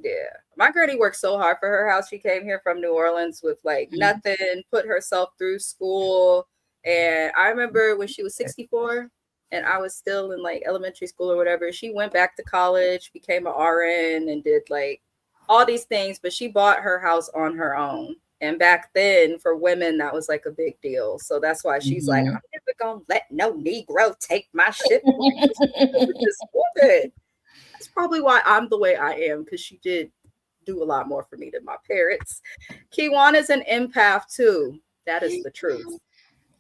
Yeah. My granny worked so hard for her house. She came here from New Orleans with like nothing, put herself through school. And I remember when she was 64 and I was still in like elementary school or whatever, she went back to college, became an RN and did like all these things, but she bought her house on her own. And back then for women, that was like a big deal. So that's why she's like, I'm never gonna let no Negro take my shit. That's probably why I'm the way I am, because she did do a lot more for me than my parents. Kiwan is an empath too. That is the truth.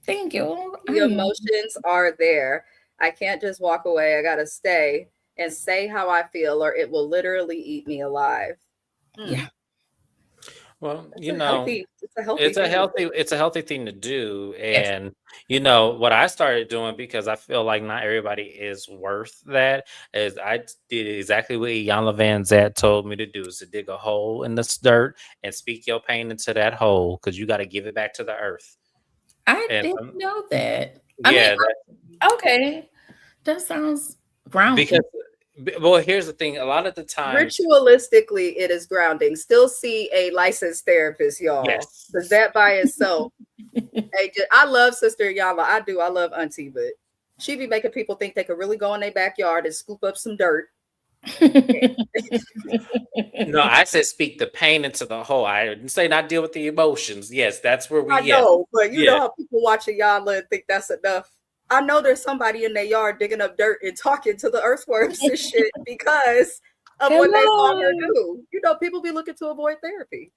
Thank you. The emotions are there. I can't just walk away. I gotta stay and say how I feel, or it will literally eat me alive. Yeah. Well, It's you know, it's a healthy thing to do. And you know what I started doing, because I feel like not everybody is worth that, is I did exactly what Iyanla Van Zant told me to do, is to dig a hole in the dirt and speak your pain into that hole, because you got to give it back to the earth. I didn't know that. Yeah. Okay. That sounds grounding. Because well, here's the thing. A lot of the time, ritualistically, it is grounding. Still see a licensed therapist, y'all. Yes. Because that by itself. I love Sister Iyanla. I do. I love Auntie, but she be making people think they could really go in their backyard and scoop up some dirt. No, I said speak the pain into the hole. I didn't say not deal with the emotions. Yes, that's where we. I know, but you know how people watch Iyanla and think that's enough. I know there's somebody in their yard digging up dirt and talking to the earthworms and shit because of what they saw her do. You know, people be looking to avoid therapy.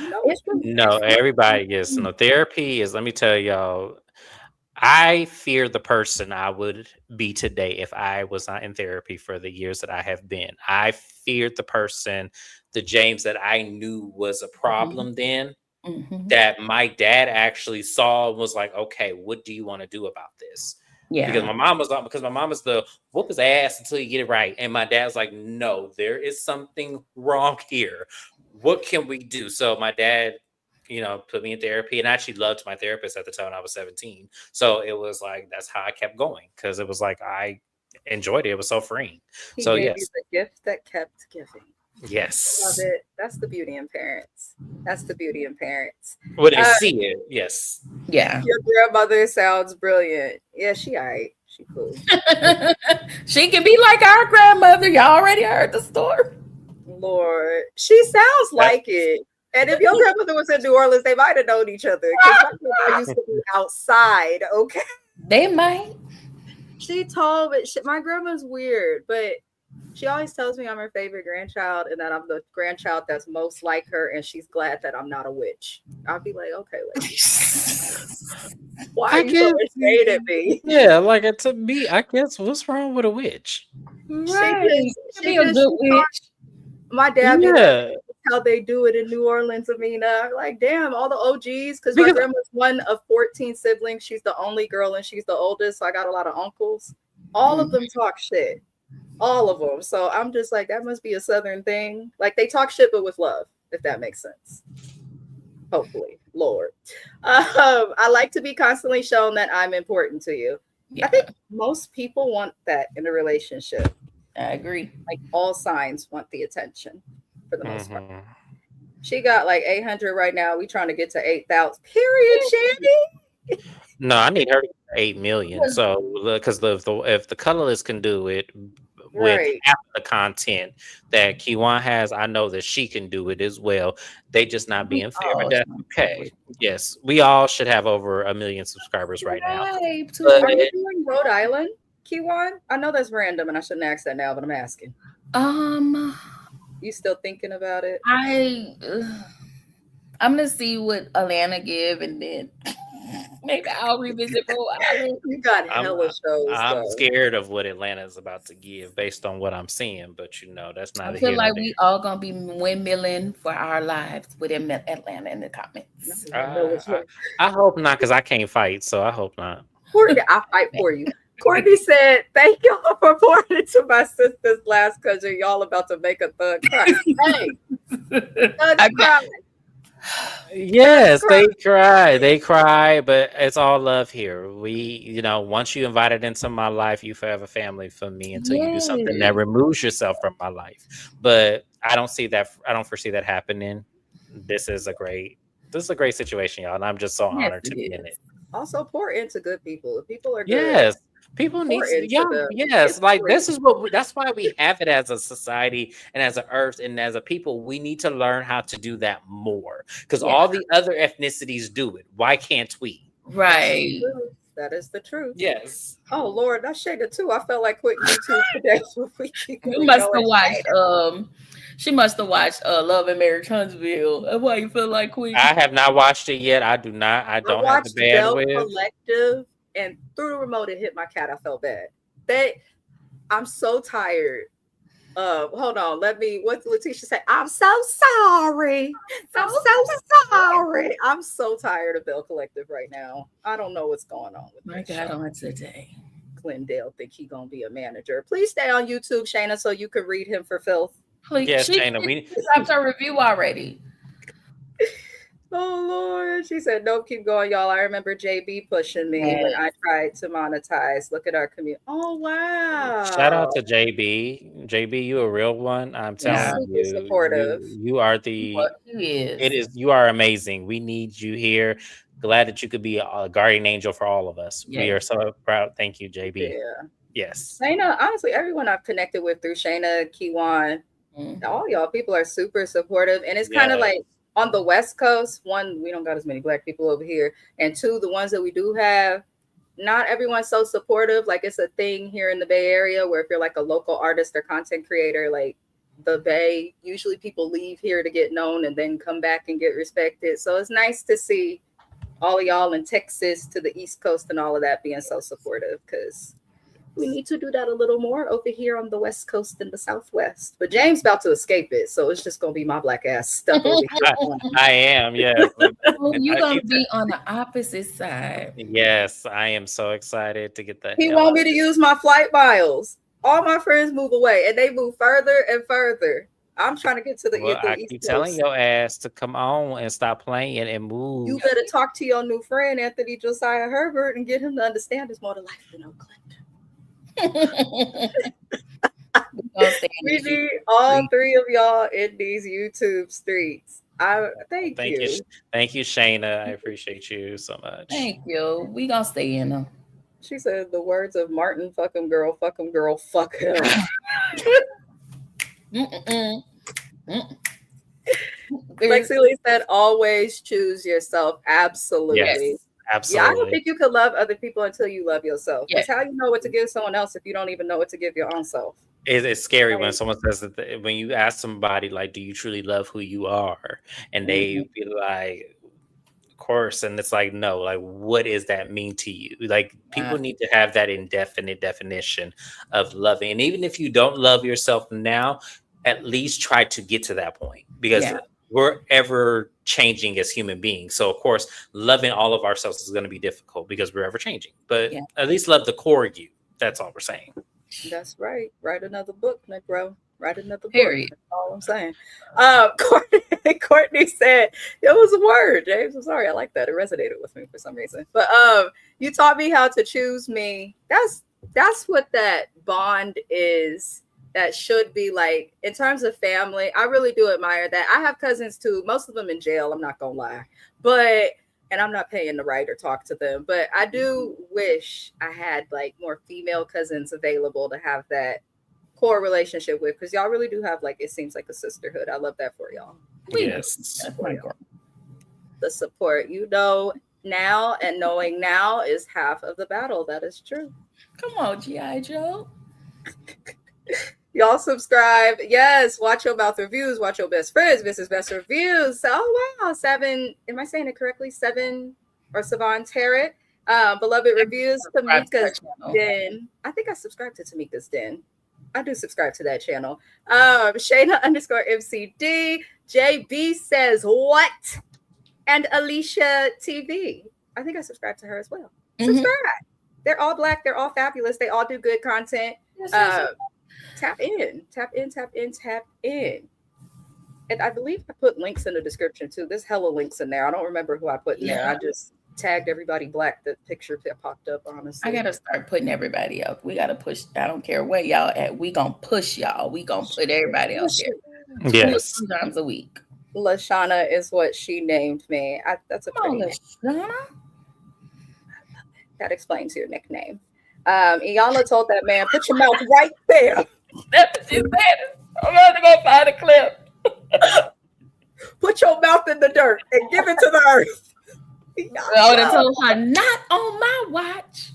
You know, No, everybody gets no therapy is, let me tell y'all, I fear the person I would be today if I was not in therapy for the years that I have been. I feared the person, the James that I knew was a problem then, that my dad actually saw and was like, okay, what do you want to do about this? Yeah. Because my mom is the whoop his ass until you get it right. And my dad's like, no, there is something wrong here. What can we do? So my dad, put me in therapy, and I actually loved my therapist at the time when I was 17. So it was like, that's how I kept going, because it was like, I enjoyed it. It was so freeing. He So gave yes. you the gift that kept giving. Yes. Love it. That's the beauty in parents. When they see it, yes. Yeah. Your grandmother sounds brilliant. Yeah, she all right. She cool. She can be like our grandmother. Y'all already heard the story. Lord, she sounds like it. And if your grandmother was in New Orleans, they might have known each other. Because my grandma used to be outside. Okay, they might. She told me my grandma's weird, but she always tells me I'm her favorite grandchild and that I'm the grandchild that's most like her, and she's glad that I'm not a witch. I'll be like, okay, why are you so afraid of me? Yeah, like to me, I guess what's wrong with a witch? Right. She a good witch. My dad be like, how they do it in New Orleans, Amina. Like, damn, all the OGs, because my grandma's one of 14 siblings. She's the only girl and she's the oldest, so I got a lot of uncles. All of them talk shit. All of them. So I'm just like, that must be a Southern thing. Like, they talk shit, but with love, if that makes sense. Hopefully, Lord. I like to be constantly shown that I'm important to you. Yeah. I think most people want that in a relationship. I agree. Like, all signs want the attention for the most part. She got like 800 right now. We trying to get to 8,000. Period, Shandy. No, I need her to get 8 million. So, because if the colorless can do it with half the content that Kiwan has, I know that she can do it as well. They just not being fair, but that's okay. Yes, we all should have over 1 million subscribers right now. Are you doing Rhode Island, Kiwan? I know that's random, and I shouldn't ask that now, but I'm asking. You still thinking about it? I'm gonna see what Atlanta give, and then maybe I'll revisit Rhode Island. You got hella shows. I'm scared of what Atlanta is about to give based on what I'm seeing, but that's not. I feel like we all gonna be windmilling for our lives within Atlanta in the comments. I hope not, because I can't fight, so I hope not. Courtney, I'll fight for you. Courtney said, "Thank y'all for pouring into my sister's last cousin. Y'all about to make a thug cry." Hey, thug cry. Yes, they cry, but it's all love here. We, once you invited into my life, you forever family for me until you do something that removes yourself from my life. But I don't foresee that happening. This is a great situation, y'all, and I'm just so honored to be in it. Also, pour into good people. If people are good. Yes. People need to, yes, like this is that's why we have it as a society and as an earth and as a people. We need to learn how to do that more, because all the other ethnicities do it. Why can't we? Right. That is the truth. Yes. Oh Lord, that's Shayna too. I felt like quitting YouTube today. You must have watched. She must have watched Love and Marriage Huntsville. That's why you feel like quitting. I have not watched it yet. I don't have the bandwidth. Collective. And through the remote, it hit my cat. I felt bad. I'm so tired. Hold on. What did Letitia say? I'm so sorry. I'm so sorry. I'm so tired of Bell Collective right now. I don't know what's going on with my God on today. Glendale think he gonna be a manager. Please stay on YouTube, Shayna, so you can read him for filth. Please. Yes, Shayna. We stopped her review already. Oh Lord, she said, "Nope, keep going, y'all." I remember JB pushing me when I tried to monetize. Look at our community. Oh wow! Shout out to JB. JB, you a real one. I'm telling you, supportive. You are the. You are amazing. We need you here. Glad that you could be a guardian angel for all of us. We are so proud. Thank you, JB. Yeah. Yes. Shayna, honestly, everyone I've connected with through Shayna, Kiwan, all y'all people are super supportive, and it's kind of like. On the West Coast, one, we don't got as many Black people over here. And two, the ones that we do have, not everyone's so supportive. Like it's a thing here in the Bay Area where if you're like a local artist or content creator, like the Bay, usually people leave here to get known and then come back and get respected. So it's nice to see all of y'all in Texas to the East Coast and all of that being so supportive, because we need to do that a little more over here on the West Coast and the Southwest. But James about to escape it, so it's just gonna be my black ass stuck over here. I am, yes. You're gonna be on the opposite side. Yes, I am so excited to get that. He want me to use my flight miles. All my friends move away, and they move further and further. I'm trying to get to the, Well, I East keep Coast. telling your ass to come on and stop playing and move. You better talk to your new friend Anthony Josiah Herbert and get him to understand there's more to life than Oakland. We need all three of y'all in these YouTube streets. Thank you. Thank you, Shayna. I appreciate you so much. Thank you. We gonna stay in them. She said the words of Martin, fuck him girl, fuck him girl, fuck him. Lexi Lee said, always choose yourself. Absolutely. Yes, absolutely. Yeah, I don't think you could love other people until you love yourself. Yeah. It's how you know what to give someone else if you don't even know what to give your own self. It's scary when someone says that, when you ask somebody, like, do you truly love who you are? And they be like, of course. And it's like, no, like, what does that mean to you? Like, people need to have that indefinite definition of loving. And even if you don't love yourself now, at least try to get to that point, because we're ever changing as human beings. So of course, loving all of ourselves is going to be difficult because we're ever changing, but at least love the core you. That's all we're saying. That's right. Write another book, Negro. Write another Period. book. That's all I'm saying. Courtney said, it was a word, James. I'm sorry. I like that. It resonated with me for some reason. But you taught me how to choose me. That's what that bond is. That should be like, in terms of family, I really do admire that. I have cousins too, most of them in jail, I'm not gonna lie. And I'm not paying to write or talk to them, but I do wish I had like more female cousins available to have that core relationship with, because y'all really do have, like, it seems like a sisterhood. I love that for y'all. Yes. The support, you know, now, and knowing now is half of the battle. That is true. Come on, G.I. Joe. Y'all subscribe. Yes, watch your mouth reviews. Watch your best friends. Mrs. Best Reviews. Oh wow, 7. Am I saying it correctly? 7 or Savon Tarrant. Beloved Reviews. Tamika's Den. I think I subscribed to Tamika's Den. I do subscribe to that channel. Shayna_MCD. JB says what? And Alicia TV. I think I subscribe to her as well. Subscribe. They're all Black. They're all fabulous. They all do good content. Tap in. And I believe I put links in the description too. There's hella links in there. I don't remember who I put in there. I just tagged everybody Black. The picture that popped up, honestly. I gotta start putting everybody up. We gotta push. I don't care where y'all at. We gonna push y'all. We gonna put everybody out there. Yes. 2 times a week. Lashana is what she named me. That's a pretty name. Lashana? That explains your nickname. Iyanla told that man, put your mouth right there. That's what she said. I'm going to go find a clip. Put your mouth in the dirt and give it to the earth. I would have told her, not on my watch.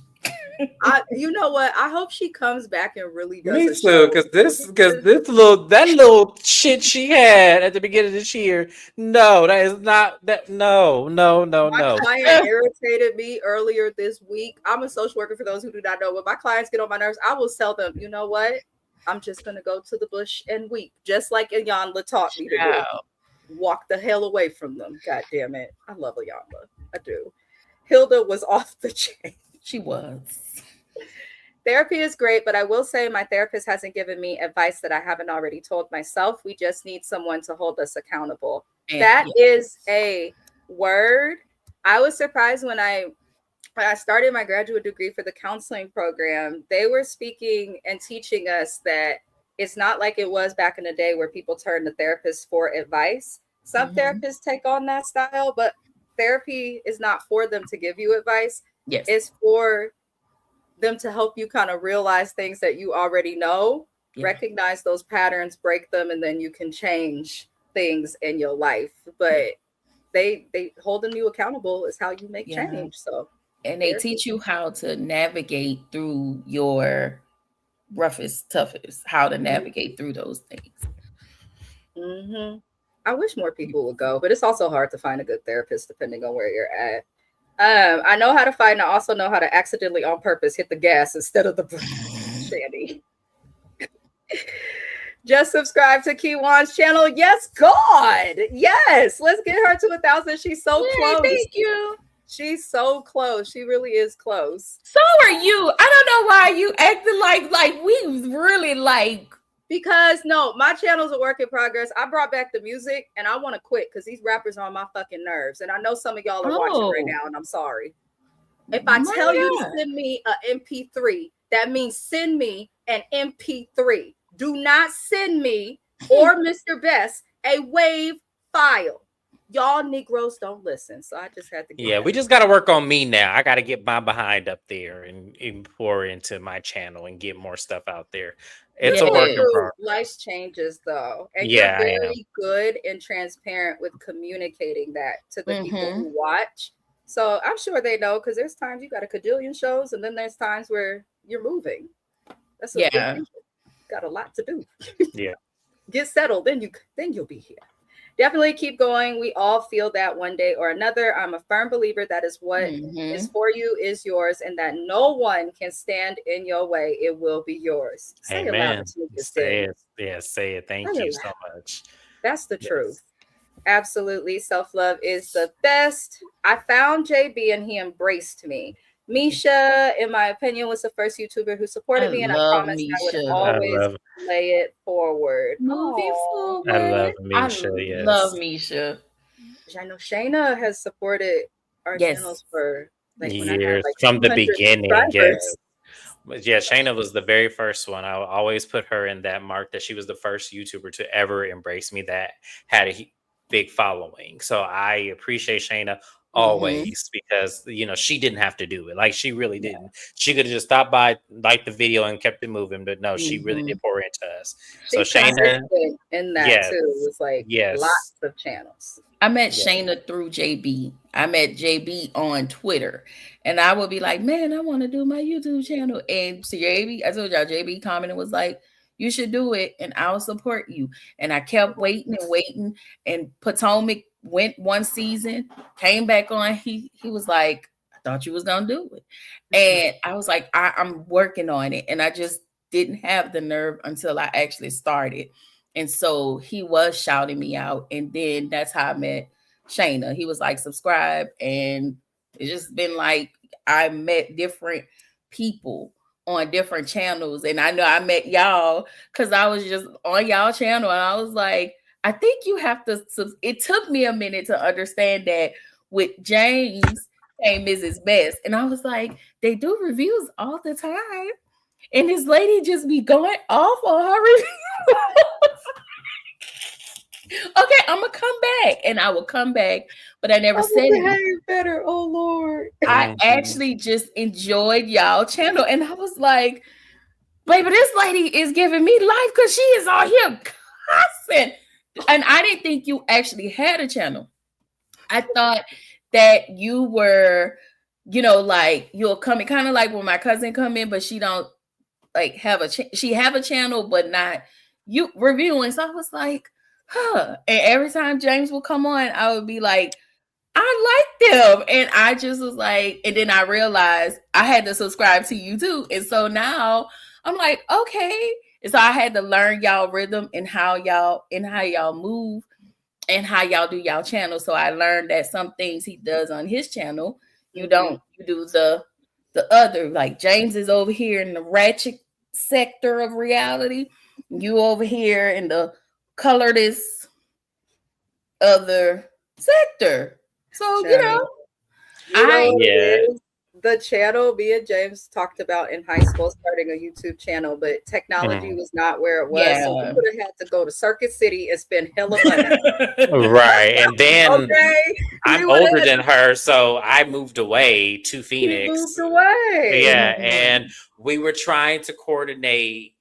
You know what? I hope she comes back and really does. Me too, because that little shit she had at the beginning of this year. No, that is not that. No. My client irritated me earlier this week. I'm a social worker, for those who do not know. When my clients get on my nerves, I will tell them, you know what? I'm just gonna go to the bush and weep, just like Iyanla taught me to do. Walk the hell away from them. God damn it. I love Iyanla. I do. Hilda was off the chain. She was. Therapy is great, but I will say my therapist hasn't given me advice that I haven't already told myself. We just need someone to hold us accountable. And that is a word. I was surprised when I started my graduate degree for the counseling program. They were speaking and teaching us that it's not like it was back in the day where people turn to therapists for advice. Some therapists take on that style, but therapy is not for them to give you advice. Yes. It's for them to help you kind of realize things that you already know, recognize those patterns, break them, and then you can change things in your life. But they holding you accountable is how you make change. So And they teach you how to navigate through your roughest, toughest, how to navigate through those things. I wish more people would go, but it's also hard to find a good therapist depending on where you're at. I know how to fight, and I also know how to accidentally on purpose hit the gas instead of the Shandy. Just subscribe to Kiwan's channel. Yes, God. Yes. Let's get her to 1,000. She's so close. Thank you. She's so close. She really is close. So are you. I don't know why you acting like we really like. Because no, my channel's a work in progress. I brought back the music and I want to quit because these rappers are on my fucking nerves. And I know some of y'all are watching right now, and I'm sorry. If I tell you to send me an MP3, that means send me an MP3. Do not send me or Mr. Best a WAV file. Y'all Negroes don't listen. So I just had to get we just got to work on me now. I got to get my behind up there and pour into my channel and get more stuff out there. It's a work in progress. Life changes though. And you're very good and transparent with communicating that to the people who watch. So I'm sure they know, because there's times you got a cajillion shows and then there's times where you're moving. That's a good got a lot to do. Get settled, then you'll be here. Definitely keep going. We all feel that one day or another. I'm a firm believer that is what is for you is yours, and that no one can stand in your way. It will be yours. Say it loud. Say it. Yeah, say it. Thank you so much. That's the truth. Absolutely. Self-love is the best. I found JB and he embraced me. Misha, in my opinion, was the first YouTuber who supported me, and I promised Misha. I would always lay it forward. Moving forward. I love Misha. I love Misha. I know Shayna has supported our channels for years, from the beginning. Yes. Yeah, Shayna was the very first one. I always put her in that mark that she was the first YouTuber to ever embrace me that had a big following. So I appreciate Shayna always, because she didn't have to do it. Like, she really didn't. She could have just stopped by, liked the video, and kept it moving, but no, she really did pour into us. So Shayna in that too was like lots of channels. I met Shayna through JB. I met JB on Twitter, and I would be like, man, I want to do my YouTube channel. And so JB, I told y'all, JB commented, was like, you should do it and I'll support you. And I kept waiting and waiting, and Potomac went one season, came back on. He was like, I thought you was gonna do it. And I was like, I'm working on it. And I just didn't have the nerve until I actually started. And so he was shouting me out. And then that's how I met Shayna. He was like, subscribe. And it's just been like, I met different people on different channels. And I know I met y'all because I was just on y'all channel, and I was like, I think you have to. It took me a minute to understand that with James came Mrs. Best. And I was like, they do reviews all the time. And this lady just be going off on her reviews. Okay, I'm going to come back. And I will come back. But I never said it. Better. Oh, Lord. I actually just enjoyed y'all channel. And I was like, baby, this lady is giving me life because she is all here cussing. And I didn't think you actually had a channel. I thought that you were, like you'll come in, kind of like when my cousin come in, but she don't like have she have a channel, but not you reviewing. So I was like, And every time James would come on, I would be like, I like them. And I just was like, and then I realized I had to subscribe to you too. And so now I'm like, okay. And so I had to learn y'all rhythm and how y'all move and how y'all do y'all channel. So I learned that some things he does on his channel, you don't. You do the other. Like James is over here in the ratchet sector of reality. You over here in the colorless other sector. So the channel me and James talked about in high school, starting a YouTube channel, but technology was not where it was. So we would have had to go to Circuit City and spend hella money. Right. And then I'm older than her, so I moved away to Phoenix. Moved away. Yeah. And we were trying to coordinate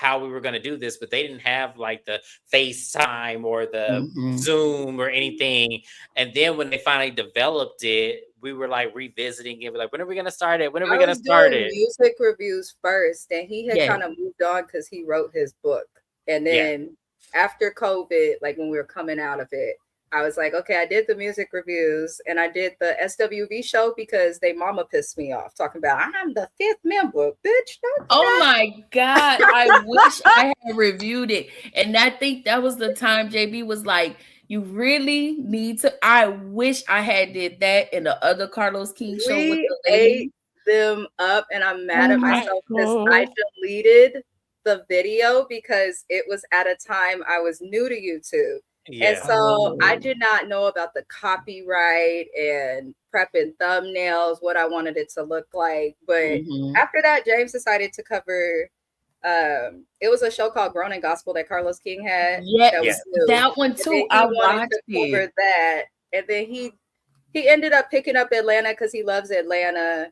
how we were going to do this, but they didn't have like the FaceTime or the Mhm. Zoom or anything. And then when they finally developed it, we were like revisiting it. We're like, when are we going to start it? When are we I going to was start doing it? music reviews first, and he had Yeah. kind of moved on because he wrote his book. And Yeah. then after COVID, like when we were coming out of it, I was like, okay, I did the music reviews and I did the SWV show because they mama pissed me off talking about I'm the 5th member, bitch. Don't Oh that. my God. I wish I had reviewed it. And I think that was the time JB was like, you really need to. I wish I had did that in the other Carlos King show with We the lady. ate them up, and I'm mad Oh at my myself because God. I deleted the video because it was at a time I was new to YouTube. Yeah. And so I Oh. did not know about the copyright and prepping thumbnails, what I wanted it to look like. But Mhm. after that, James decided to cover it was a show called Grown and Gospel that Carlos King had. Yeah, That was Yes. new. that one And then too. he I wanted watched to cover it. that. And then he ended up picking up Atlanta because he loves Atlanta.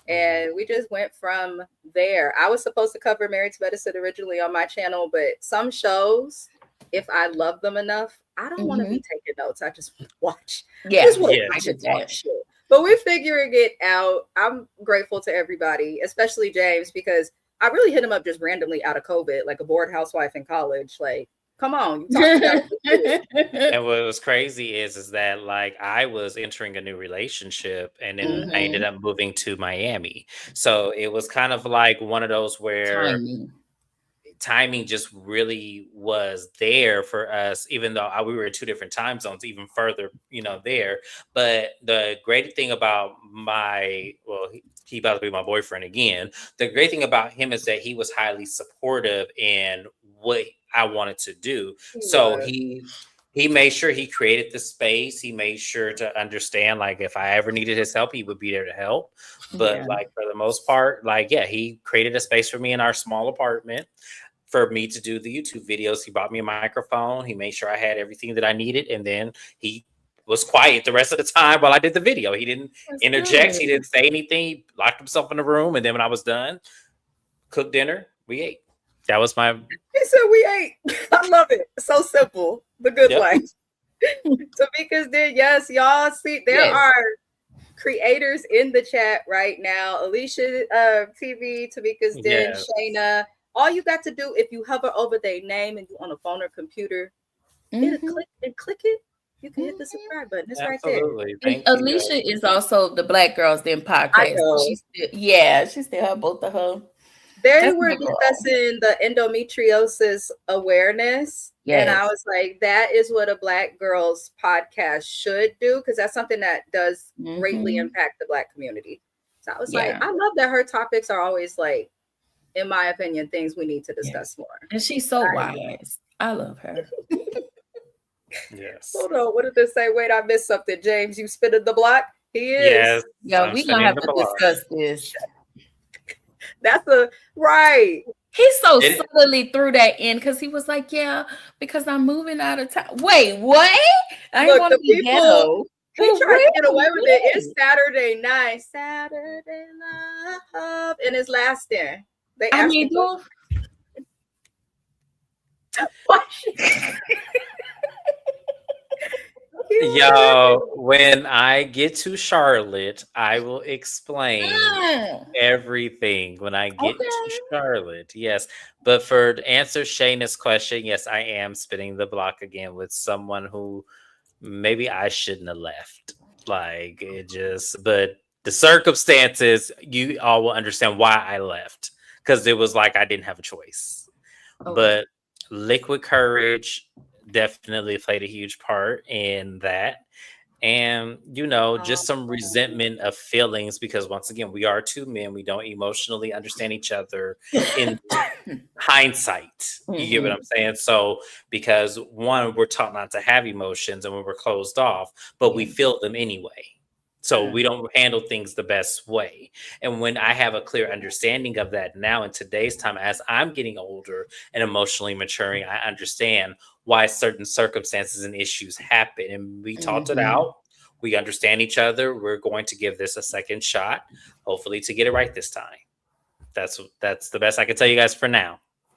And we just went from there. I was supposed to cover Married to Medicine originally on my channel, but some shows, if I love them enough, I don't want to be taking notes. I just want to watch. Yeah, I just want to yeah, watch I and get talk that. shit. But we're figuring it out. I'm grateful to everybody, especially James, because I really hit him up just randomly out of COVID, like a bored housewife in college. Like, come on, you talk about And what was crazy is that like I was entering a new relationship and then I ended up moving to Miami. So it was kind of like one of those where timing just really was there for us, even though we were in 2 different time zones, even further, there. But the great thing about he about to be my boyfriend again. The great thing about him is that he was highly supportive in what I wanted to do. So he made sure he created the space. He made sure to understand, like, if I ever needed his help, he would be there to help. But like for the most part, like, yeah, he created a space for me in our small apartment for me to do the YouTube videos. He bought me a microphone. He made sure I had everything that I needed. And then he was quiet the rest of the time while I did the video. He didn't interject. good. He didn't say anything. He locked himself in the room. And then when I was done, cooked dinner, we ate. That was my... He said we ate. I love it. So simple. The good life. Tamika's did. Yes, y'all see, there are creators in the chat right now. Alicia TV, Tamika's Den, Shayna. All you got to do, if you hover over their name and you on a phone or computer, hit a click it. You can hit the subscribe button. It's right there. Thank Alicia is also the Black Girls Den podcast. I know. She still have both of her. They were discussing the endometriosis awareness. And I was like, that is what a Black Girls podcast should do, because that's something that does greatly impact the Black community. So I was like, I love that her topics are always like, in my opinion, things we need to discuss more. And she's so wise. I love her. Yes. Hold on. What did this say? Wait, I missed something. James, you spinning the block? He is. Yes. Yeah, we're going to have to discuss this. That's right. He so subtly threw that in because he was like, yeah, because I'm moving out of town. Wait, what? I want to be ghetto. He tried to get away with it. It's Saturday night. Saturday love. And it's lasting. They asked me. Yo, when I get to Charlotte, I will explain everything when I get to Charlotte. Yes. But to answer Shayna's question, yes, I am spinning the block again with someone who maybe I shouldn't have left. Like, but the circumstances, you all will understand why I left. Because it was like I didn't have a choice. But liquid courage definitely played a huge part in that. And, just some resentment of feelings, because once again, we are 2 men. We don't emotionally understand each other in hindsight. You get what I'm saying? So, because one, we're taught not to have emotions and when we're closed off, but we feel them anyway. So we don't handle things the best way. And when I have a clear understanding of that now in today's time, as I'm getting older and emotionally maturing, I understand why certain circumstances and issues happen. And we talked it out. We understand each other. We're going to give this a second shot, hopefully to get it right this time. That's the best I can tell you guys for now.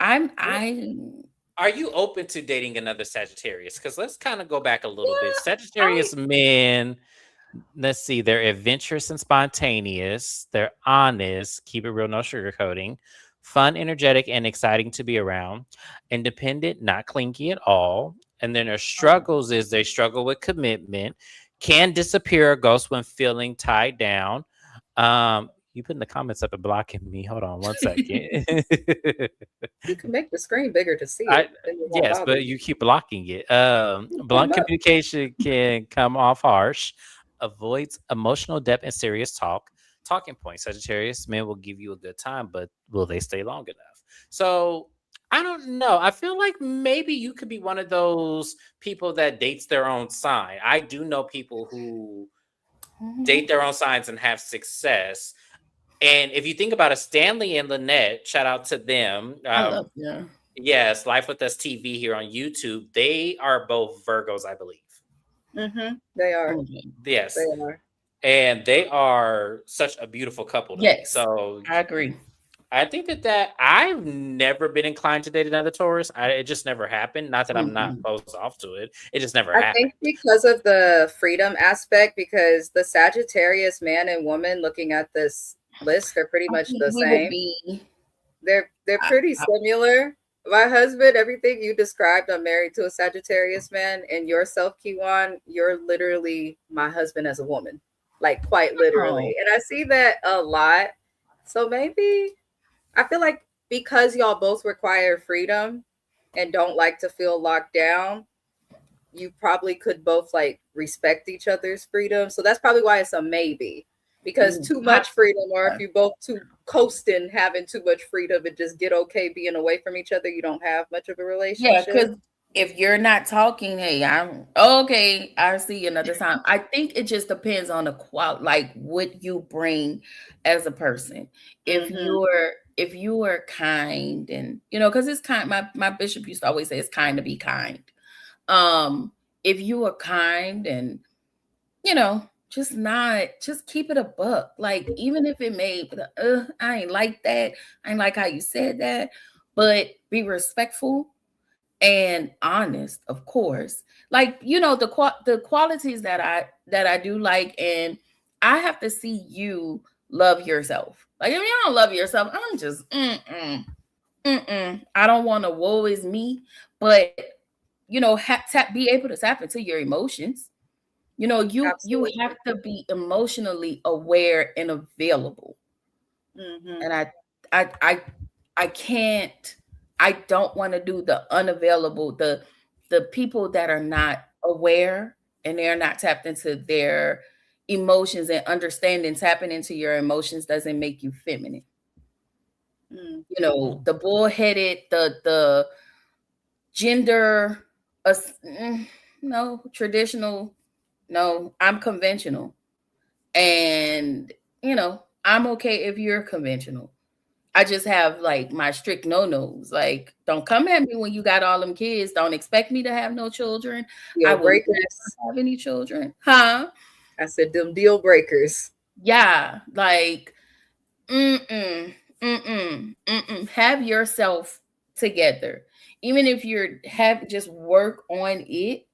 I Are you open to dating another Sagittarius? Because let's kind of go back a little bit. yeah, Sagittarius men, let's see, they're adventurous and spontaneous. They're honest, keep it real, no sugarcoating. Fun, energetic, and exciting to be around. Independent, not clingy at all. And then their struggles is they struggle with commitment, can disappear or ghost when feeling tied down. You putting the comments up and blocking me. Hold on one second. You can make the screen bigger to see I it. Then it won't yes, bother but you. you keep blocking it. Blunt Look. communication can come off harsh, avoids emotional depth and serious talk. Talking points, Sagittarius men will give you a good time, but will they stay long enough? So I don't know. I feel like maybe you could be one of those people that dates their own sign. I do know people who date their own signs and have success. And if you think about it, Stanley and Lynette, shout out to them. I love yeah. Yes, Life with Us TV here on YouTube. They are both Virgos, I believe. They are. Yes. They are. And they are such a beautiful couple to me. Yes, So I agree. I think that I've never been inclined to date another Taurus. It just never happened. Not that I'm not closed off to it. It just never I happened. think because of the freedom aspect, because the Sagittarius man and woman looking at this list, they're pretty much the same. They're pretty similar. My husband, everything you described, I'm married to a Sagittarius man, and yourself, Kiwan, you're literally my husband as a woman, like quite literally. And I see that a lot. So maybe I feel like because y'all both require freedom and don't like to feel locked down, you probably could both like respect each other's freedom. So that's probably why it's a maybe. Because too much freedom, or if you both too coasting, having too much freedom and just get okay being away from each other, you don't have much of a relationship. Yeah, because if you're not talking, hey, I'm okay. I see you another time. I think it just depends on the like what you bring as a person. If you are kind, and because it's kind. My bishop used to always say it's kind to be kind. If you are kind and just keep it a buck. Like, even if it may, I ain't like that. I ain't like how you said that, but be respectful and honest, of course. Like, the qualities that I do like, and I have to see you love yourself. Like, if you don't love yourself, I'm just, I don't want to woe is me, but be able to tap into your emotions. You have to be emotionally aware and available. And I can't. I don't want to do the unavailable. The people that are not aware and they're not tapped into their emotions and understanding. Tapping into your emotions doesn't make you feminine. The bullheaded, the gender, no traditional. No, I'm conventional. And, I'm okay if you're conventional. I just have like my strict no-nos. Like, don't come at me when you got all them kids. Don't expect me to have no children. I will not have any children. Huh? I said them deal breakers. Yeah. Like, have yourself together. Even if just work on it.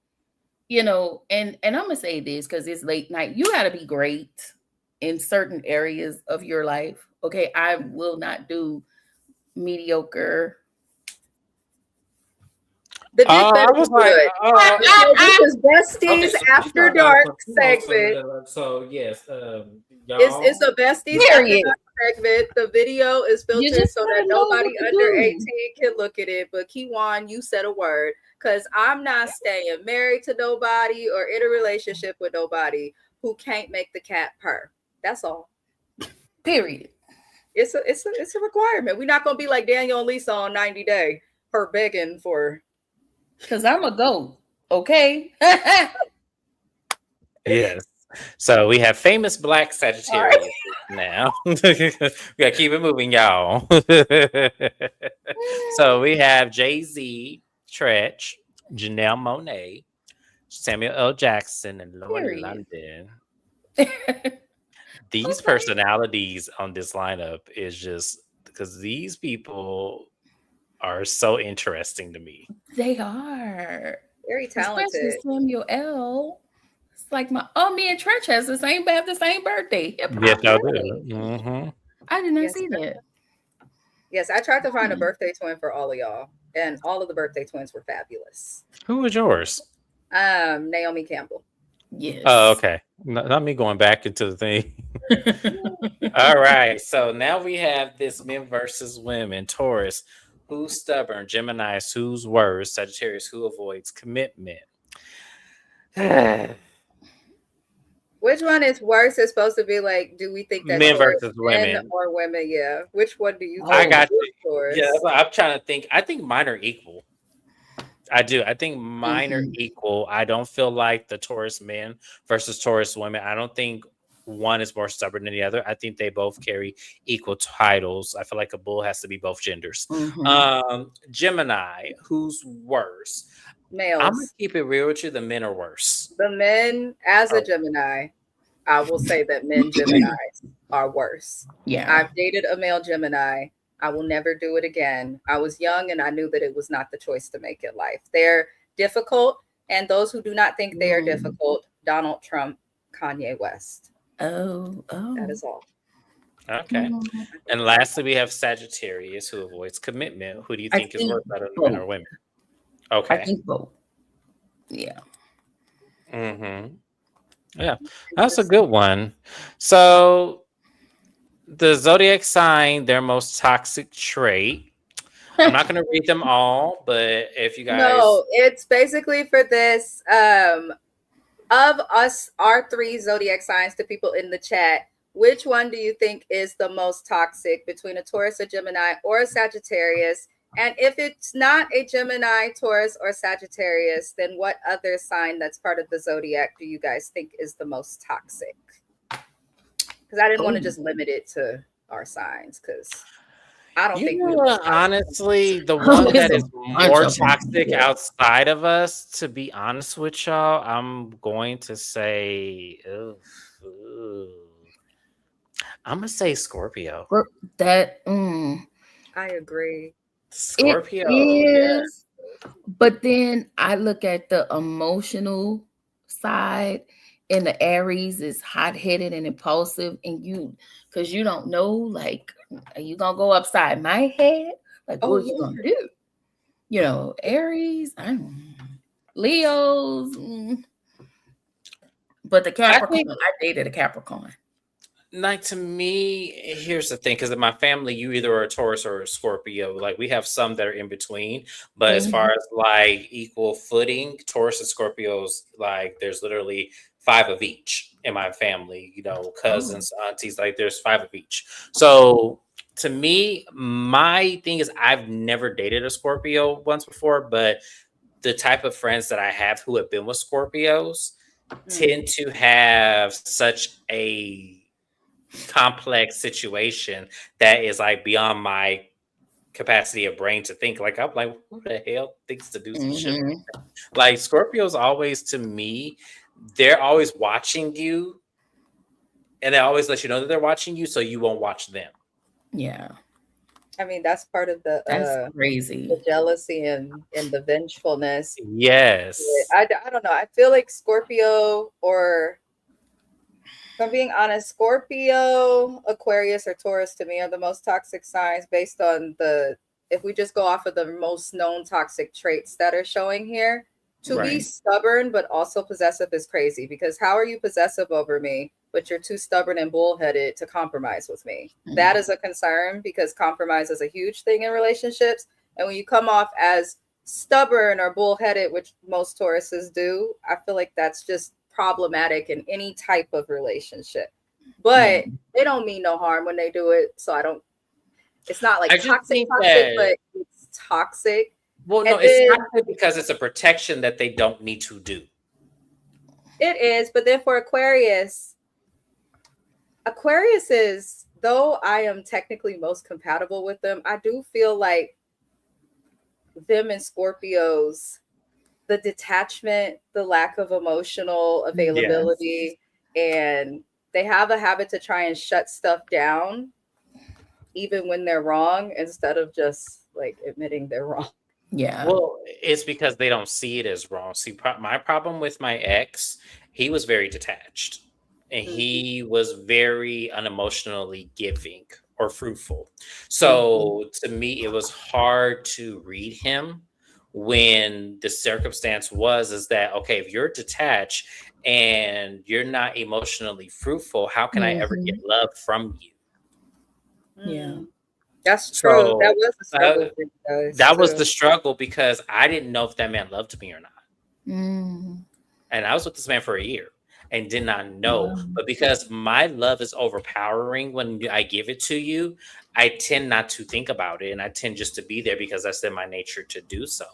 And I'm gonna say this because it's late night. You got to be great in certain areas of your life. Okay, I will not do mediocre. The I was like, this is Besties After Dark segment. So yes, it's a Besties After Dark segment. The video is filtered so that nobody under 18 can look at it. But Kiwan, you said a word. Because I'm not staying married to nobody or in a relationship with nobody who can't make the cat purr. That's all. Period. It's a requirement. We're not gonna be like Daniel and Lisa on 90 Day, her begging for. Because I'm a goat. Okay. Yes. So we have famous Black Sagittarius now. We gotta keep it moving, y'all. So we have Jay-Z, Tretch, Janelle Monáe, Samuel L. Jackson, and Lauren London. These personalities on this lineup is just because these people, are so interesting to me. They are. Very Especially talented. Samuel L. It's like me and Trench have the same birthday. Hip Yes, hop. I do. Mm-hmm. I did not Yes, see that. yes. I tried to find a birthday twin for all of y'all, and all of the birthday twins were fabulous. Who was yours? Naomi Campbell. Yes. Oh, okay. Not me going back into the thing. All right. So now we have this men versus women. Taurus, who's stubborn? Gemini, who's worse? Sagittarius, who avoids commitment? Which one is worse? It's supposed to be like, do we think that Men Taurus versus men women. or women? Yeah. Which one do you think? I got is you. Taurus? Yeah, I'm trying to think. I think mine are equal. I do. I think mine are equal. I don't feel like the Taurus men versus Taurus women. I don't think one is more stubborn than the other. I think they both carry equal titles. I feel like a bull has to be both genders. Gemini, who's worse? Males. I'm gonna keep it real with you. The men are worse. The men, as a Gemini, I will say that men Geminis are worse. Yeah. I've dated a male Gemini. I will never do it again. I was young and I knew that it was not the choice to make in life. They're difficult. And those who do not think they are difficult, Donald Trump, Kanye West. Oh. That is all. Okay. And lastly, we have Sagittarius, who avoids commitment. Who do you think is worse out of men or women? Okay. I think both. Yeah. Yeah, that's a good one. So the zodiac sign, their most toxic trait. I'm not going to read them all, but if you guys... No, it's basically for this. Of us, our 3 zodiac signs, to people in the chat, which one do you think is the most toxic between a Taurus, a Gemini, or a Sagittarius? And if it's not a Gemini, Taurus, or Sagittarius, then what other sign that's part of the zodiac do you guys think is the most toxic? Because I didn't want to just limit it to our signs, because I don't think honestly, the one that is more toxic outside of us, to be honest with y'all, I'm going to say I'm gonna say Scorpio. I agree. Scorpio it is, but then I look at the emotional side, and the Aries is hot-headed and impulsive, and because you don't know, like, are you gonna go upside my head? Like, what are you gonna do? You know, Aries, Leos, but the Capricorn, I dated a Capricorn. Like, to me, here's the thing, because in my family, you either are a Taurus or a Scorpio. Like, we have some that are in between, but as far as like equal footing, Taurus and Scorpios, like, there's literally 5 of each in my family, you know, cousins, aunties, like there's 5 of each. So to me, my thing is, I've never dated a Scorpio once before, but the type of friends that I have who have been with Scorpios tend to have such a complex situation that is like beyond my capacity of brain to think. Like, I'm like, who the hell thinks to do some shit like that? Like, Scorpios always, to me, they're always watching you, and they always let you know that they're watching you, so you won't watch them. Yeah, I mean, that's part of that's crazy. The jealousy and the vengefulness. Yes. I don't know. I feel like Scorpio, or if I'm being honest, Scorpio, Aquarius, or Taurus to me are the most toxic signs based on if we just go off of the most known toxic traits that are showing here. To be stubborn but also possessive is crazy, because how are you possessive over me, but you're too stubborn and bullheaded to compromise with me? That is a concern, because compromise is a huge thing in relationships. And when you come off as stubborn or bullheaded, which most Tauruses do, I feel like that's just problematic in any type of relationship. But they don't mean no harm when they do it. So it's not like toxic, but it's toxic. Well, no, it's toxic because it's a protection that they don't need to do. It is, but then for Aquarius is, though I am technically most compatible with them, I do feel like them and Scorpios, the detachment, the lack of emotional availability, and they have a habit to try and shut stuff down even when they're wrong, instead of just like admitting they're wrong. Yeah. Well, it's because they don't see it as wrong. See, my problem with my ex, he was very detached and he was very unemotionally giving or fruitful. So to me, it was hard to read him when the circumstance was is that, okay, if you're detached and you're not emotionally fruitful, how can I ever get love from you? Yeah. That's true. That So was a struggle for you guys. that was too. the struggle because I didn't know if that man loved me or not. Mm. And I was with this man for a year and did not know. But because my love is overpowering when I give it to you, I tend not to think about it. And I tend just to be there because that's in my nature to do so.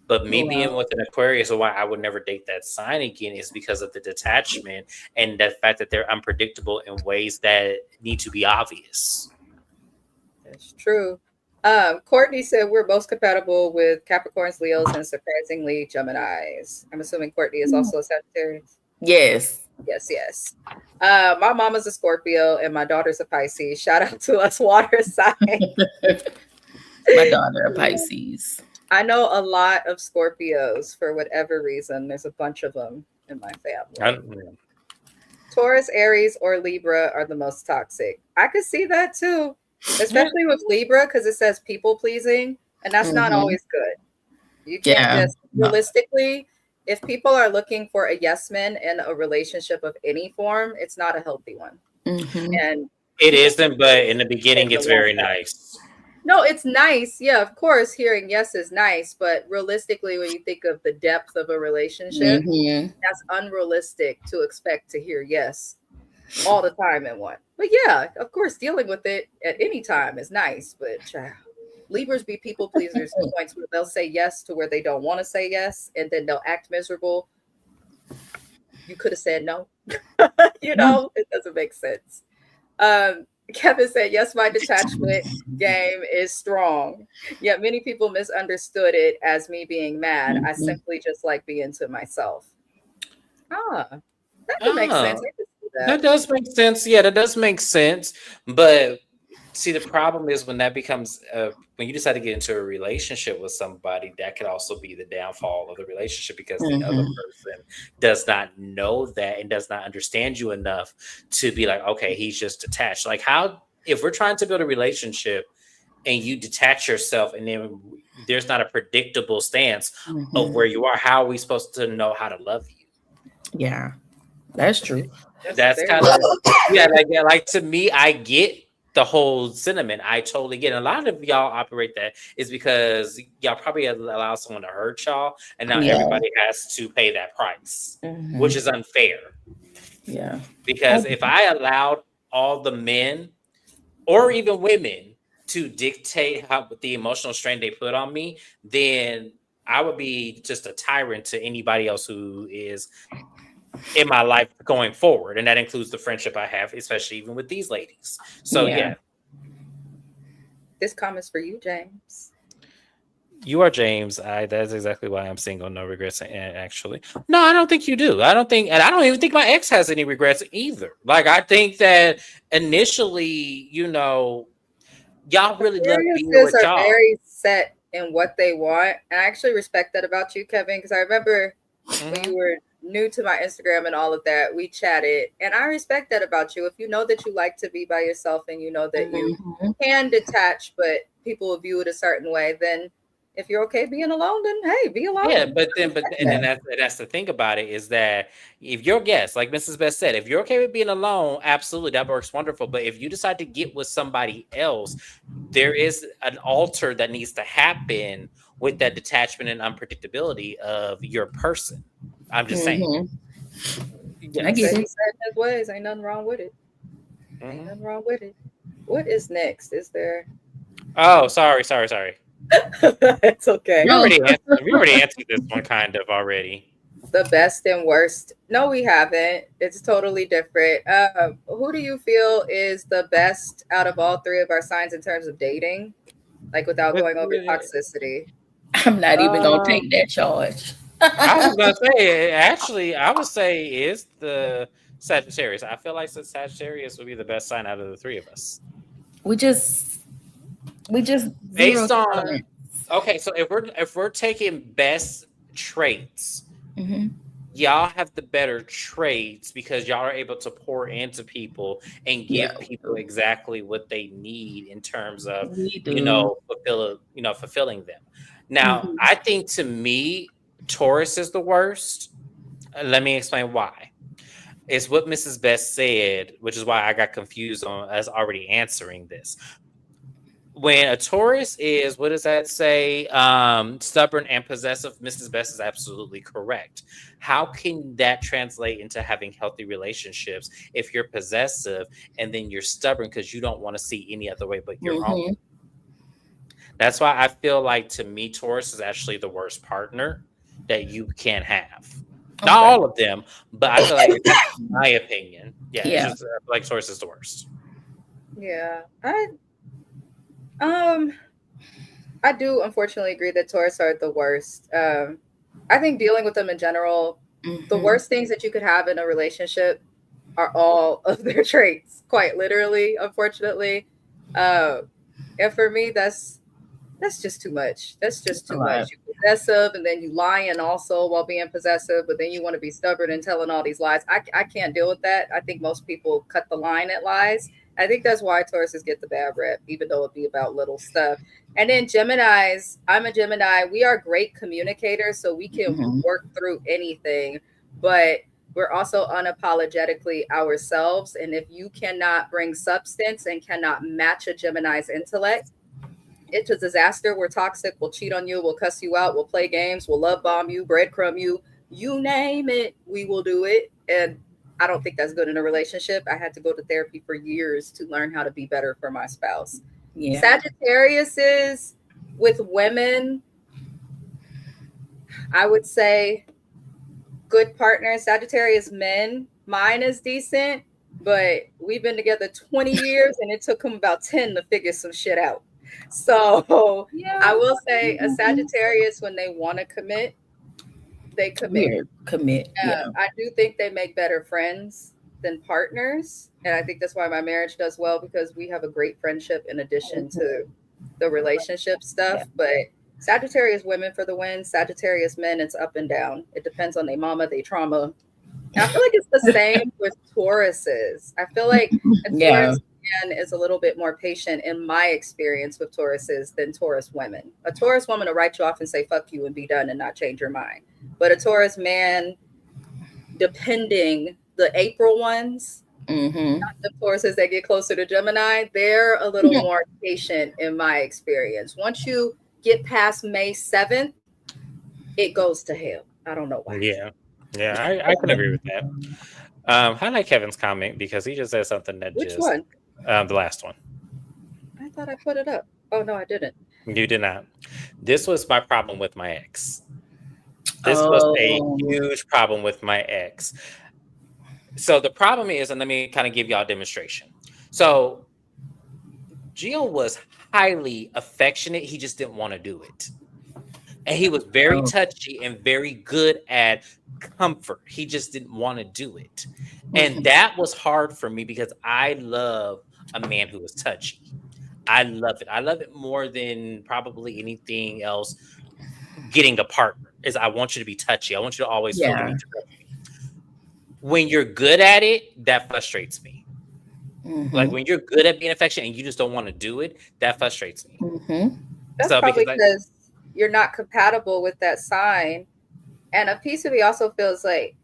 But me being with an Aquarius, or why I would never date that sign again, is because of the detachment and the fact that they're unpredictable in ways that need to be obvious. That's true. Courtney said we're most compatible with Capricorns, Leos, and surprisingly Geminis. I'm assuming Courtney is also a Sagittarius. Yes. Yes. My mama's a Scorpio and my daughter's a Pisces. Shout out to us water signs. My daughter a Pisces. I know a lot of Scorpios for whatever reason. There's a bunch of them in my family. Taurus, Aries, or Libra are the most toxic. I could see that too. Especially with Libra, because it says people pleasing, and that's not always good. You can't just realistically, if people are looking for a yes man in a relationship of any form, it's not a healthy one. And it isn't, but in the beginning, it's very nice. No, it's nice. Yeah, of course, hearing yes is nice, but realistically, when you think of the depth of a relationship, that's unrealistic to expect to hear yes all the time in one. But yeah, of course, dealing with it at any time is nice. But Libras be people pleasers to points where they'll say yes to where they don't want to say yes, and then they'll act miserable. You could have said no. You know, it doesn't make sense. Kevin said, yes, my detachment game is strong. Yet many people misunderstood it as me being mad. I simply just like being to myself. That could make sense. That does make sense. Yeah, that does make sense. But see, the problem is when that becomes, when you decide to get into a relationship with somebody, that could also be the downfall of the relationship because the other person does not know that and does not understand you enough to be like, okay, he's just detached. Like if we're trying to build a relationship and you detach yourself and then there's not a predictable stance of where you are, how are we supposed to know how to love you? Yeah, that's true. That's kind of like to me, I get the whole sentiment. I totally get it. A lot of y'all operate that is because y'all probably allow someone to hurt y'all, and now everybody has to pay that price, which is unfair. Yeah, because if I allowed all the men or even women to dictate the emotional strain they put on me, then I would be just a tyrant to anybody else who is in my life going forward, and that includes the friendship I have, especially even with these ladies. So yeah. This comment's for you, James. You are James. That's exactly why I'm single. No regrets. Actually, no, I don't think you do. I don't even think my ex has any regrets either. Like I think that initially, y'all really love being with y'all. Are very set in what they want, and I actually respect that about you, Kevin, because I remember when you were new to my Instagram and all of that, we chatted, and I respect that about you. If you know that you like to be by yourself and you know that you can detach, but people will view it a certain way, then if you're okay being alone, then hey, be alone. Yeah, but that's the thing about it is that if your guest, like Mrs. Best said, if you're okay with being alone, absolutely, that works wonderful. But if you decide to get with somebody else, there is an alter that needs to happen with that detachment and unpredictability of your person. I'm just saying. Yes. I get it. His ways, ain't nothing wrong with it. Ain't nothing wrong with it. What is next? Is there? Oh, sorry. It's okay. We already answered this one kind of already. The best and worst. No, we haven't. It's totally different. Who do you feel is the best out of all three of our signs in terms of dating? Like without going over toxicity. I'm not even gonna take that charge. I was gonna say, actually, I would say is the Sagittarius. I feel like Sagittarius would be the best sign out of the three of us. We just Based zero on tolerance. okay, so if we're taking best traits, Mm-hmm. y'all have the better traits because y'all are able to pour into people and Yeah, give people exactly what they need in terms of we do. fulfilling them. Now, Mhm. I think to me, Taurus is the worst. Let me explain why. It's what Mrs. Best said, which is why I got confused on as already answering this. When a Taurus is, what does that say? Stubborn and possessive. Mrs. Best is absolutely correct. How can that translate into having healthy relationships if you're possessive and then you're stubborn because you don't want to see any other way but your own? Mhm. That's why I feel like to me, Taurus is actually the worst partner that you can have. Not Okay. all of them, but I feel like that's my opinion. Yeah, it's Yeah. just I feel like Taurus is the worst. Yeah. I do unfortunately agree that Taurus are the worst. I think dealing with them in general, the Mhm. worst things that you could have in a relationship are all of their traits, quite literally, unfortunately. Uh, and for me, that's just too much. That's just It's a too lot. much. You're possessive, and then you lying also while being possessive, but then you want to be stubborn and telling all these lies. I can't deal with that. I think most people cut the line at lies. I think that's why Tauruses get the bad rep, even though it be about little stuff. And then Geminis, I'm a Gemini. We are great communicators, so we can Mhm. work through anything, but we're also unapologetically ourselves. And if you cannot bring substance and cannot match a Gemini's intellect, it's a disaster. We're toxic. We'll cheat on you. We'll cuss you out. We'll play games. We'll love bomb you, breadcrumb you. You name it, we will do it. And I don't think that's good in a relationship. I had to go to therapy for years to learn how to be better for my spouse. Yeah. Sagittarius is with women, I would say good partners. Sagittarius men, mine is decent, but we've been together 20 years and it took him about 10 to figure some shit out. So Yeah. I will say a Sagittarius, when they want to commit, they commit. Weird commit. Yeah. I do think they make better friends than partners. And I think that's why my marriage does well, because we have a great friendship in addition to the relationship stuff. Yeah. But Sagittarius women for the win, Sagittarius men, it's up and down. It depends on their mama, their trauma. And I feel like it's the same with Tauruses. I feel like a Yeah. Taurus man is a little bit more patient in my experience with Tauruses than Taurus women. A Taurus woman will write you off and say fuck you and be done and not change your mind. But a Taurus man, depending, the April ones, Mm-hmm. not the Tauruses that get closer to Gemini, they're a little more patient in my experience. Once you get past May 7th, it goes to hell. I don't know why. Yeah. Yeah, I can agree with that. Highlight Kevin's comment because he just said something that Which just one? the last one. I thought I put it up. Oh, no, I didn't. You did not. This was my problem with my ex. This was a huge problem with my ex. So the problem is, and let me kind of give y'all a demonstration. So Gio was highly affectionate. He just didn't want to do it. And he was very touchy and very good at comfort. He just didn't want to do it. And that was hard for me because I love a man who is touchy. I love it. I love it more than probably anything else. Getting a partner is I want you to be touchy. I want you to always feel the need to touch me. When you're good at it, that frustrates me. Mm-hmm. Like when you're good at being affectionate and you just don't want to do it, that frustrates me. Mm-hmm. That's So, probably because because you're not compatible with that sign. And a piece of me also feels like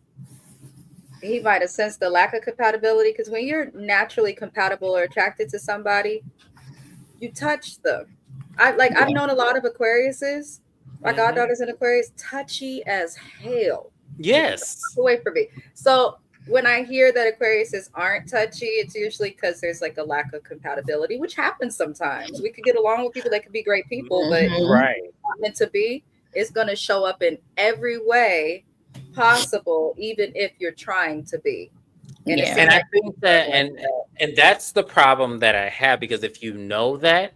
he might have sensed the lack of compatibility, because when you're naturally compatible or attracted to somebody, you touch them. I've known a lot of Aquariuses. My goddaughter's an Aquarius, touchy as hell. Yes. Away from me. So when I hear that Aquariuses aren't touchy, it's usually because there's like a lack of compatibility, which happens sometimes. We could get along with people that could be great people, but Right. not meant to be. It's going to show up in every way possible, even if you're trying to be. And it And seems I like think that and that's the problem that I have, because if you know that,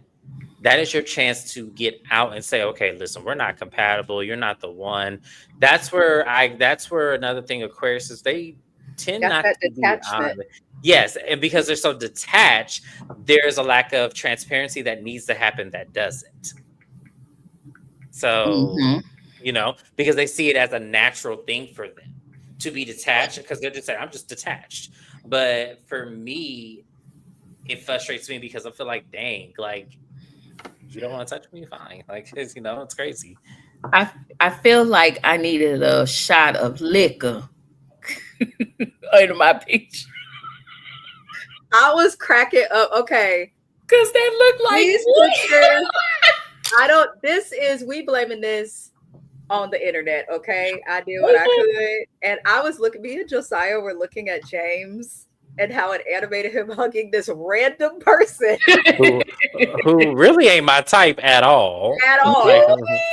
that is your chance to get out and say, okay, listen, we're not compatible. You're not the one. That's where another thing, Aquarius is they tend that's not that to be detachment. honest. Yes, and because they're so detached, there's a lack of transparency that needs to happen that doesn't. So, Mhm. because they see it as a natural thing for them to be detached because they're just saying, I'm just detached. But for me, it frustrates me because I feel like, dang, like, you don't want to touch me? Fine. Like, it's crazy. I feel like I needed a shot of liquor in my picture I was cracking up. Okay, because that looked like these pictures. We blaming this on the internet. Okay, I did what I could, and I was looking. Me and Josiah were looking at James and how it animated him hugging this random person who really ain't my type at all. at all. Like,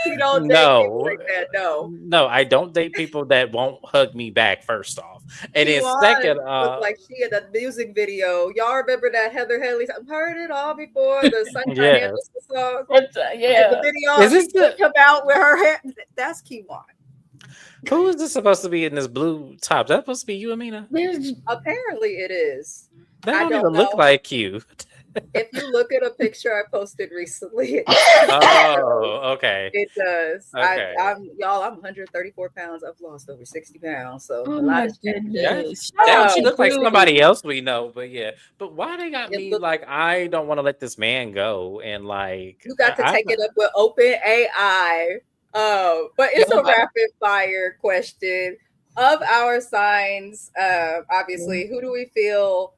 You don't date people like that. No, I don't date people that won't hug me back. First off, and then Kiwan second, looked like she in a music video. Y'all remember that Heather Headley? I've heard it all before. The Sunshine yes. Anderson song. yeah. The video. Is this she come out with her hair? That's Kiwan. Who is this supposed to be in this blue top? That's supposed to be you, Amina? Apparently, it is. That I don't don't even look know. like you. If you look at a picture I posted recently, Oh, okay. it does. Okay. I'm 134 pounds. I've lost over 60 pounds. So Oh a lot my has changed. goodness. That she Oh, look like dude. somebody else we know, but yeah. But why they got It me look- like I don't want to let this man go and like You got to take it up with Open AI. But it's a rapid fire question of our signs. Obviously, who do we feel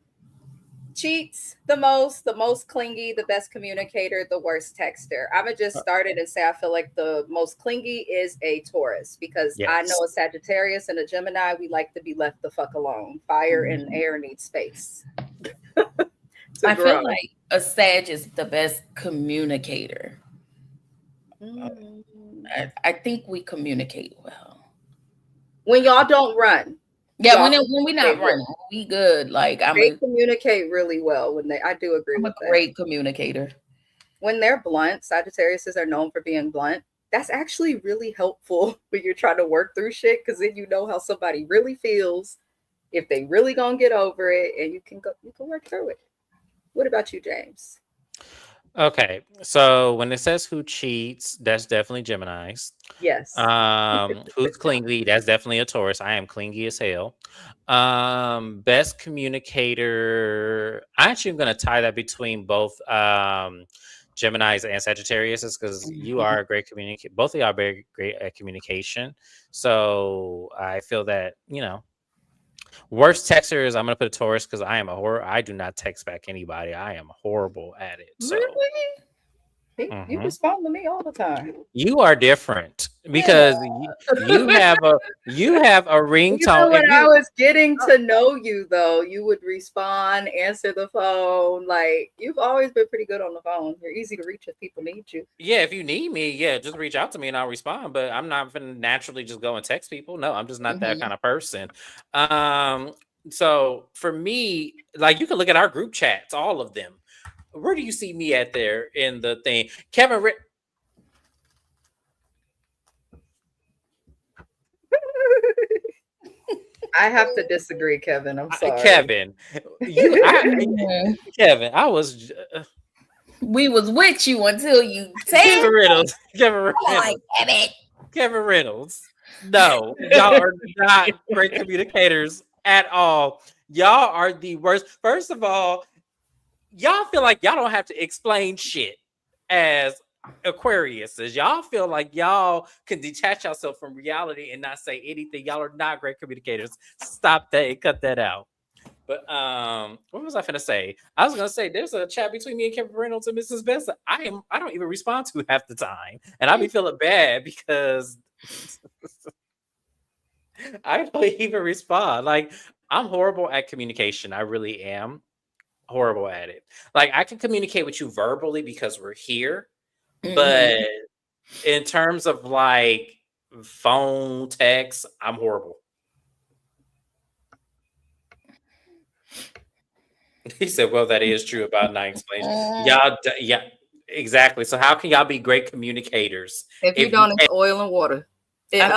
cheats the most clingy, the best communicator, the worst texter? I'm gonna just start it and say I feel like the most clingy is a Taurus because I know a Sagittarius and a Gemini, we like to be left the fuck alone. Fire and air need space. I feel like a Sag is the best communicator. I think we communicate well. When y'all don't run. Yeah, when we're not running, we good. Like they communicate really well I do agree with that. Great communicator. When they're blunt, Sagittariuses are known for being blunt. That's actually really helpful when you're trying to work through shit because then you know how somebody really feels, if they really gonna get over it, and you can work through it. What about you, James? Okay, so when it says who cheats, that's definitely Gemini's. Yes. Who's clingy? That's definitely a Taurus. I am clingy as hell. Best communicator. I actually am going to tie that between both Gemini's and Sagittarius because you are a great communicator. Both of y'all are very great at communication. So I feel that, worst texters, I'm going to put a Taurus because I am a horror. I do not text back anybody. I am horrible at it. So. Really? You respond to me all the time. You are different because you have a ringtone. Even when I was getting to know you, though, you would respond, answer the phone. Like you've always been pretty good on the phone. You're easy to reach if people need you. Yeah, if you need me, just reach out to me and I'll respond. But I'm not gonna naturally just go and text people. No, I'm just not that kind of person. So for me, like you can look at our group chats, all of them. Where do you see me at there in the thing? Kevin I have to disagree, Kevin. I'm sorry. Kevin. Kevin, I was we was with you until you said Kevin Reynolds. Kevin Reynolds. No, y'all are not great communicators at all. Y'all are the worst. First of all, y'all feel like y'all don't have to explain shit as Aquariuses. Y'all feel like y'all can detach yourself from reality and not say anything. Y'all are not great communicators. Stop that and cut that out. But what was I finna say? I was gonna say there's a chat between me and Kevin Reynolds and Mrs. Best. I don't even respond to half the time, and I be feeling bad because I don't even respond. Like I'm horrible at communication. I really am horrible at it. Like I can communicate with you verbally because we're here, but in terms of like phone, text, I'm horrible. He said, well, that is true about not explaining. Y'all, yeah, exactly. So how can y'all be great communicators if you don't, it's oil and water. I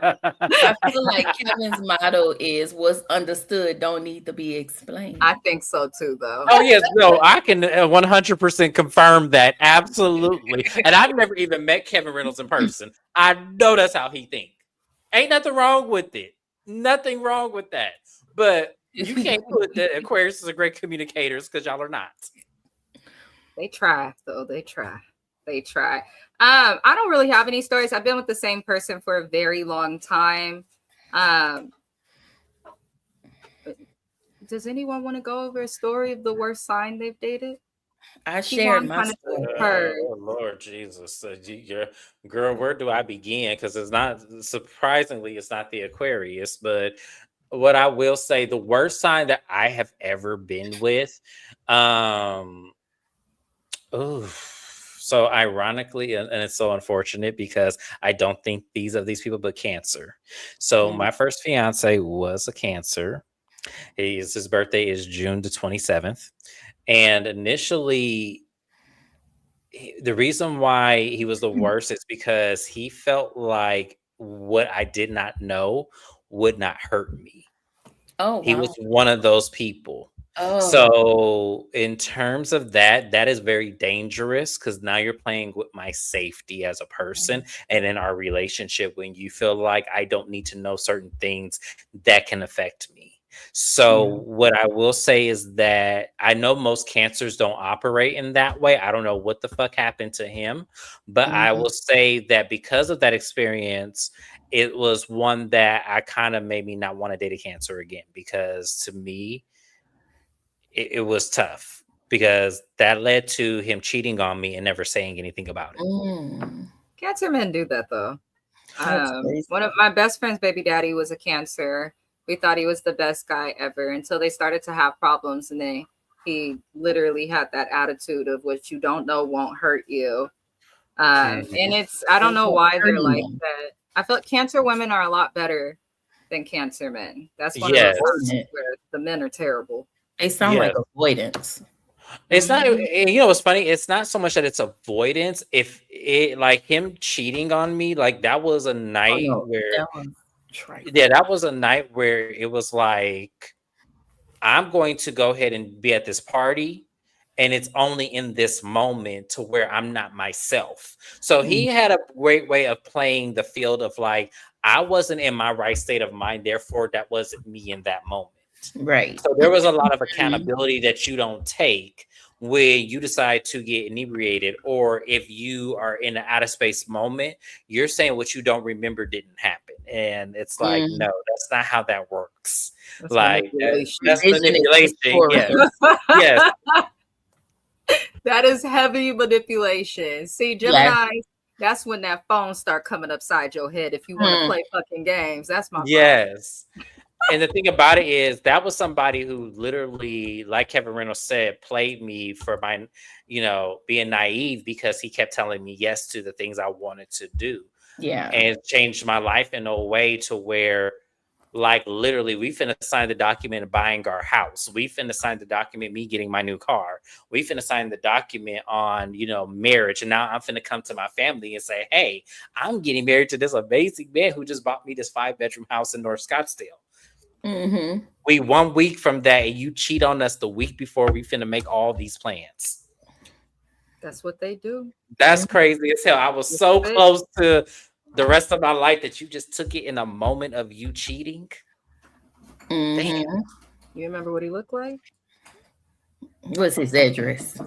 I feel like Kevin's motto is what's understood don't need to be explained. I think so too, though. Oh yes, no, I can 100% confirm that. Absolutely. And I've never even met Kevin Reynolds in person. I know that's how he thinks. Ain't nothing wrong with it. Nothing wrong with that. But you can't put the Aquarius are great communicators because y'all are not. They try, though. They try. They try. I don't really have any stories. I've been with the same person for a very long time. Does anyone want to go over a story of the worst sign they've dated? I shared my story. Oh Lord Jesus, girl, where do I begin? Because it's not surprisingly, it's not the Aquarius, but what I will say, the worst sign that I have ever been with, so ironically, and it's so unfortunate because I don't think these people, but Cancer. So my first fiance was a Cancer. His birthday is June the 27th. And initially, the reason why he was the worst is because he felt like what I did not know would not hurt me. Oh, wow. He was one of those people. Oh. So in terms of that is very dangerous because now you're playing with my safety as a person and in our relationship when you feel like I don't need to know certain things that can affect me. So what I will say is that I know most Cancers don't operate in that way. I don't know what the fuck happened to him, but I will say that because of that experience, it was one that I kind of made me not want to date a Cancer again because to me, it was tough because that led to him cheating on me and never saying anything about it. Cancer men do that though. One of my best friend's baby daddy was a Cancer. We thought he was the best guy ever until they started to have problems, and he literally had that attitude of what you don't know won't hurt you. And I don't know why they're like that. I feel like Cancer women are a lot better than Cancer men. That's one of those where the men are terrible. They sound like avoidance. It's not, you know, what's funny? It's not so much that it's avoidance. If it like him cheating on me, like that was a night that was a night where it was like, I'm going to go ahead and be at this party. And it's only in this moment to where I'm not myself. So he had a great way of playing the field of like, I wasn't in my right state of mind. Therefore, that wasn't me in that moment. Right. So there was a lot of accountability that you don't take when you decide to get inebriated, or if you are in an out of space moment, you're saying what you don't remember didn't happen. And it's like, no, that's not how that works. That's like that's manipulation. Yes. Yes. That is heavy manipulation. See, Gemini, that's when that phone start coming upside your head if you want to play fucking games. That's my yes. And the thing about it is that was somebody who literally, like Kevin Reynolds said, played me for my, you know, being naive because he kept telling me yes to the things I wanted to do. Yeah. And it changed my life in a way to where, like, literally, we finna sign the document of buying our house. We finna sign the document, me getting my new car. We finna sign the document on, you know, marriage. And now I'm finna come to my family and say, hey, I'm getting married to this amazing man who just bought me this 5-bedroom house in North Scottsdale. We 1 week from that, and you cheat on us the week before we finna make all these plans. That's what they do. That's crazy as hell. I was so close to the rest of my life that you just took it in a moment of you cheating. Damn. You remember what he looked like? What's his address?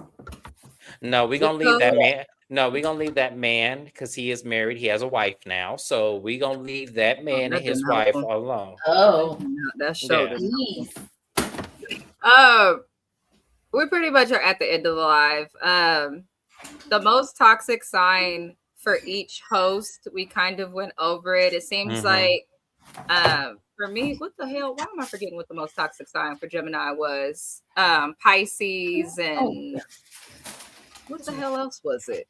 No, we're gonna leave that man. No, we're gonna leave that man because he is married. He has a wife now. So we're gonna leave that man and his wife alone. Oh, that showed we pretty much are at the end of the live. The most toxic sign for each host, we kind of went over it. It seems like for me, what the hell? Why am I forgetting what the most toxic sign for Gemini was? Pisces and what the hell else was it?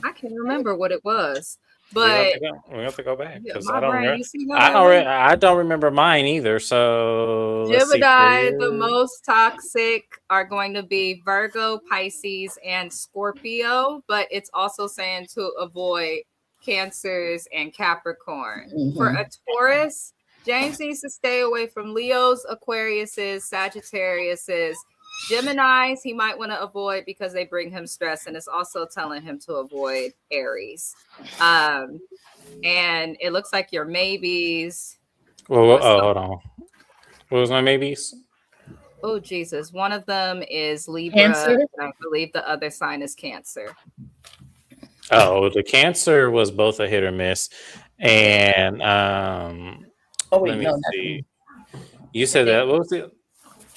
I can't remember what it was. But we have to go back because I don't remember mine either. So Gemini, the most toxic are going to be Virgo, Pisces, and Scorpio. But it's also saying to avoid Cancers, and Capricorn. For a Taurus, James needs to stay away from Leos, Aquariuses, Sagittariuses, Geminis. He might want to avoid because they bring him stress, and it's also telling him to avoid Aries. And it looks like your maybes. Well, hold on. What was my maybes? Oh, Jesus. One of them is Libra. Cancer? And I believe the other sign is Cancer. Oh, the Cancer was both a hit or miss. And let me see. You said that. What was it?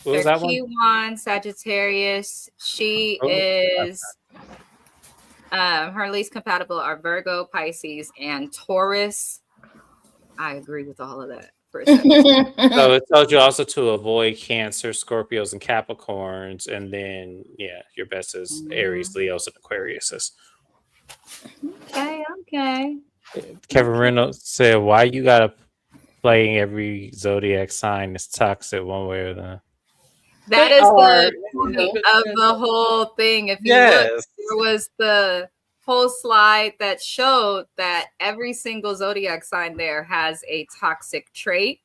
What was that one? Q1 Sagittarius. She is her least compatible are Virgo, Pisces, and Taurus. I agree with all of that. So it tells you also to avoid Cancer, Scorpios, and Capricorns, and then your best is Aries, Leos, and Aquariuses. Okay. Kevin Reynolds said, "Why you gotta play every zodiac sign is toxic one way or the other?" That is the point of the whole thing. If you look, there was the whole slide that showed that every single zodiac sign there has a toxic trait.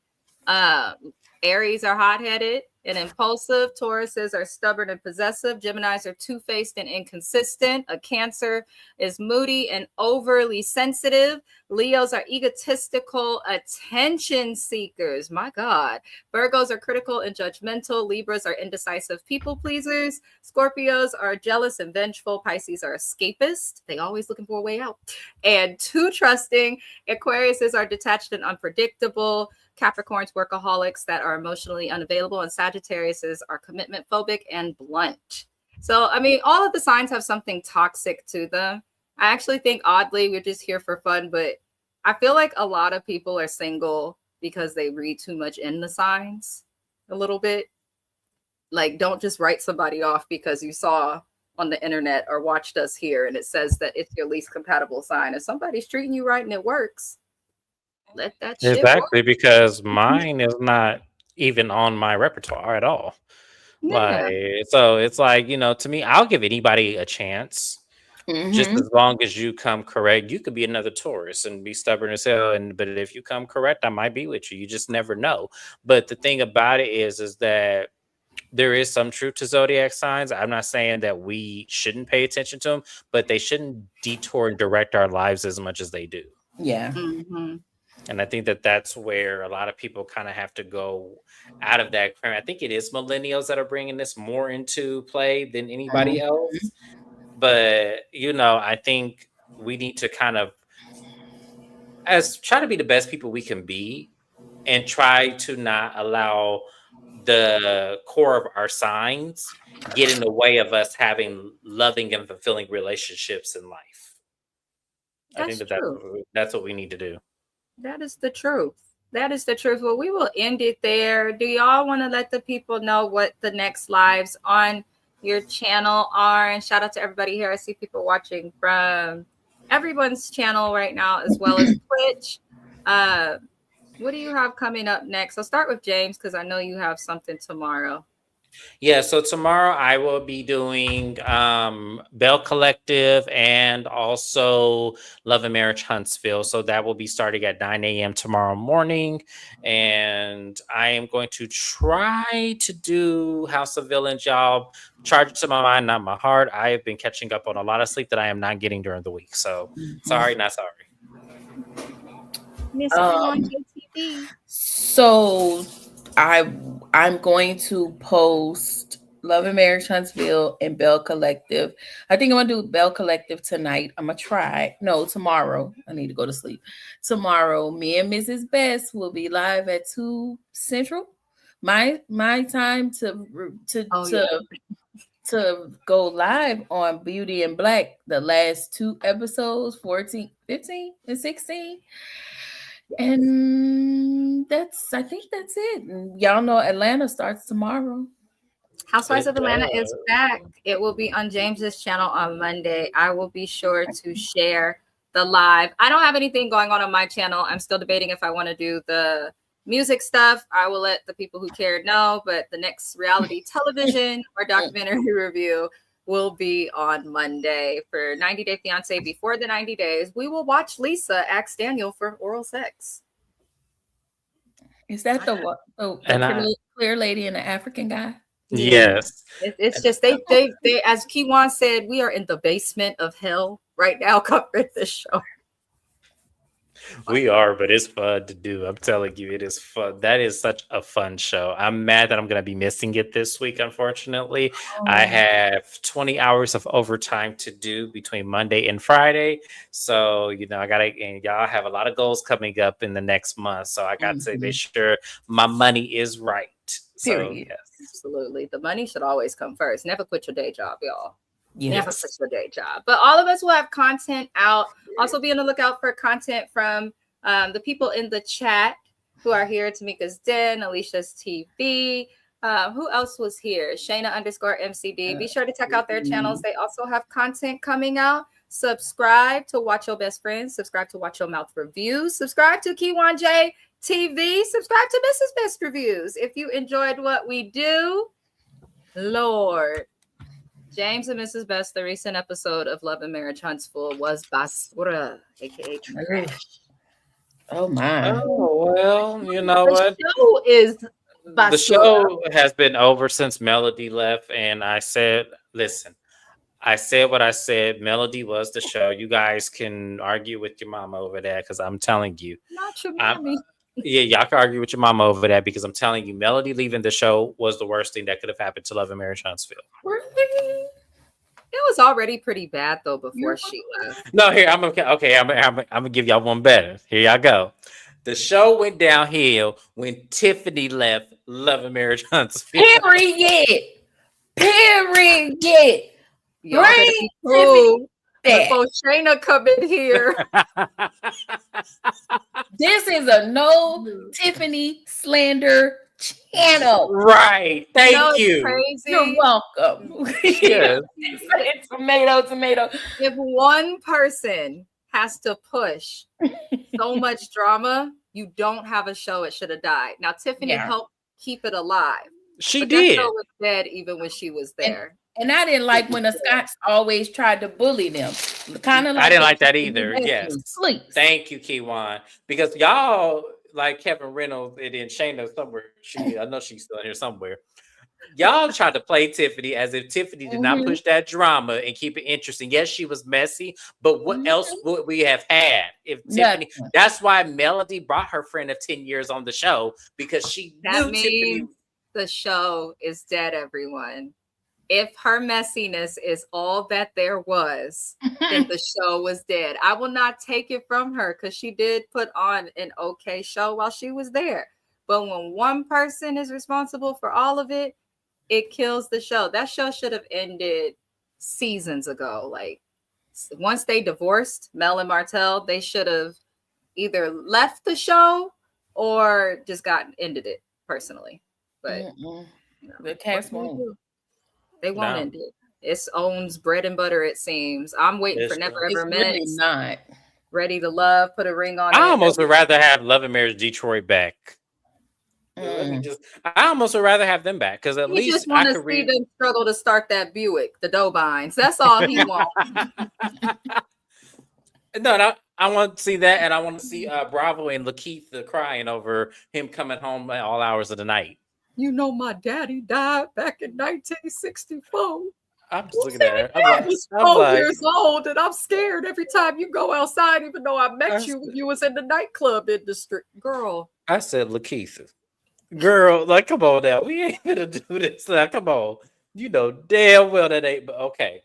Aries are hot-headed and impulsive. Tauruses are stubborn and possessive. Geminis are two-faced and inconsistent. A Cancer is moody and overly sensitive. Leos are egotistical attention seekers. My God. Virgos are critical and judgmental. Libras are indecisive people pleasers. Scorpios are jealous and vengeful. Pisces are escapist. They always looking for a way out. And too trusting. Aquariuses are detached and unpredictable. Capricorns, workaholics that are emotionally unavailable, and Sagittariuses are commitment phobic and blunt. So, I mean, all of the signs have something toxic to them. I actually think, oddly, we're just here for fun, but I feel like a lot of people are single because they read too much in the signs a little bit. Like, don't just write somebody off because you saw on the internet or watched us here and it says that it's your least compatible sign. If somebody's treating you right and it works, let that shit exactly work. Because mine is not even on my repertoire at all. So it's like, to me, I'll give anybody a chance. Just as long as you come correct. You could be another Taurus and be stubborn as hell, but if you come correct, I might be with you. You just never know. But the thing about it is that there is some truth to zodiac signs. I'm not saying that we shouldn't pay attention to them, but they shouldn't detour and direct our lives as much as they do. Yeah. And I think that that's where a lot of people kind of have to go out of that. I think it is millennials that are bringing this more into play than anybody else. But, I think we need to kind of try to be the best people we can be and try to not allow the core of our signs get in the way of us having loving and fulfilling relationships in life. I think that's what we need to do. That is the truth. That is the truth. Well, we will end it there. Do y'all want to let the people know what the next lives on your channel are? And shout out to everybody here. I see people watching from everyone's channel right now, as well as Twitch. What do you have coming up next? I'll start with James because I know you have something tomorrow. Yeah, so tomorrow I will be doing Bell Collective and also Love and Marriage Huntsville. So that will be starting at 9 a.m. tomorrow morning. And I am going to try to do House of Villains, y'all. Charge it to my mind, not my heart. I have been catching up on a lot of sleep that I am not getting during the week. So sorry, not sorry. So I'm going to post Love and Marriage Huntsville and Bell Collective. I think I'm gonna do Bell Collective tonight. I'm gonna try. No, tomorrow. I need to go to sleep. Tomorrow, me and Mrs. Best will be live at 2 Central. My time to go live on Beauty and Black, the last 2 episodes, 14, 15, and 16. And I think that's it. And y'all know Atlanta starts tomorrow. Housewives of Atlanta is back. It will be on James's channel on Monday. I will be sure to share the live. I don't have anything going on my channel. I'm still debating if I want to do the music stuff. I will let the people who care know, but the next reality television or documentary review will be on Monday for 90 Day Fiance. Before the 90 days, we will watch Lisa ask Daniel for oral sex. Is that the clear lady and the African guy? Yes. It's just they as Kiwan said, we are in the basement of hell right now covering this show. We are, but it's fun to do. I'm telling you, it is fun. That is such a fun show. I'm mad that I'm going to be missing it this week, unfortunately. I have 20 hours of overtime to do between Monday and Friday. So, you know, and y'all have a lot of goals coming up in the next month. So I got to make sure my money is right. So, yes. Absolutely. The money should always come first. Never quit your day job, y'all. Yes. Never quit your day job. But all of us will have content out. Also be on the lookout for content from the people in the chat who are here. Tamika's Den, Alicia's TV. Who else was here? Shayna_MCD. Be sure to check out their channels. They also have content coming out. Subscribe to Watch Your Best Friends. Subscribe to Watch Your Mouth Reviews. Subscribe to Kiwan J TV. Subscribe to Mrs. Best Reviews. If you enjoyed what we do, Lord. James and Mrs. Best, the recent episode of Love and Marriage Huntsville was Basura, aka trash. Oh my. Oh, well, you know what? Show is basura. The show has been over since Melody left, and I said, listen, I said what I said. Melody was the show. You guys can argue with your mama over that because I'm telling you. Not your mommy. Yeah, y'all can argue with your mama over that because I'm telling you, Melody leaving the show was the worst thing that could have happened to Love and Marriage Huntsville. Really? It was already pretty bad though before she left. No, here I'm gonna give y'all one better. Here y'all go. The show went downhill when Tiffany left Love and Marriage Huntsville. Period. Y'all better be cool before Shayna come in here. This is a no Tiffany slander channel. Right. Thank you. Crazy. You're welcome. Yes. Tomato. If one person has to push so much drama, you don't have a show. It should have died. Now Tiffany helped keep it alive. She but did. That show was dead even when she was there. And I didn't like when the Scots always tried to bully them. Kind of like I didn't like that either. Yes. Sleep. Thank you, Kiwan. Because y'all, like Kevin Reynolds and then Shayna somewhere. I know she's still in here somewhere. Y'all tried to play Tiffany as if Tiffany did not push that drama and keep it interesting. Yes, she was messy, but what else would we have had if Tiffany? That's why Melody brought her friend of 10 years on the show because she knew Tiffany. The show is dead, everyone. If her messiness is all that there was, then the show was dead. I will not take it from her because she did put on an okay show while she was there. But when one person is responsible for all of it, it kills the show. That show should have ended seasons ago. Like once they divorced, Mel and Martell, they should have either left the show or just ended it personally. But the cast won't. They won't end it. It's owns bread and butter, it seems. I'm waiting for Never Ever Minutes. Really not. Ready to Love, put a ring on it. I almost would rather have Love and Marriage Detroit back. I almost would rather have them back because at least just want to see them struggle to start that Buick, the Dobines. That's all he wants. No, I want to see that, and I want to see Bravo and Lakeith crying over him coming home at all hours of the night. You know, my daddy died back in 1964. I'm just looking at her. I was 12 years old, and I'm scared every time you go outside, even though I met you when you was in the nightclub industry. Girl. I said Lakeith. Girl, like, come on now. We ain't gonna do this. Like, come on. You know damn well that ain't, but okay.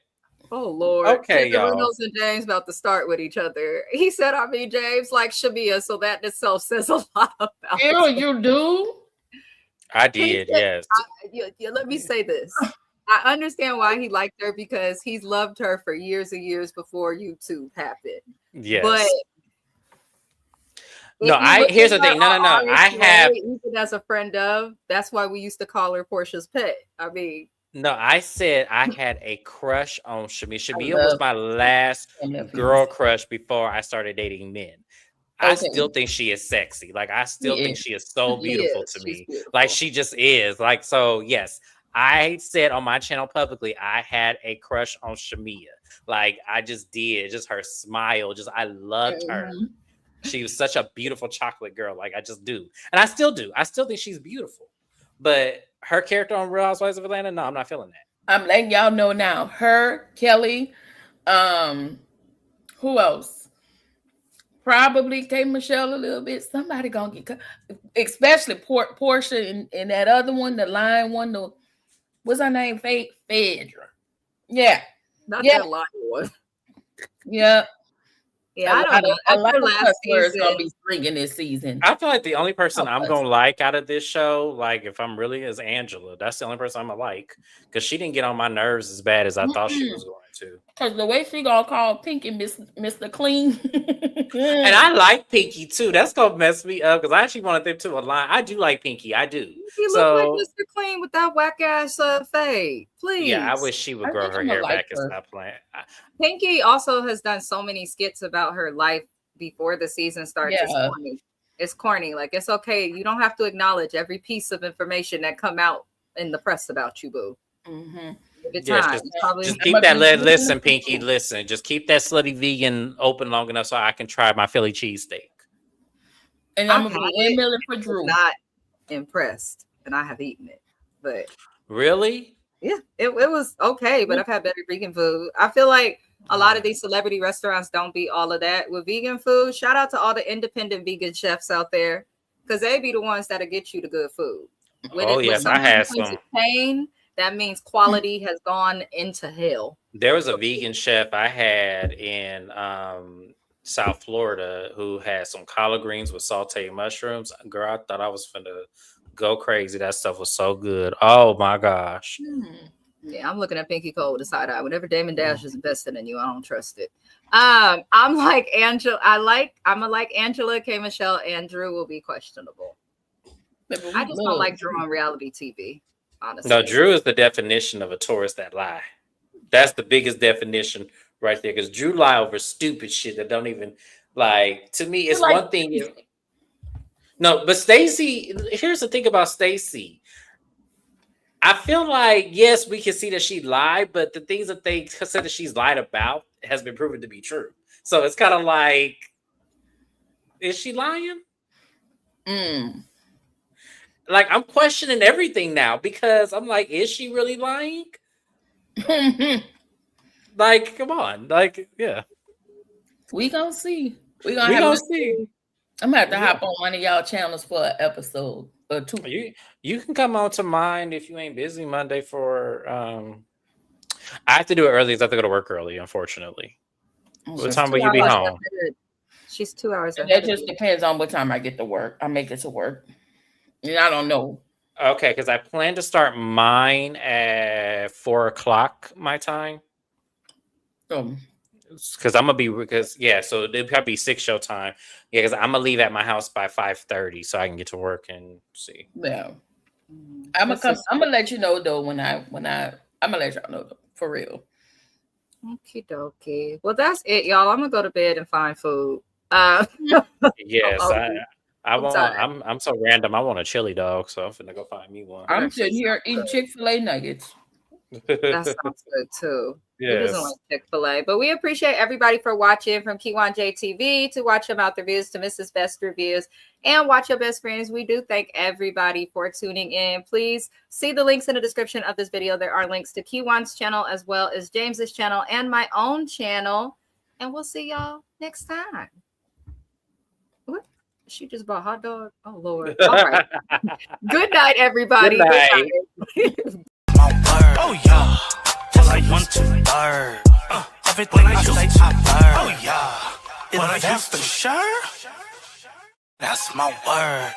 Oh, Lord. Okay, y'all. Reynolds and James about to start with each other. He said, James like Shamia, so that in itself says a lot about you do? I did, yes. Let me say this. I understand why he liked her because he's loved her for years and years before YouTube happened. Yes. But here's the thing. No. I have even as a friend of, that's why we used to call her Portia's pet. No, I said I had a crush on Shamia. Shamia was my last girl crush before I started dating men. I still think she is sexy. Like, I still think she is so beautiful to me. Like, she just is. Like, so, yes, I said on my channel publicly, I had a crush on Shamia. Like, I just did. Just her smile. Just, I loved her. She was such a beautiful chocolate girl. Like, I just do. And I still do. I still think she's beautiful. But her character on Real Housewives of Atlanta, no, I'm not feeling that. I'm letting y'all know now. Her, Kelly, who else? Probably K. Michelle a little bit. Somebody gonna get cut. Especially Portia and that other one, the line one, what's her name? Phaedra. Yeah. Not that line one. Yeah. Yeah, I don't know. A lot of last customers season, gonna be springing this season. I feel like the only person I'm gonna like out of this show, like if I'm really, is Angela. That's the only person I'm gonna like because she didn't get on my nerves as bad as I thought she was going to. Because the way she gonna call Pinky Mr. Clean. And I like Pinky too. That's gonna mess me up because I actually wanted them to align. I do like Pinky. I do. He look like Mr. Clean with that whack ass fade. Please. Yeah, I wish she would grow her hair back and stop playing. Pinky also has done so many skits about her life before the season starts. Yeah. It's corny. Like, it's okay. You don't have to acknowledge every piece of information that come out in the press about you, boo. Mm-hmm. Just keep that. Listen, Pinky. Listen. Just keep that slutty vegan open long enough so I can try my Philly cheesesteak. And I'm gonna be windmilling for Drew. Not impressed, and I have eaten it, but really, yeah, it was okay. But I've had better vegan food. I feel like a lot of these celebrity restaurants don't beat all of that with vegan food. Shout out to all the independent vegan chefs out there, because they be the ones that'll get you the good food. Yes, I had some. Pain, that means quality has gone into hell. There was a vegan chef I had in South Florida who had some collard greens with sauteed mushrooms. Girl, I thought I was finna go crazy. That stuff was so good. Oh my gosh. Yeah, I'm looking at Pinky Cole with a side eye. Whenever Damon Dash is invested in you, I don't trust it. I'm like Angela. I'm like Angela, K. Michelle, and Drew will be questionable. I just don't like Drew on reality TV, honestly. No, Drew is the definition of a Taurus that lie. That's the biggest definition right there. Because Drew lie over stupid shit that don't even like. To me, it's one thing. No, but Stacey. Here's the thing about Stacey. I feel like, yes, we can see that she lied, but the things that they said that she's lied about has been proven to be true. So it's kind of like, is she lying? Like, I'm questioning everything now because I'm like, is she really lying? Like, come on. Like, yeah. We gonna see. We gonna see. I'm gonna have to hop on one of y'all channels for an episode or two. You can come on to mine if you ain't busy Monday for I have to do it early because I have to go to work early, unfortunately. What time will you be home? She's 2 hours ahead. That just depends on what time I get to work. I make it to work. And I don't know. Okay, because I plan to start mine at 4:00 my time. Because I'm gonna be so it'll probably be 6 show time. Yeah, because I'm gonna leave at my house by 5:30 so I can get to work and see. Yeah, I'm gonna let you know though when I'm gonna let y'all know though, for real. Okie dokie. Well, that's it, y'all. I'm gonna go to bed and find food. Yes, I'm so random. I want a chili dog, so I'm finna go find me one. I'm sitting here eating Chick-fil-A nuggets. That sounds good too. Yes. He doesn't like Chick-fil-A, but we appreciate everybody for watching, from Kiwan JTV to Watch Your Mouth Reviews to Mrs. Best Reviews and Watch Your Best Friends. We do thank everybody for tuning in. Please see the links in the description of this video. There are links to Kiwan's channel as well as James's channel and my own channel. And we'll see y'all next time. What? She just bought hot dog? Oh, Lord. All right. Good night, everybody. Good night. Good night. Oh yeah, just like 1, 2, 3. Everything I say I learn. Oh yeah, if that's for sure, that's my word.